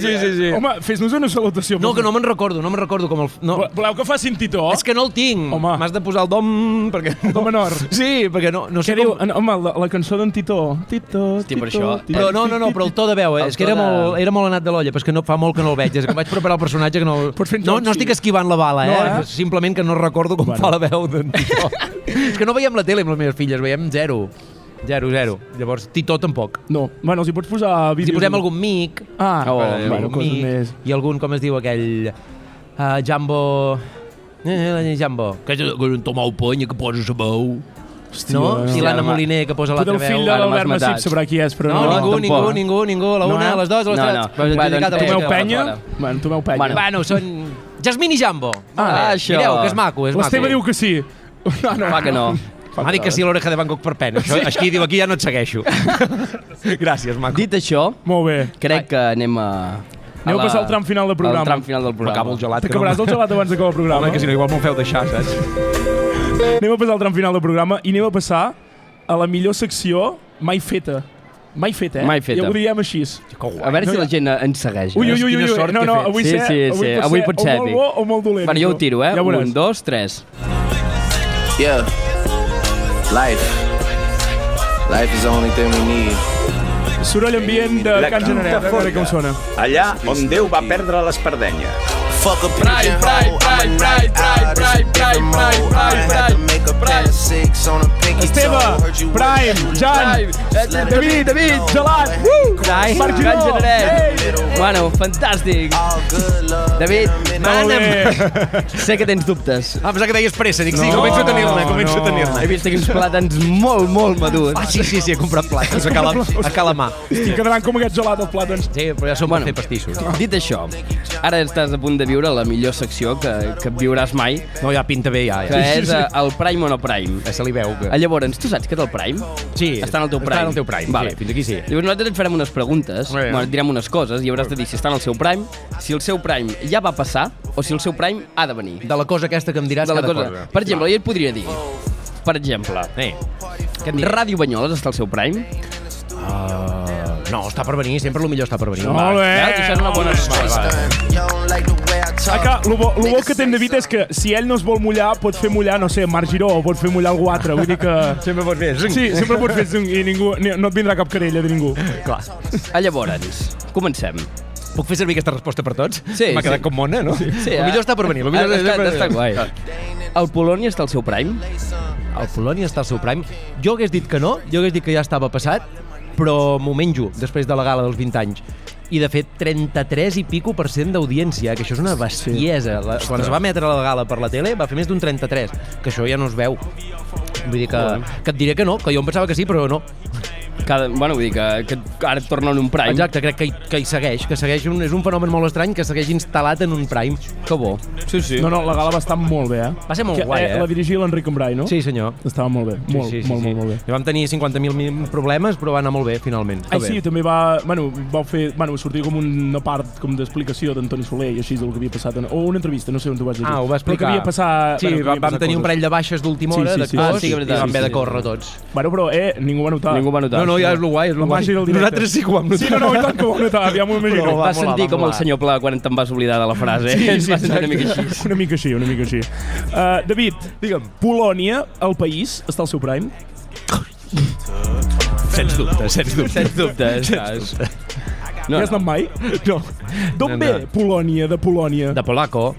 Sí. Home, fes-nos una salutació. No, que no me'n recordo com el... No. Voleu que facin Tito? És que no el tinc. Home. M'has de posar el dom... Perquè... Do menor. Sí, perquè no sé Què diu? Home, la cançó d'en Tito. Tito, per això. Però no, però el to de veu, és que era molt anat de l'olla, però és que fa molt que no el veig. És que vaig preparar el personatge que no... No estic esquivant la bala, simplement que no recordo com fa la veu d'en Tito. És que no veiem la tele amb les meves filles, veiem 0. Llavors, Tito tampoc. No. Bueno, els hi pots posar vídeos... Si posem algun mic... coses més. I algun, com es diu aquell... Jambo... Jambo. Que és un Tomau Penya que posa la veu. Hòstia, no? I l'Anna Moliner que posa l'altra veu. Tot el fill de l'Albert Massip sabrà qui és, però no. Ningú. A la una, a les dues, a les tres. Tomeu Penya? Tomeu Penya. Bueno, són... Jasmine i Jambo. Això. Mireu, que és maco. L'Esteve diu que sí. Fa que no. M'ha dit que sí a l'oreja de Van Gogh per pena. Aquí ja no et segueixo. Gràcies, maco. Dit això, molt bé. Crec que anem a passar al tram final del programa. Al tram final del programa. M'acabo el gelat. T'acabaràs el gelat abans d'acabar el programa. Home, que si no igual m'ho feu deixar, saps? Anem a passar al tram final del programa i anem a passar a la millor secció mai feta. Mai feta, Mai feta. Ja ho diríem així. A veure si la gent ens segueix. Ui. No, avui pot ser èpic. O molt bo o molt dolent. Bueno, jo ho tiro, Ja 1, 2, 3. Yeah. Life is the only thing we need. Soroll ambient de Can Generet, a veure com sona. Allà on Déu va perdre l'espardenya. Fuck a pride. Esteve, Prime, Jan, David, Gelat, Can Generet. Bueno, fantàstic. David, sé que tens dubtes. Pensava que deies pressa, dic sí, començo a tenir-ne. He vist aquí uns plàtans molt madurs. Sí, he comprat plàtans a Calamar. I quedaran com aquest gelat els plàtans. Sí, però ja són per fer pastissos. Dit això, ara estàs a punt de viure la millor secció que viuràs mai. No, ja pinta bé, ja. Que és el Prime o no Prime. Se li veu. Llavors, tu saps què és el Prime? Sí. Està en el teu Prime. Està en el teu Prime, vale. Sí, fins aquí sí. Llavors nosaltres et farem unes preguntes, et direm unes coses i hauràs de dir si està en el seu Prime, si el seu Prime ja va passar o si el seu Prime ha de venir. De la cosa aquesta que em diràs cada cosa. Per exemple, jo et podria dir, Ràdio Banyoles està al seu Prime? No, està per venir, sempre el millor està per venir. Molt bé. Això és una bona resposta. El bo que té en David és que si ell no es vol mullar, pot fer mullar, no sé, Marc Giró, o pot fer mullar algú altre. Vull dir que... Sempre pots fer zung. Sí, sempre pots fer zung i no et vindrà cap querella de ningú. Clar. Llavors, comencem. Puc fer servir aquesta resposta per tots? Sí. M'ha quedat com mona, no? Sí, el millor està per venir. Està guai. El Polònia està al seu Prime? El Polònia està al seu Prime? Jo hagués dit que no, jo hagués dit que ja estava passat, però m'ho menjo després de la gala dels 20 anys. I, de fet, 33 i pico % d'audiència, que això és una bestiesa. Quan es va emetre la gala per la tele va fer més d'un 33, que això ja no es veu. Vull dir que et diré que no, que jo em pensava que sí, però no. Vull dir que ara et torna en un Prime. Exacte, crec que hi segueix, és un fenomen molt estrany que segueix instal·lat en un Prime. Que bo. Sí. No, la gala va estar molt bé, Va ser molt guai, La dirigia l'Enric Cambrai, no? Sí, senyor. Estava molt bé, molt bé. Ja vam tenir 50.000 problemes, però va anar molt bé, finalment. Sí, també vau sortir com una part com d'explicació d'Antoni Soler i així del que havia passat, o una entrevista, no sé on t'ho vas dir. Ho va explicar. Però que havia passat... Sí, vam tenir un parell de baixes d'última hora d'actors i vam haver de córrer tots. Bueno, però ningú va notar. No, ja és lo guai, és lo guai. Nosaltres sí que ho vam notar. Sí, no, i tant que ho vam notar, ja m'ho imagino. Vas sentir com el senyor Pla quan te'n vas oblidar de la frase. Sí, una mica així. David, digue'm, Polònia, el país, està al seu Prime? Sens dubte. No has anat mai? No. D'on ve Polònia, de Polònia? De Polaco.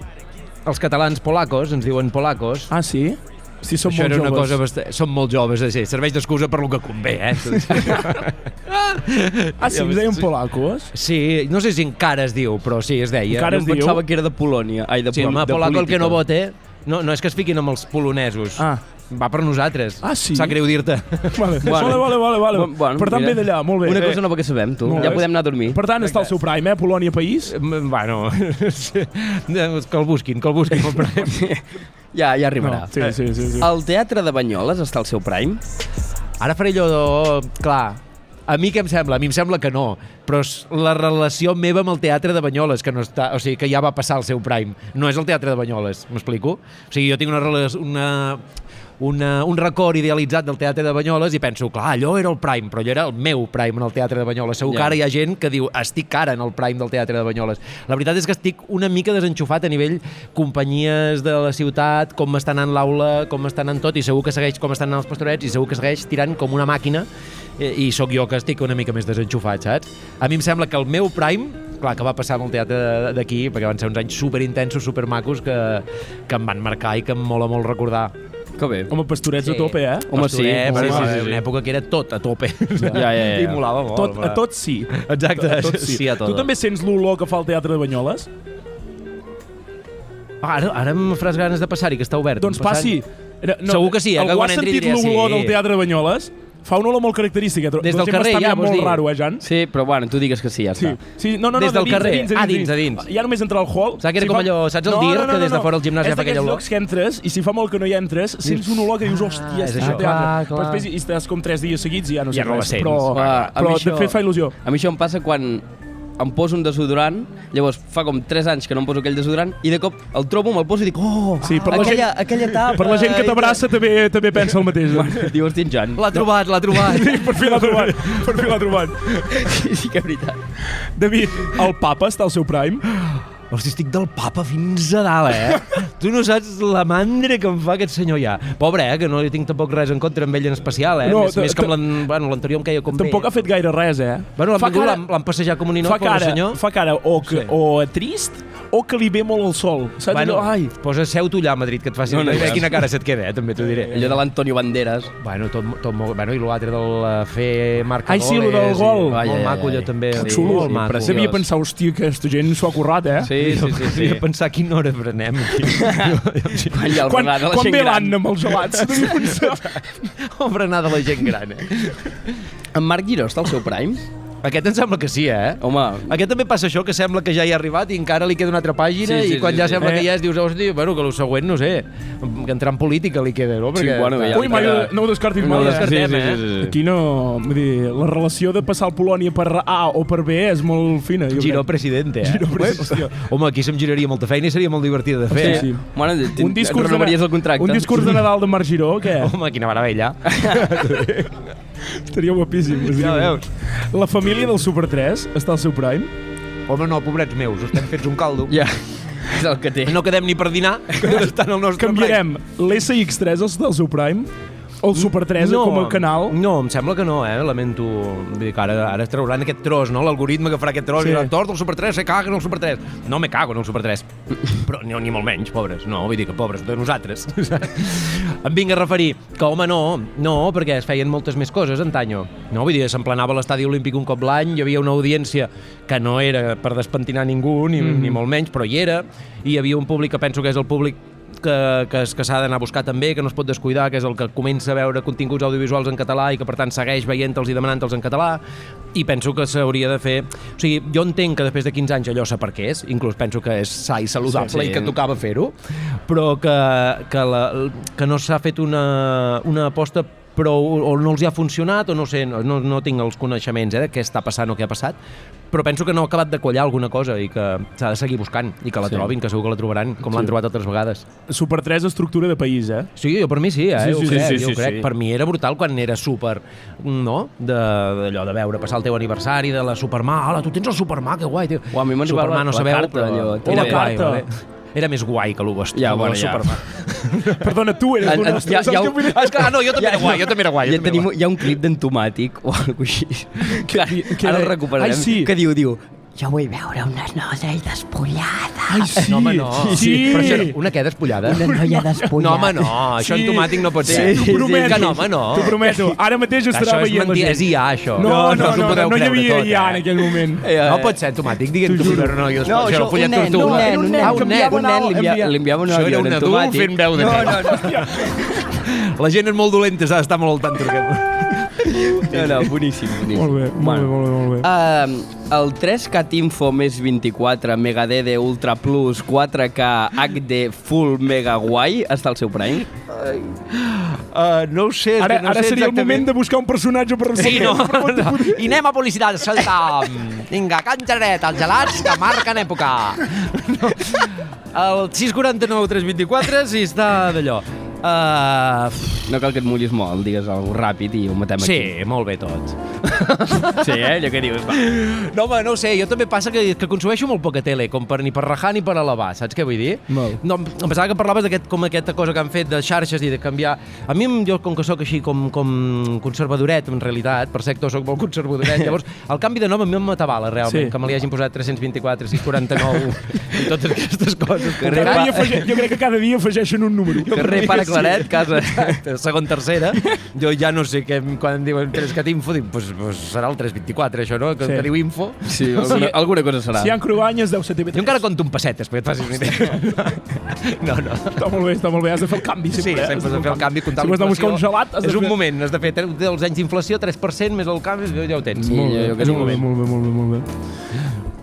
Els catalans polacos ens diuen polacos. Ah, sí? Sí, som això molt joves. Som molt joves, serveix d'excusa per lo que convé, sí, ens deien polacos? Sí, no sé si encara es diu, però sí, es deia. Encara es diu? Pensava que era de Polònia. Sí, polaco el que no vote, no és que es fiquin amb els polonesos. Va per nosaltres. Ah, sí? Sap greu dir-te. Vale. Per tant, ve d'allà, molt bé. Una cosa nova que sabem, tu. Ja podem anar a dormir. Per tant, està al seu Prime, Polònia país? Bueno, que el busquin el Prime. Ja arribarà. Sí. El Teatre de Banyoles està al seu Prime? Ara faré allò clar, a mi què em sembla? A mi em sembla que no, però la relació meva amb el Teatre de Banyoles, que no està, o sigui, que ja va passar al seu Prime, no és el Teatre de Banyoles, m'explico? O sigui, jo tinc un record idealitzat del Teatre de Banyoles i penso, clar, allò era el prime, però allò era el meu prime en el Teatre de Banyoles. Segur que ara hi ha gent que diu, estic ara en el prime del Teatre de Banyoles. La veritat és que estic una mica desenxufat a nivell companyies de la ciutat, com està anant l'aula, com està anant tot, i segur que segueix com estan anant els Pastorets, i segur que segueix tirant com una màquina, i sóc jo que estic una mica més desenxufat, saps? A mi em sembla que el meu prime, clar, que va passar amb el teatre d'aquí, perquè van ser uns anys superintensos, supermacos, que em van marcar i que em mola molt recordar. Que bé. Home, Pastorets a tope, eh? Home, sí. Una època que era tot a tope. Ja. I molava molt. A tot sí. Exacte, sí a tot. Tu també sents l'olor que fa el Teatre de Banyoles? Ara em faràs ganes de passar-hi, que està obert. Doncs passi. Segur que sí, que quan entri sentit diré l'olor del Teatre de Banyoles? Fa una olor molt característica. Des del carrer, ja, vols dir? Molt raro, Jan? Sí, però bueno, tu digues que sí, ja està. Sí, no, des del carrer, a dins. Ja només entrar al hall... Saps que era com allò, saps el dir, que des de fora el gimnàs ja fa aquella olor? És d'aquells llocs que entres, i si fa molt que no hi entres, sents una olor que dius, hòstia, és això. Però després hi estàs com 3 dies seguits i ja no sé res. Però de fet fa il·lusió. A mi això em passa quan em poso un desodorant, llavors fa com 3 anys que no em poso aquell desodorant, i de cop el trobo, me'l poso i dic, aquella etapa... Per la gent que t'abraça també pensa el mateix. Diu, hosti, en Jan. L'ha trobat. Per fi l'ha trobat. Sí que és veritat. David, el papa està al seu prime? Hosti, estic del papa fins a dalt, eh? Tu no saps la mandra que em fa aquest senyor ja. Pobre, que no li tinc tampoc res en contra amb ell en especial, eh? No, més com l'anterior em queia com bé. Tampoc ha fet gaire res, eh? Bueno, l'han passejat com un ninot, pobre senyor. Fa cara o trist o que li ve molt el sol. Saps? Bueno, posa seu-t'ho allà a Madrid, que et faci... Quina cara se't queda, també t'ho diré. Allò de l'Antonio Banderas. Bueno, tot molt... Bueno, i l'altre del fer marca goles. Ai, sí, el del gol. Molt maco, allò també. Xulo. Devia pensar, hòstia, aquesta gent s'ho ha currat, eh? Sí. Devia pensar a quina hora prenem. Quan ve l'Anna amb els gelats. O berenar de la gent gran, eh? En Marc Giró està al seu prime? Aquest em sembla que sí, eh? Home... Aquest també passa això, que sembla que ja hi ha arribat i encara li queda una altra pàgina i quan ja sembla que ja dius, hosti, bueno, que el següent, no sé, que entrar en política li queda, no? Perquè... Sí, bueno, ui, mai no ho descartis mai. No ho descartem, eh? Aquí no... Vull dir, la relació de passar el Polònia per A o per B és molt fina. Giró presidente, eh? Home, aquí se'm giraria molta feina i seria molt divertida de fer. Sí. Bueno, renovaries el contracte. Un discurs de Nadal de Marc Giró, què? Home, quina meravella. Estaria guapíssim. Ja veus. La família del Super 3 està al seu prime? Home, no, pobrets meus, estem fets un caldo. Ja, és el que té. No quedem ni per dinar, que estan al nostre Canviarem l'SX3 al seu prime? O el Super 3 com a canal? No, em sembla que no, lamento. Vull dir que ara es trauran aquest tros, no? L'algoritme que farà aquest tros i dirà, tors del Super 3, se caga en el Super 3. No me cago en el Super 3. Però ni molt menys, pobres. No, vull dir que pobres de nosaltres. Em vinc a referir que, home, no, perquè es feien moltes més coses antanyo. No, vull dir, s'emplenava l'estadi olímpic un cop l'any, hi havia una audiència que no era per despentinar ningú, ni molt menys, però hi era, i hi havia un públic que penso que és el públic que s'ha d'anar a buscar també, que no es pot descuidar, que és el que comença a veure continguts audiovisuals en català i que per tant segueix veient-los i demanant-los en català, i penso que s'hauria de fer... O sigui, jo entenc que després de 15 anys allò sap per què és, inclús penso que és sa i saludable i que tocava fer-ho, però que no s'ha fet una aposta prou, o no els hi ha funcionat, o no sé, no tinc els coneixements de què està passant o què ha passat, però penso que no ha acabat de quallar alguna cosa i que s'ha de seguir buscant i que la trobin, que segur que la trobaran, com l'han trobat altres vegades. Super 3 estructura de país, eh? Sí, jo per mi sí, ho crec. Per mi era brutal quan era super, no? D'allò de veure passar el teu aniversari, de la Supermà, hola, tu tens el Supermà, que guai, tio. A mi Supermà no sabeu, però... La carta. Era més guai que l'Ubast. Ja, bueno, ja. Perdona, tu eres un... No, jo també era guai. Hi ha un clip d'Entomàtic o alguna cosa així. Ara el recuperarem. Que diu... Jo vull veure una noia despullada. Ai, sí. No, home, no. Sí. Però això, una què despullada? Una noia despullada. No, home, no. Això en tomàtic no pot ser. T'ho prometo. Que no, home, no. T'ho prometo. Ara mateix estarà veient la gent. Això és mentida, és IA, això. No hi havia IA en aquell moment. No pot ser tomàtic. Digue'm que vull veure una noia despullada. No, això un nen. Li enviava una noia en tomàtic. Això era un adult fent veu de nen. La gent és molt dolenta, s'ha d'estar molt al tanto aquest. No, boníssim. Molt bé. El 3K Info més 24 Mega DD Ultra Plus 4K HD Full Mega Guai està al seu prime? No ho sé. Ara seria el moment de buscar un personatge per respondre. Sí, I anem a publicitat, salta. Vinga, canxaret, els gelats que marquen època. El 649 324 si està d'allò. No cal que et mullis molt, digues alguna cosa ràpid i ho matem aquí. Sí, molt bé tot. Sí, allò que dius. No, home, no ho sé, jo també passa que consumeixo molt poca tele, ni per rajar ni per alabar, saps què vull dir? Molt. No, em pensava que parlaves com aquesta cosa que han fet de xarxes i de canviar... A mi, jo, com que sóc així com conservadoret, en realitat, per sector sóc molt conservadoret, llavors el canvi de nom a mi em matabala, realment, que me li hagin posat 324, 649 i totes aquestes coses. Jo crec que cada dia afegeixen un número. Carrer Pare Claret, casa. Segon, tercera. Jo ja no sé què, quan diuen 3cat info, dic, pues serà el 324, això, no? Que diu info. Sí, alguna cosa serà. Si hi ha cruanyes, deu ser TV3. Jo encara conto un pessetes, perquè et facis una idea. No. Està molt bé, has de fer el canvi sempre. Sí, sempre has de fer el canvi, comptar la inflació. És un moment, has de fer dels anys d'inflació, 3% més el canvi, ja ho tens. És un moment. Molt bé.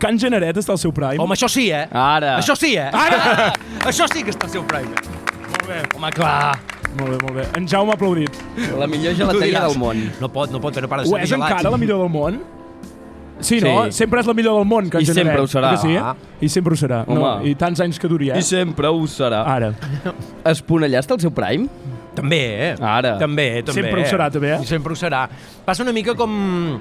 Can Generet està al seu prime. Home, això sí, Ara. Això sí, Ara! Això sí que està al seu prime. Molt bé. Home, clar. Molt bé. En Jaume ha aplaudit. La millor gelateria del món. No pot, no para de ser gelat. Ho és encara la millor del món? Sí, no? Sempre és la millor del món, Can Generet. I sempre ho serà. I sempre ho serà. I tants anys que duri, I sempre ho serà. Ara. Esponellà està al seu prime? També, Ara. També. Sempre ho serà, també, Sempre ho serà. Passa una mica com...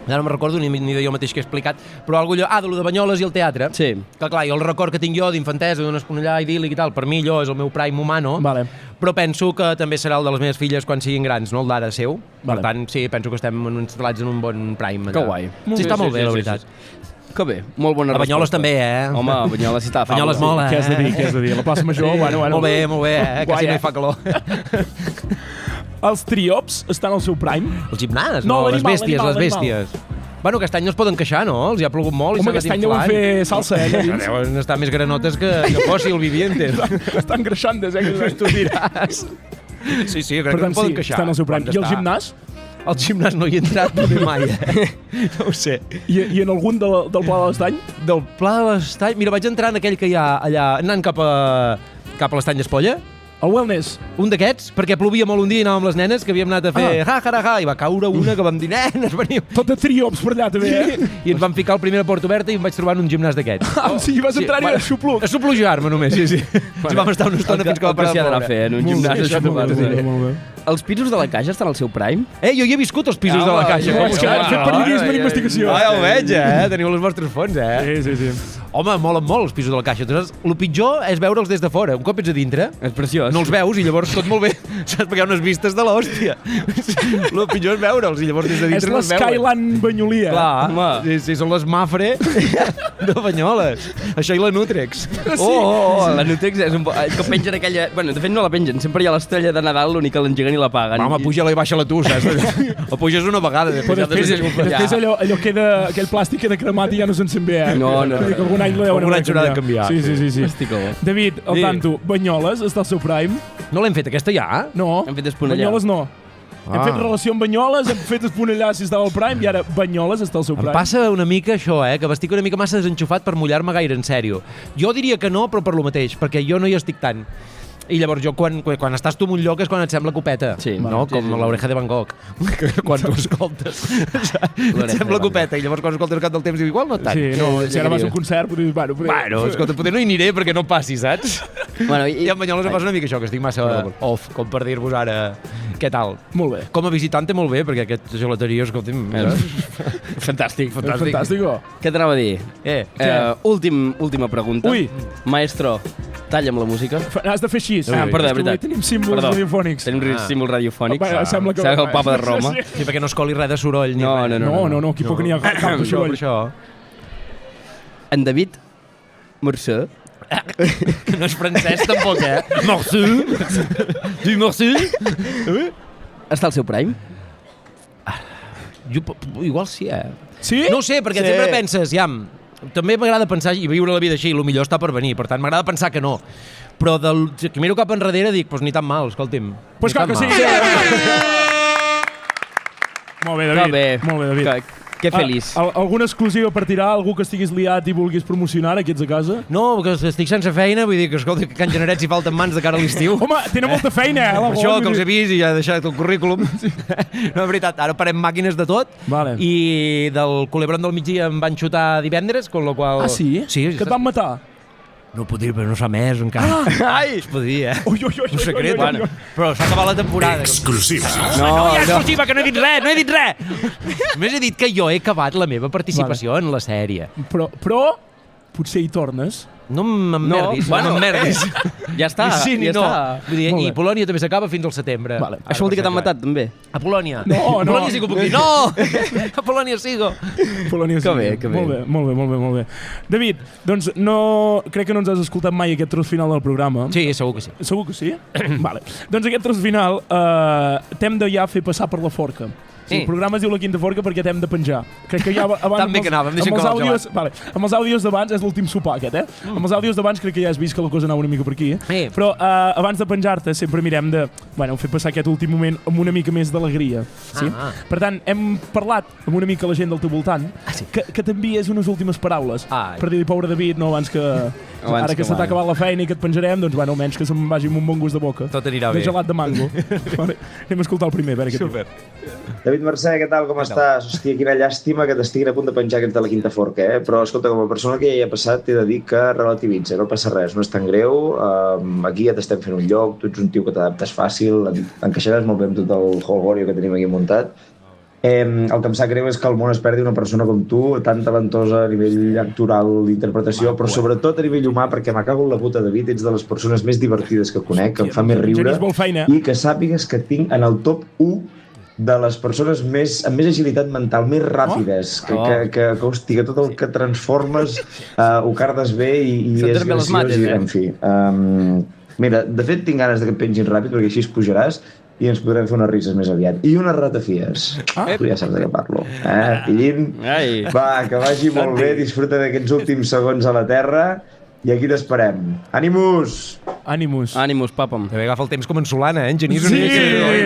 Ja no me'n recordo ni de jo mateix que he explicat, però algú allò, de lo de Banyoles i el teatre. Sí. Que clar, jo el record que tinc jo d'infantesa, d'un Esponellà idíl·lic i tal, per mi allò és el meu prime humano, vale. Però penso que també serà el de les meves filles quan siguin grans, no el d'ara seu. Vale. Per tant, sí, penso que estem instal·lats en un bon prime. Que guai. Sí, està molt bé, la veritat. Que bé, molt bona resposta. A Banyoles també, Home, a Banyoles sí està fama. Banyoles mola, Què has de dir? La plaça Major, bueno. Molt bé, quasi no hi fa calor. Els triops estan al seu prime? El gimnàs? No, les bèsties. Bueno, aquest any no es poden queixar, no? Els hi ha plogut molt. Home, aquest any deuen fer salsa, Deuen estar més granotes que fòssil vivientes. Estan greixantes, que tu diràs. Sí, crec que no poden queixar. Estan al seu prime. I el gimnàs? Al gimnàs no hi he entrat mai, No ho sé. I en algun del Pla de l'Estany? Del Pla de l'Estany? Mira, vaig entrar en aquell que hi ha allà, anant cap a l'Estany d'Espolla. El wellness? Un d'aquests, perquè plovia molt un dia i anàvem les nenes que havíem anat a fer i va caure una que vam dir, nenes, veniu. Tot de triops per allà, també, I ens vam ficar al primer a Porta Oberta i em vaig trobar en un gimnàs d'aquests. Sí, vas entrar-hi a xupluc. A xuplujar-me només, sí. Ens vam estar una estona fins que va parar de fora. En un gimnàs a xuplujar-se. Molt bé. Els pisos de la Caixa estan al seu prime? Jo hi he viscut els pisos de la Caixa. Hem fet periodisme d'investigació. Ja ho veig, Teniu les vostres fonts, Sí. Home, molen molt els pisos de la Caixa. El pitjor és veure'ls des de fora. Un cop ets a dintre, és preciós. No els veus i llavors tot molt bé. Saps? Perquè hi ha unes vistes de l'hòstia. El pitjor és veure'ls i llavors des de dintre no els veus. És l'Skyland Banyolia. Clar, sí, són les Mafre de Banyoles. Això i la Nutrex. La Nutrex és un... que pengen aquella... Bueno, de fet no la pengen. Sempre hi ha l'estrella de Nadal, l'únic que l'engeguen i la paguen. Home, puja-la i baixa-la tu, saps? O puges una vegada. Després allò queda... Aquell plàstic queda cremat i ja no se'n sent bé, No. Algun any s'haurà de canviar. Sí. David, al tanto, Banyoles està al seu prime? No l'hem fet, aquesta ja? No. Hem fet Esponellà. Banyoles no. Hem fet relació amb Banyoles, hem fet Esponellà si estava al prime i ara Banyoles està al seu prime. Em passa una mica això, que estic una mica massa desenxufat per mullar-me gaire en sèrio. Jo diria que no, però per lo mateix, perquè jo no hi estic tant. I llavors jo, quan estàs tu en un lloc és quan et sembla copeta, no? Com l'oreja de Van Gogh, quan tu escoltes et sembla copeta, i llavors quan escoltes el cap del temps diu igual no tant. Sí, no, si ara vas a un concert potser... Bueno, escolta, potser no hi aniré perquè no passi, saps? I en Banyoles em passa una mica això, que estic massa off, com per dir-vos ara què tal. Molt bé. Com a visitante molt bé, perquè aquest gelateria, escolti'm, fantàstic. Què t'anava a dir? Última pregunta. Ui. Maestro, talla'm la música. Has de fer així. Perdó, de veritat. Tenim símbols radiofònics. Tenim símbols radiofònics. Sembla que el papa de Roma. Sí, perquè no es coli res de soroll. No, aquí poc n'hi ha cap de soroll. En David Mercè. Que no és francès tampoc, Mercè. Està al seu prime? Igual sí, Sí? No ho sé, perquè sempre penses, també m'agrada pensar i viure la vida així, el millor està per venir, per tant m'agrada pensar que no. Però que miro cap enrere dic, ni tan mal, escolti'm. Pues clar que sí. Molt bé, David. Que feliç. Alguna exclusiva per tirar? Algú que estiguis liat i vulguis promocionar aquí ets a casa? No, que estic sense feina, vull dir que, escolta, que Can Generet s'hi falten mans de cara a l'estiu. Home, tenen molta feina, Per això que els he vist i ja he deixat el currículum. No, és veritat, ara parem màquines de tot. Vale. I del Culebron del migdia em van xutar divendres, con lo qual... Ah, sí? Sí. Que et van matar? No ho puc dir, però no s'ha més encara. Ai! Es podria, un secret. Però s'ha acabat la temporada. Exclusiva. No hi ha exclusiva, que no he dit res. Només he dit que jo he acabat la meva participació en la sèrie. Però potser hi tornes. No m'emmerdis. Ja està. Sí, ja no. està. Vull dir, i Polònia també s'acaba fins al setembre. Vale. Això vol dir que t'han matat, també? A Polònia. No. A Polònia sí que ho puc dir. No! A Polònia sigo. Que bé. Molt bé. David, doncs crec que no ens has escoltat mai aquest tros final del programa. Sí, segur que sí. Segur que sí? Vale. Doncs aquest tros final t'hem de ja fer passar per la forca. Sí. El programa es diu La Quinta Forca perquè t'hem de penjar. Crec que ja abans... També que anàvem, deixa'm que l'abans. Vale. Amb els àudios d'abans, és l'últim sopar aquest, Amb els àudios d'abans crec que ja has vist que la cosa anava una mica per aquí, Però abans de penjar-te sempre mirem de fer passar aquest últim moment amb una mica més d'alegria. Sí? Per tant, hem parlat amb una mica la gent del teu voltant que t'envies unes últimes paraules per dir-li, pobre David, no, abans que ara que se t'ha acabat la feina i que et penjarem, doncs almenys que se'm vagi amb un bon gust de boca. Tot anirà bé. De gelat de mango. Anem a escoltar el primer, a veure què Super. David Mercè, què tal, com estàs? Hòstia, quina llàstima que t'estiguin a punt de penjar aquest de La Quinta Forca, Però, escolta, com a persona que ja hi ha passat, t'he de dir que relativitza, no passa res, no és tan greu, aquí ja t'estem fent un lloc, tu ets un tio que t'adaptes fàcil, encaixaràs molt bé amb tot el holgorio que tenim aquí muntat. El que em sap greu és que el món es perdi una persona com tu, tan talentosa a nivell actoral, d'interpretació, però sobretot a nivell humà, perquè me cago en la puta, David, ets de les persones més divertides que conec, que em fa més riure, i que sàpigues que et tinc en el top 1 de les persones amb més agilitat mental, més ràpides, que hòstia, que tot el que transformes ho cardes bé i és graciós, en fi. Mira, de fet tinc ganes que et pengin ràpid perquè així es pujaràs i ens podrem fer unes rises més aviat. I unes ratafies. Tu ja saps de què parlo. Pillín? Va, que vagi molt bé, disfruta d'aquests últims segons a la Terra i aquí t'esperem. Ànimus! Ànimus, papam. També agafa el temps com en Solana, en Genís? Sí,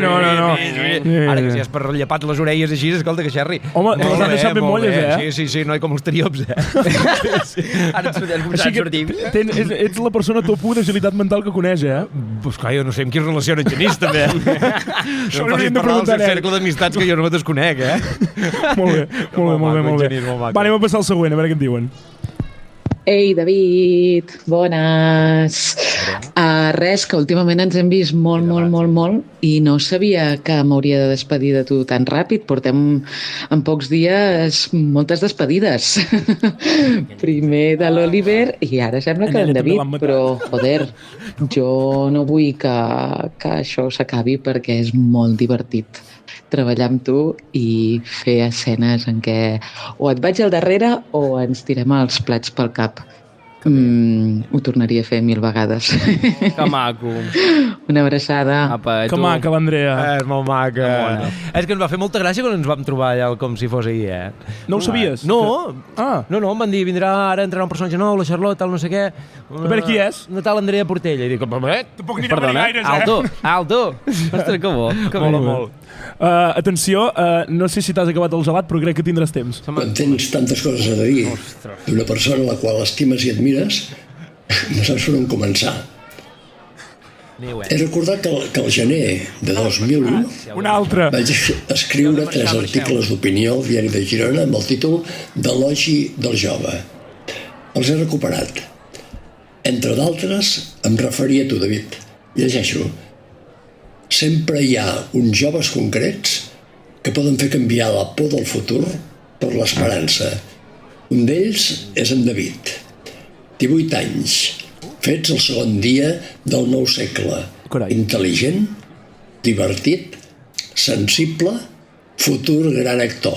no. Ara que si has rellepat les orelles així, escolta, que xerri. Home, te les han deixat ben molles, Sí, no, com els triops, Ara ens començat a sortir. Ets la persona top 1 d'agilitat mental que coneix, Pues clar, jo no sé amb qui es relaciona en Genís, també. No em facis parlar del seu cercle d'amistats que jo no me desconec, Molt bé. Va, anem a passar al següent, a veure què et diuen. Ei, David, bones. Res, que últimament ens hem vist molt i no sabia que m'hauria de despedir de tu tan ràpid. Portem en pocs dies moltes despedides. Primer de l'Oliver i ara sembla que en David, però, joder, jo no vull que això s'acabi perquè és molt divertit treballar amb tu i fer escenes en què o et vaig al darrere o ens tirem els plats pel cap. Ho tornaria a fer 1000 vegades. Que maco. Una abraçada. Que maca, l'Andrea. És molt maca. És que ens va fer molta gràcia quan ens vam trobar allà com si fos ahir, No ho sabies? No, em van dir, ara entrarà un personatge nou, la Charlotte, tal, no sé què. A veure qui és? Una tal Andrea Portella. I dic, tampoc anirem a gaires, Alto. Ostres, que bo. Molt. Atenció, no sé si t'has acabat el gelat, però crec que tindràs temps. Quan tens tantes coses a dir d'una persona a la qual estimes i admires, no saps per on començar. He recordat que al gener de 2001 vaig escriure 3 articles d'opinió al Diari de Girona amb el títol d'Elogi del jove. Els he recuperat. Entre d'altres, em referia a tu, David. Llegeixo. Sempre hi ha uns joves concrets que poden fer canviar la por del futur per l'esperança. Un d'ells és en David. 18 anys, fets el segon dia del nou segle. Intel·ligent, divertit, sensible, futur gran actor.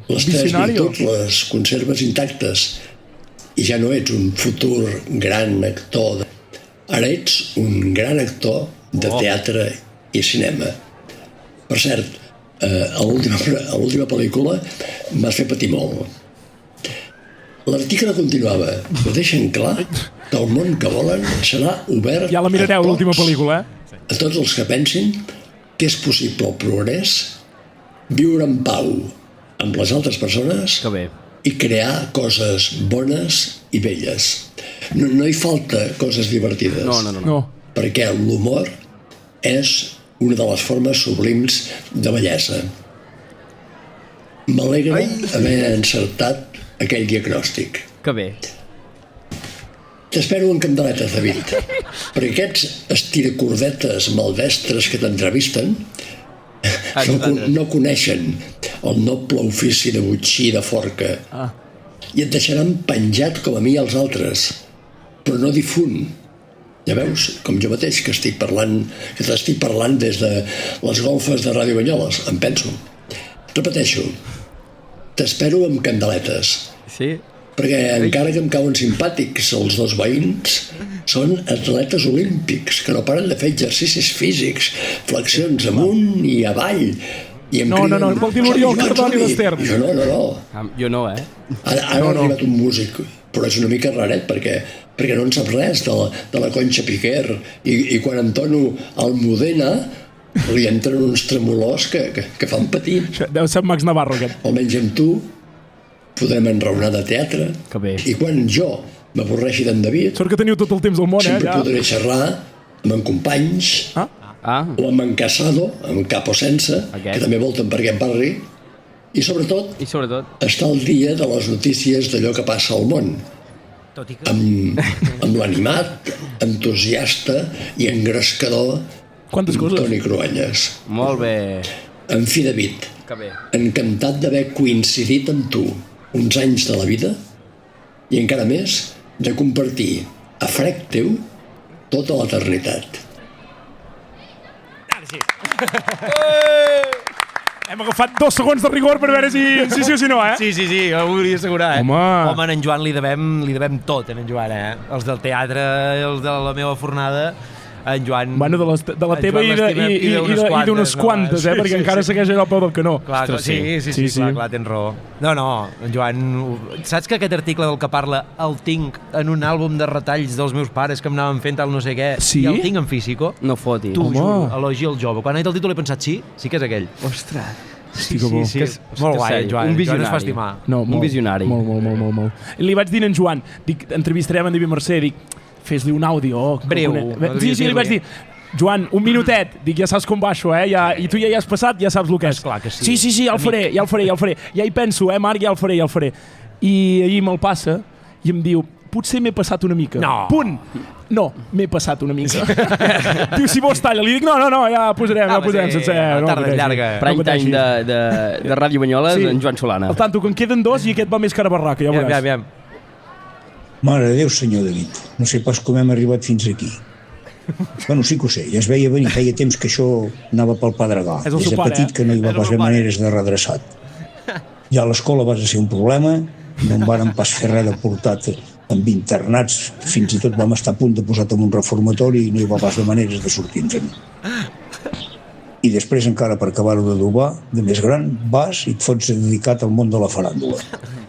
Les 3 virtuts les conserves intactes i ja no ets un futur gran actor. Ara ets un gran actor de teatre i cinema. Per cert, a l'última pel·lícula m'has fet patir molt. L'article continuava, ho deixen clar que el món que volen serà obert ja la mirareu, l'última pel·lícula, a tots els que pensin que és possible el progrés, viure en pau amb les altres persones i crear coses bones i belles. No hi falta coses divertides. No. Perquè l'humor és una de les formes sublims de bellesa. M'alegra haver encertat aquell diagnòstic. Que bé. T'espero en candeletes, David, perquè aquests estiracordetes maldestres que t'entrevisten no coneixen el noble ofici de botxí de forca i et deixaran penjat com a mi els altres, però no difunt. Ja veus, com jo mateix, que t'estic parlant des de les golfes de Ràdio Banyoles, em penso. Repeteixo, t'espero amb candeletes. Sí. Perquè encara que em cauen simpàtics els dos veïns, són atletes olímpics que no paren de fer exercicis físics, flexions amunt i avall. No, vol dir l'Oriol Cardoni d'Estern. Jo no, Ara ha arribat un músic, però és una mica raret, perquè no en sap res de la Concha Piquer, i quan entono Almudena li entren uns tremolors que fan patir. Deu ser Max Navarro, aquest. Almenys amb tu podrem enraonar de teatre, i quan jo m'avorreixi d'en David, sort que teniu tot el temps del món, sempre podré xerrar amb en Companys o amb en Casado, amb Cap o Sense, que també volten per aquest barri, i sobretot estar al dia de les notícies d'allò que passa al món, amb l'animat, entusiasta i engrescador Toni Cruanyes. Molt bé. En fi, David, encantat d'haver coincidit amb tu uns anys de la vida i encara més de compartir a frec teu tota l'eternitat. Hem agafat 2 segons de rigor per veure si sí o si no, Sí, ho volia assegurar, Home, en Joan li devem tot, en Joan, Els del teatre, els de la meva fornada, en Joan... Bueno, de la teva i d'unes quantes, perquè encara segueix allò al peu del canó. Sí, clar, tens raó. No, en Joan... Saps que aquest article del que parla el tinc en un àlbum de retalls dels meus pares que em anaven fent tal no sé què, i el tinc en físico? No fotis. T'ho juro, elogi el jove. Quan ha dit el títol he pensat sí que és aquell. Ostres. Sí. Molt guai, Joan. Un visionari. Joan es fa estimar. Un visionari. Molt. Li vaig dir a en Joan, entrevistarem en David Mercè, fes-li un àudio. Breu. Sí, li vaig dir, Joan, un minutet, ja saps com va això, i tu ja hi has passat, ja saps el que és. Esclar que sí. Sí, ja el faré. Ja hi penso, Marc, ja el faré. I ahir me'l passa i em diu, potser m'he passat una mica. No. Punt. No, m'he passat una mica. Diu, si vols talla. Li dic, no, ja posarem sencer. Tarda llarga. Prime time de Ràdio Banyoles, en Joan Solana. Al tanto, que en queden 2 i aquest va més cara barraca, ja veuràs. Aviam. Mare de Déu, senyor David, no sé pas com hem arribat fins aquí. Bueno, sí que ho sé, ja es veia venir, feia temps que això anava pel pedregar. Des de petit que no hi va pas haver maneres de redreçat. Ja a l'escola vas ser un problema, no em varen pas fer res de portat amb internats, fins i tot vam estar a punt de posar en un reformatori i no hi va pas de maneres de sortir-nos-en. I després, encara per acabar-ho d'adobar, de més gran, vas i et fots dedicat al món de la faràndula,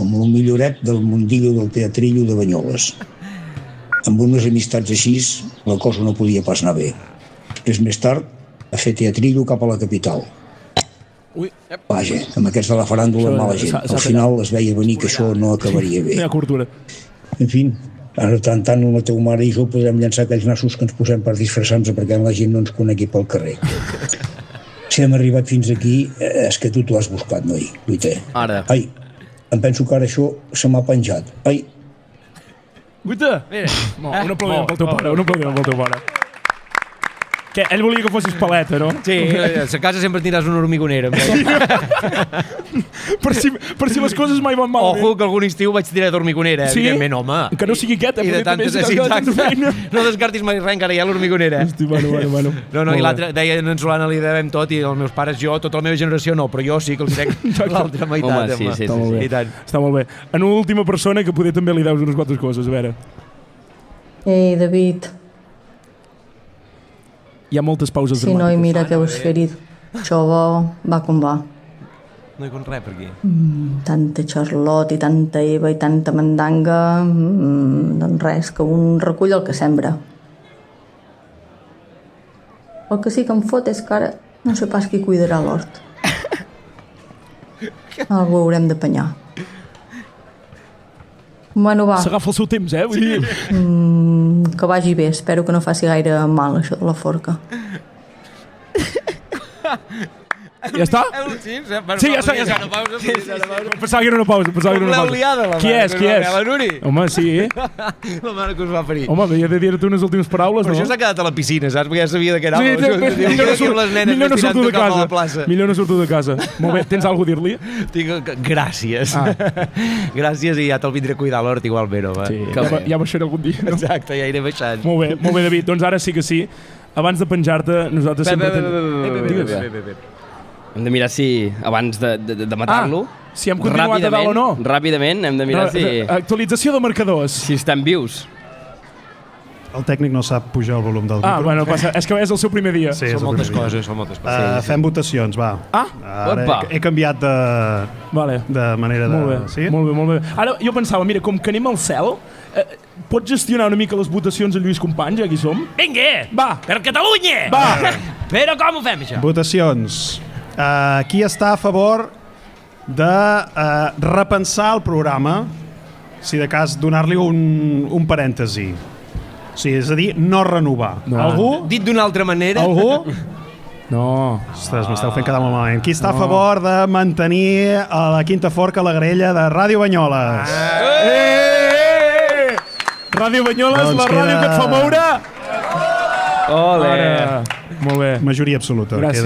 amb el milloret del mundillo del teatrillo de Banyoles. Amb unes amistats així, la cosa no podia pas anar bé. Després, més tard, a fer teatrillo cap a la capital. Vaja, amb aquests de la faràndula, mala gent. Al final es veia venir que això no acabaria bé. En fi, ara tant la teva mare i jo podrem llançar aquells nassos que ens posem per disfressar-nos perquè la gent no ens conegui pel carrer. Si hem arribat fins aquí, és que tu t'ho has buscat, noi, Guiter. Ara. Ai, em penso que ara això se m'ha penjat. Ai. Guiter! Un aplaudiment pel teu pare. Que ell volia que fossis paleta, no? Sí, a casa sempre tindràs una hormigonera. Per si les coses mai van malament. Ojo, que algun estiu vaig tirar d'hormigonera, evidentment, home. Que no sigui aquest, I de tantes, no descartis mai res, encara hi ha l'hormigonera. Hosti, bueno. No, i l'altre, deia en Solana, li devem tot, i els meus pares, jo, tota la meva generació no, però jo sí que els dec l'altra meitat. Home, sí. Està molt bé. En una última persona que poder també li deus unes quantes coses, a veure. Ei, David. Hi ha moltes pauses dramàtiques. Sí, no, i mira què us ferit. Això va com va. No hi conec res per aquí. Tanta Charlotte i tanta Eva i tanta mandanga, doncs res, que un recull el que sembra. El que sí que em fot és que ara no sé pas qui cuidarà l'hort. Algú haurem d'apanyar. Bueno, va. S'agafa el seu temps, vull dir. Que vagi bé, espero que no faci gaire mal això de la forca. Ja està? Sí, ja està. Pensava que era una pausa. Qui és? La Nuri. Home, sí. La mare que us va parir. Home, havia de dir-te unes últimes paraules, no? Per això s'ha quedat a la piscina, saps? Perquè ja sabia de què era. Millor no surto de casa. Millor no surto de casa. Molt bé, tens alguna cosa a dir-li? Gràcies. Gràcies i ja te'l vindré a cuidar a l'hort igualment, home. Sí, ja baixaré algun dia. Exacte, ja iré baixant. Molt bé, David. Doncs ara sí que sí. Abans de penjar-te, nosaltres sempre... Bé. Hem de mirar si, abans de matar-lo... Si hem continuat a dalt o no. Ràpidament, hem de mirar si... Actualització de marcadors. Si estan vius. El tècnic no sap pujar el volum del micro. Bueno, passa. És que és el seu primer dia. Sí, són moltes coses. Fem votacions, va. Ara he canviat de manera de... Molt bé, sí? molt bé. Ara jo pensava, mira, com que anem al cel, pots gestionar una mica les votacions en Lluís Companys, aquí som? Vinga! Va! Per Catalunya! Va! Però com ho fem, això? Votacions. Qui està a favor de repensar el programa, si de cas donar-li un parèntesi? O sigui, és a dir, no renovar. No. Algú? Dit d'una altra manera? Algú? No. Ostres, m'esteu fent quedar molt malament. Qui està a favor de mantenir a la Quinta Forca la grella de Ràdio Banyoles? Ràdio Banyoles, la ràdio que et fa moure! Ole! Molt bé. Majoria absoluta. Gràcies,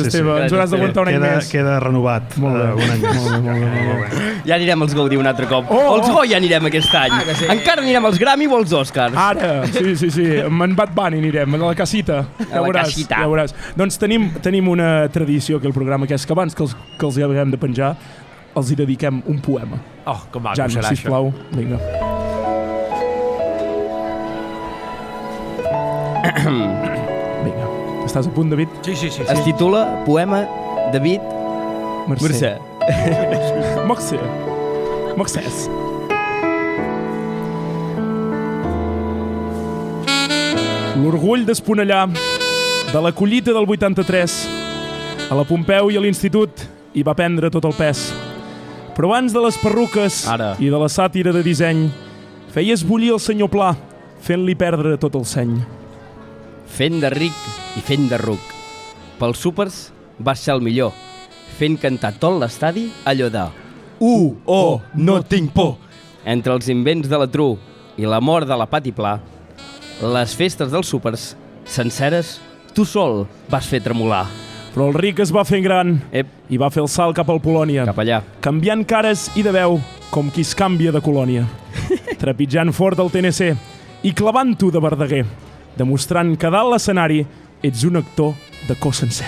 Esteve. Ens hauràs d'aguantar un any més. Queda renovat. Molt bé. Un any més. Ja anirem als Gaudí un altre cop. Els Goya anirem aquest any. Encara anirem als Grammy o als Oscars. Ara, sí. Amb en Bad Bunny anirem, a la casita. Ja veuràs. Doncs tenim una tradició aquí al programa, que és que abans que els haguem de penjar, els hi dediquem un poema. Oh, com maco Jan, serà sisplau, vinga. Vinga, estàs a punt, David? Sí. Es titula Poema David Mercè. Moxès. L'orgull d'Esponellà, de la collita del 83, a la Pompeu i a l'institut hi va prendre tot el pes. Però abans de les perruques i de la sàtira de disseny, feies bullir el senyor Pla, fent-li perdre tot el seny. Fent de ric i fent de ruc. Pels súpers vas ser el millor, fent cantar tot l'estadi allò de no tinc por. Entre els invents de la Tru i la mort de la Pati Pla, les festes dels súpers senceres tu sol vas fer tremolar. Però el ric es va fent gran i va fer el salt cap al Polònia. Cap allà. Canviant cares i de veu com qui es canvia de colònia. Trepitjant fort el TNC i clavant-ho de Verdaguer, demostrant que dalt l'escenari ets un actor de cos sencer.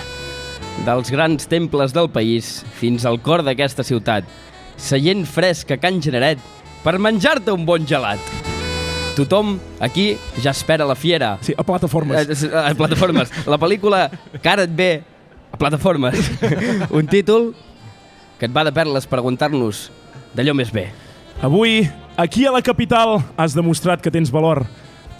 Dels grans temples del país fins al cor d'aquesta ciutat, seient fresc a Can Generet per menjar-te un bon gelat. Tothom aquí ja espera la fiera. Sí, a plataformes. A plataformes. La pel·lícula que ara et ve a plataformes. Un títol que et va de perles per aguantar-nos d'allò més bé. Avui, aquí a la capital, has demostrat que tens valor.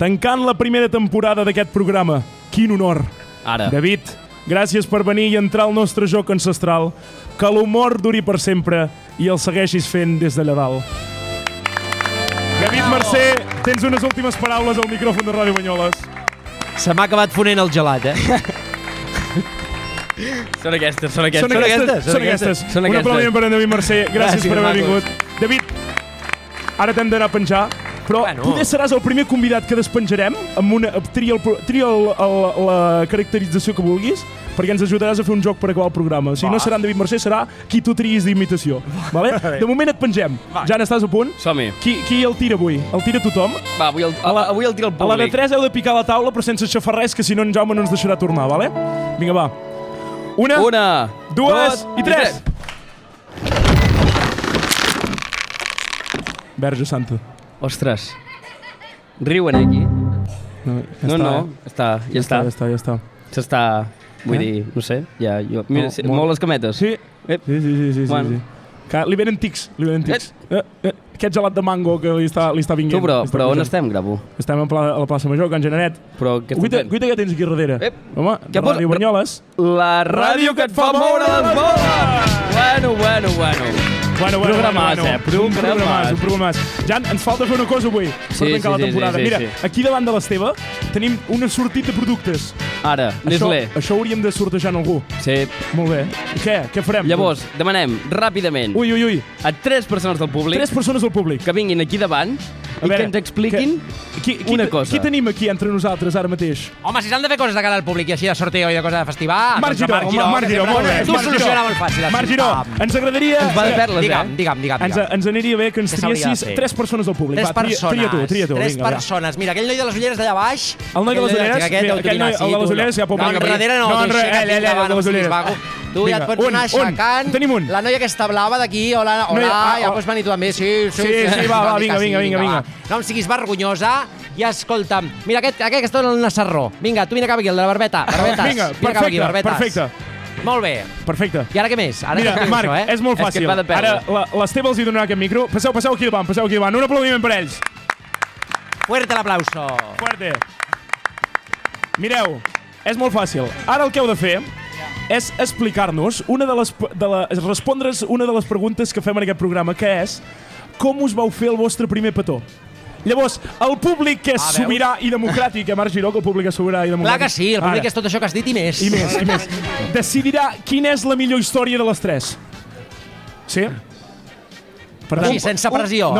Tancant la primera temporada d'aquest programa. Quin honor. Ara. David, gràcies per venir i entrar al nostre joc ancestral. Que l'humor duri per sempre i el segueixis fent des d'allà dalt. David Mercè, tens unes últimes paraules al micròfon de Ràdio Banyoles. Se m'ha acabat fonent el gelat, Són aquestes. Un aplaudiment per en David Mercè. Gràcies per haver vingut. David, ara t'hem d'anar a penjar, però poder seràs el primer convidat que despenjarem amb una... Tria la caracterització que vulguis, perquè ens ajudaràs a fer un joc per acabar el programa. O sigui, no serà en David Mercè, serà qui tu triïs d'imitació. Vale? De moment et pengem. Jan, estàs a punt? Som-hi. Qui el tira avui? El tira tothom? Va, avui el tira el públic. A la de 3 heu de picar la taula, però sense aixafar res, que si no en Jaume no ens deixarà tornar, vale? Vinga, va. Una, dues i tres. Verge Santa. Ostres. Riuen aquí. No, ja està. S'està, vull dir, no sé, ja... Mira, molt les cametes. Sí. Bueno. Li venen tics. Aquest gelat de mango que li està vinguent. Tu, però on estem, Gravo? Estem a la plaça Major, Can Generet. Però què estem fent? Guaita que tens aquí darrere. Home, Ràdio Banyoles. La ràdio que et fa moure les boles! Bueno. Programàs. Un programàs. Jan, ens falta fer una cosa avui per tancar la temporada. Mira, aquí davant de l'Esteve tenim un sortit de productes. Ara, Nestlé. Això hauríem de sortejar en algú. Sí. Molt bé. Què farem? Llavors, demanem ràpidament a 3 persones del públic. 3 persones del públic. Que vinguin aquí davant i que ens expliquin una cosa. Qui tenim aquí entre nosaltres ara mateix? Home, si s'han de fer coses de cara al públic i així de sorteo i de coses de festival... Marc Giró, molt bé. Tu soluciona molt fàcil. Marc Giró, ens agradaria... Ens va de perles, Digue'm. Ens aniria bé que ens triessis 3 persones del públic. 3 persones. Mira, aquell noi de les ulleres d'allà baix... El noi de les ulleres? Aquell noi de les ulleres ja pot venir. No, que darrere no. De les ulleres. Tu ja et pots anar aixecant. Tenim un. La noia aquesta blava d'aquí, hola, ja pots venir tu també. Sí, va, vinga. No em siguis vergonyosa i escolta'm. Mira, aquest que està en el Nassarró. Vinga, tu vine cap aquí, el de la barbeta. Vinga, perfecte. Molt bé. Perfecte. I ara què més? Mira, Marc, és molt fàcil. Ara l'Esteve els hi donarà aquest micro. Passeu aquí davant, Un aplaudiment per ells. Fuerte l'aplauso. Fuerte. Mireu, és molt fàcil. Ara el que heu de fer és explicar-nos respondre's una de les preguntes que fem en aquest programa, que és com us vau fer el vostre primer petó? Llavors, el públic que és sobirà i democràtic, Marc Giró, que el públic és sobirà i democràtic... Clar que sí, el públic és tot això que has dit i més. I més. Decidirà quina és la millor història de les 3. Sí? Sí, sense pressió.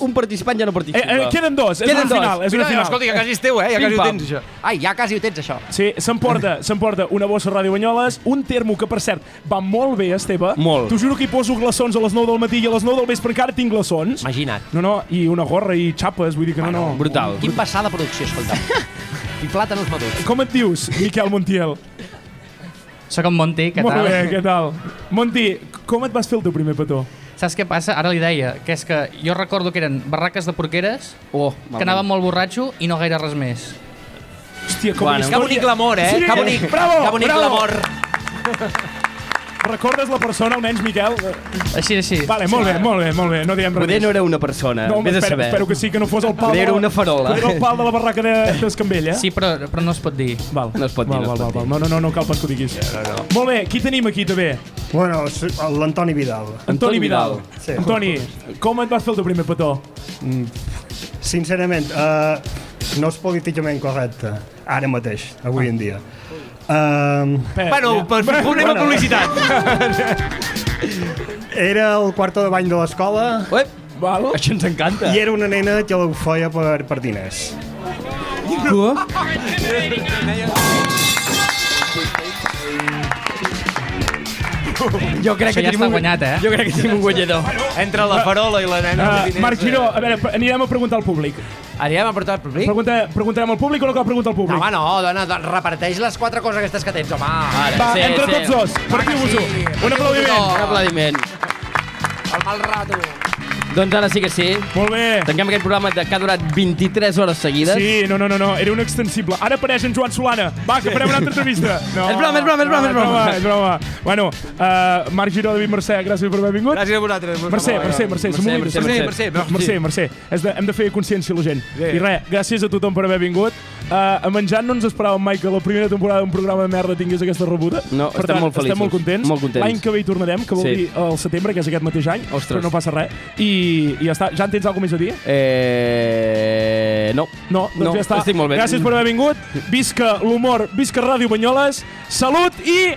Un participant ja no participa. Queden 2, és una final. Escolta, que quasi és teu, ja quasi ho tens, això. Ai, ja quasi ho tens, això. Sí, s'emporta una bossa Ràdio Banyoles, un termo que, per cert, va molt bé, Esteve. Molt. T'ho juro que hi poso glaçons a les 9 del matí i a les 9 del vespre encara tinc glaçons. Imagina't. No, i una gorra i xapes, vull dir que no. Brutal. Quin passar de producció, escolta. I plàtanos madurs. Com et dius, Miquel Montiel? Soc en Monti, què tal? Molt bé, què tal? Monti, com et vas fer el teu primer petó? Saps què passa? Ara li deia, que és que jo recordo que eren barraques de porqueres, que anava molt borratxo i no gaire res més. Hòstia, que bonic l'amor, Sí, que bonic l'amor. Recordes la persona, almenys, Miquel? Així. Vale, molt bé. No diem res. Poder no era una persona, vés a saber. Espero que sí, que no fos el pal era una farola. Poder el pal de la barraca d'Escambell, Sí, però no es pot dir. Val. No es pot dir. No cal pas que ho diguis. Molt bé, qui tenim aquí, també? Bueno, l'Antoni Vidal. Antoni Vidal. Sí. Antoni, com et vas fer el teu primer petó? Sincerament, no és políticament correcte, ara mateix, avui en dia. Bueno, anem a publicitat. Era el quarto de bany de l'escola. Això ens encanta. I era una nena que ho feia per diners. Jo crec que tenim un guanyador. Entre la farola i la nena. Marc Giró, a veure, anirem a preguntar al públic. Anirem a preguntar al públic? Preguntarem al públic o no cal preguntar al públic? No, home, no, dona, reparteix les 4 coses aquestes que tens, home. Va, entre tots dos, partiu-vos-ho. Un aplaudiment. El mal rato. Doncs ara sí que sí. Molt bé. Tanquem aquest programa que ha durat 23 hores seguides. Sí, no, era un extensible. Ara apareix en Joan Solana. Va, que farem una altra entrevista. No, és broma. Bueno, Marc Giró, David Mercè, gràcies per haver vingut. Gràcies a vosaltres. Mercè. Hem de fer consciència a la gent. I res, gràcies a tothom per haver vingut. A menjar no ens esperàvem mai que la primera temporada d'un programa de merda tingués aquesta rebuda. No, estem molt feliços. Estem molt contents. L'any que ve hi tornarem, que vol dir el setembre, que és aquest mateix any. Però no passa res. I ja està. Ja en tens alguna més a dir? No. Doncs ja està. Estic molt bé. Gràcies per haver vingut. Visca l'humor, visca Ràdio Banyoles. Salut i...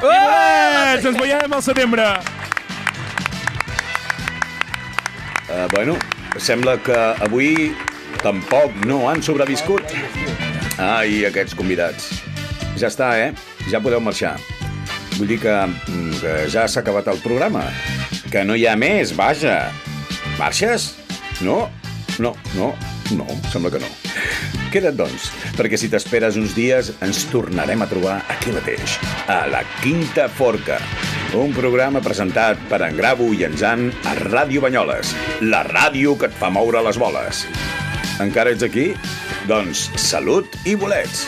Ens veiem al setembre. Bueno, sembla que avui tampoc no han sobreviscut. Ai, aquests convidats. Ja està, Ja podeu marxar. Vull dir que ja s'ha acabat el programa. Que no hi ha més, vaja. Marxes? No, sembla que no. Queda't, doncs, perquè si t'esperes uns dies ens tornarem a trobar aquí mateix, a La Quinta Forca, un programa presentat per en Gravo i en Jan a Ràdio Banyoles, la ràdio que et fa moure les boles. Encara ets aquí? Doncs salut i bolets!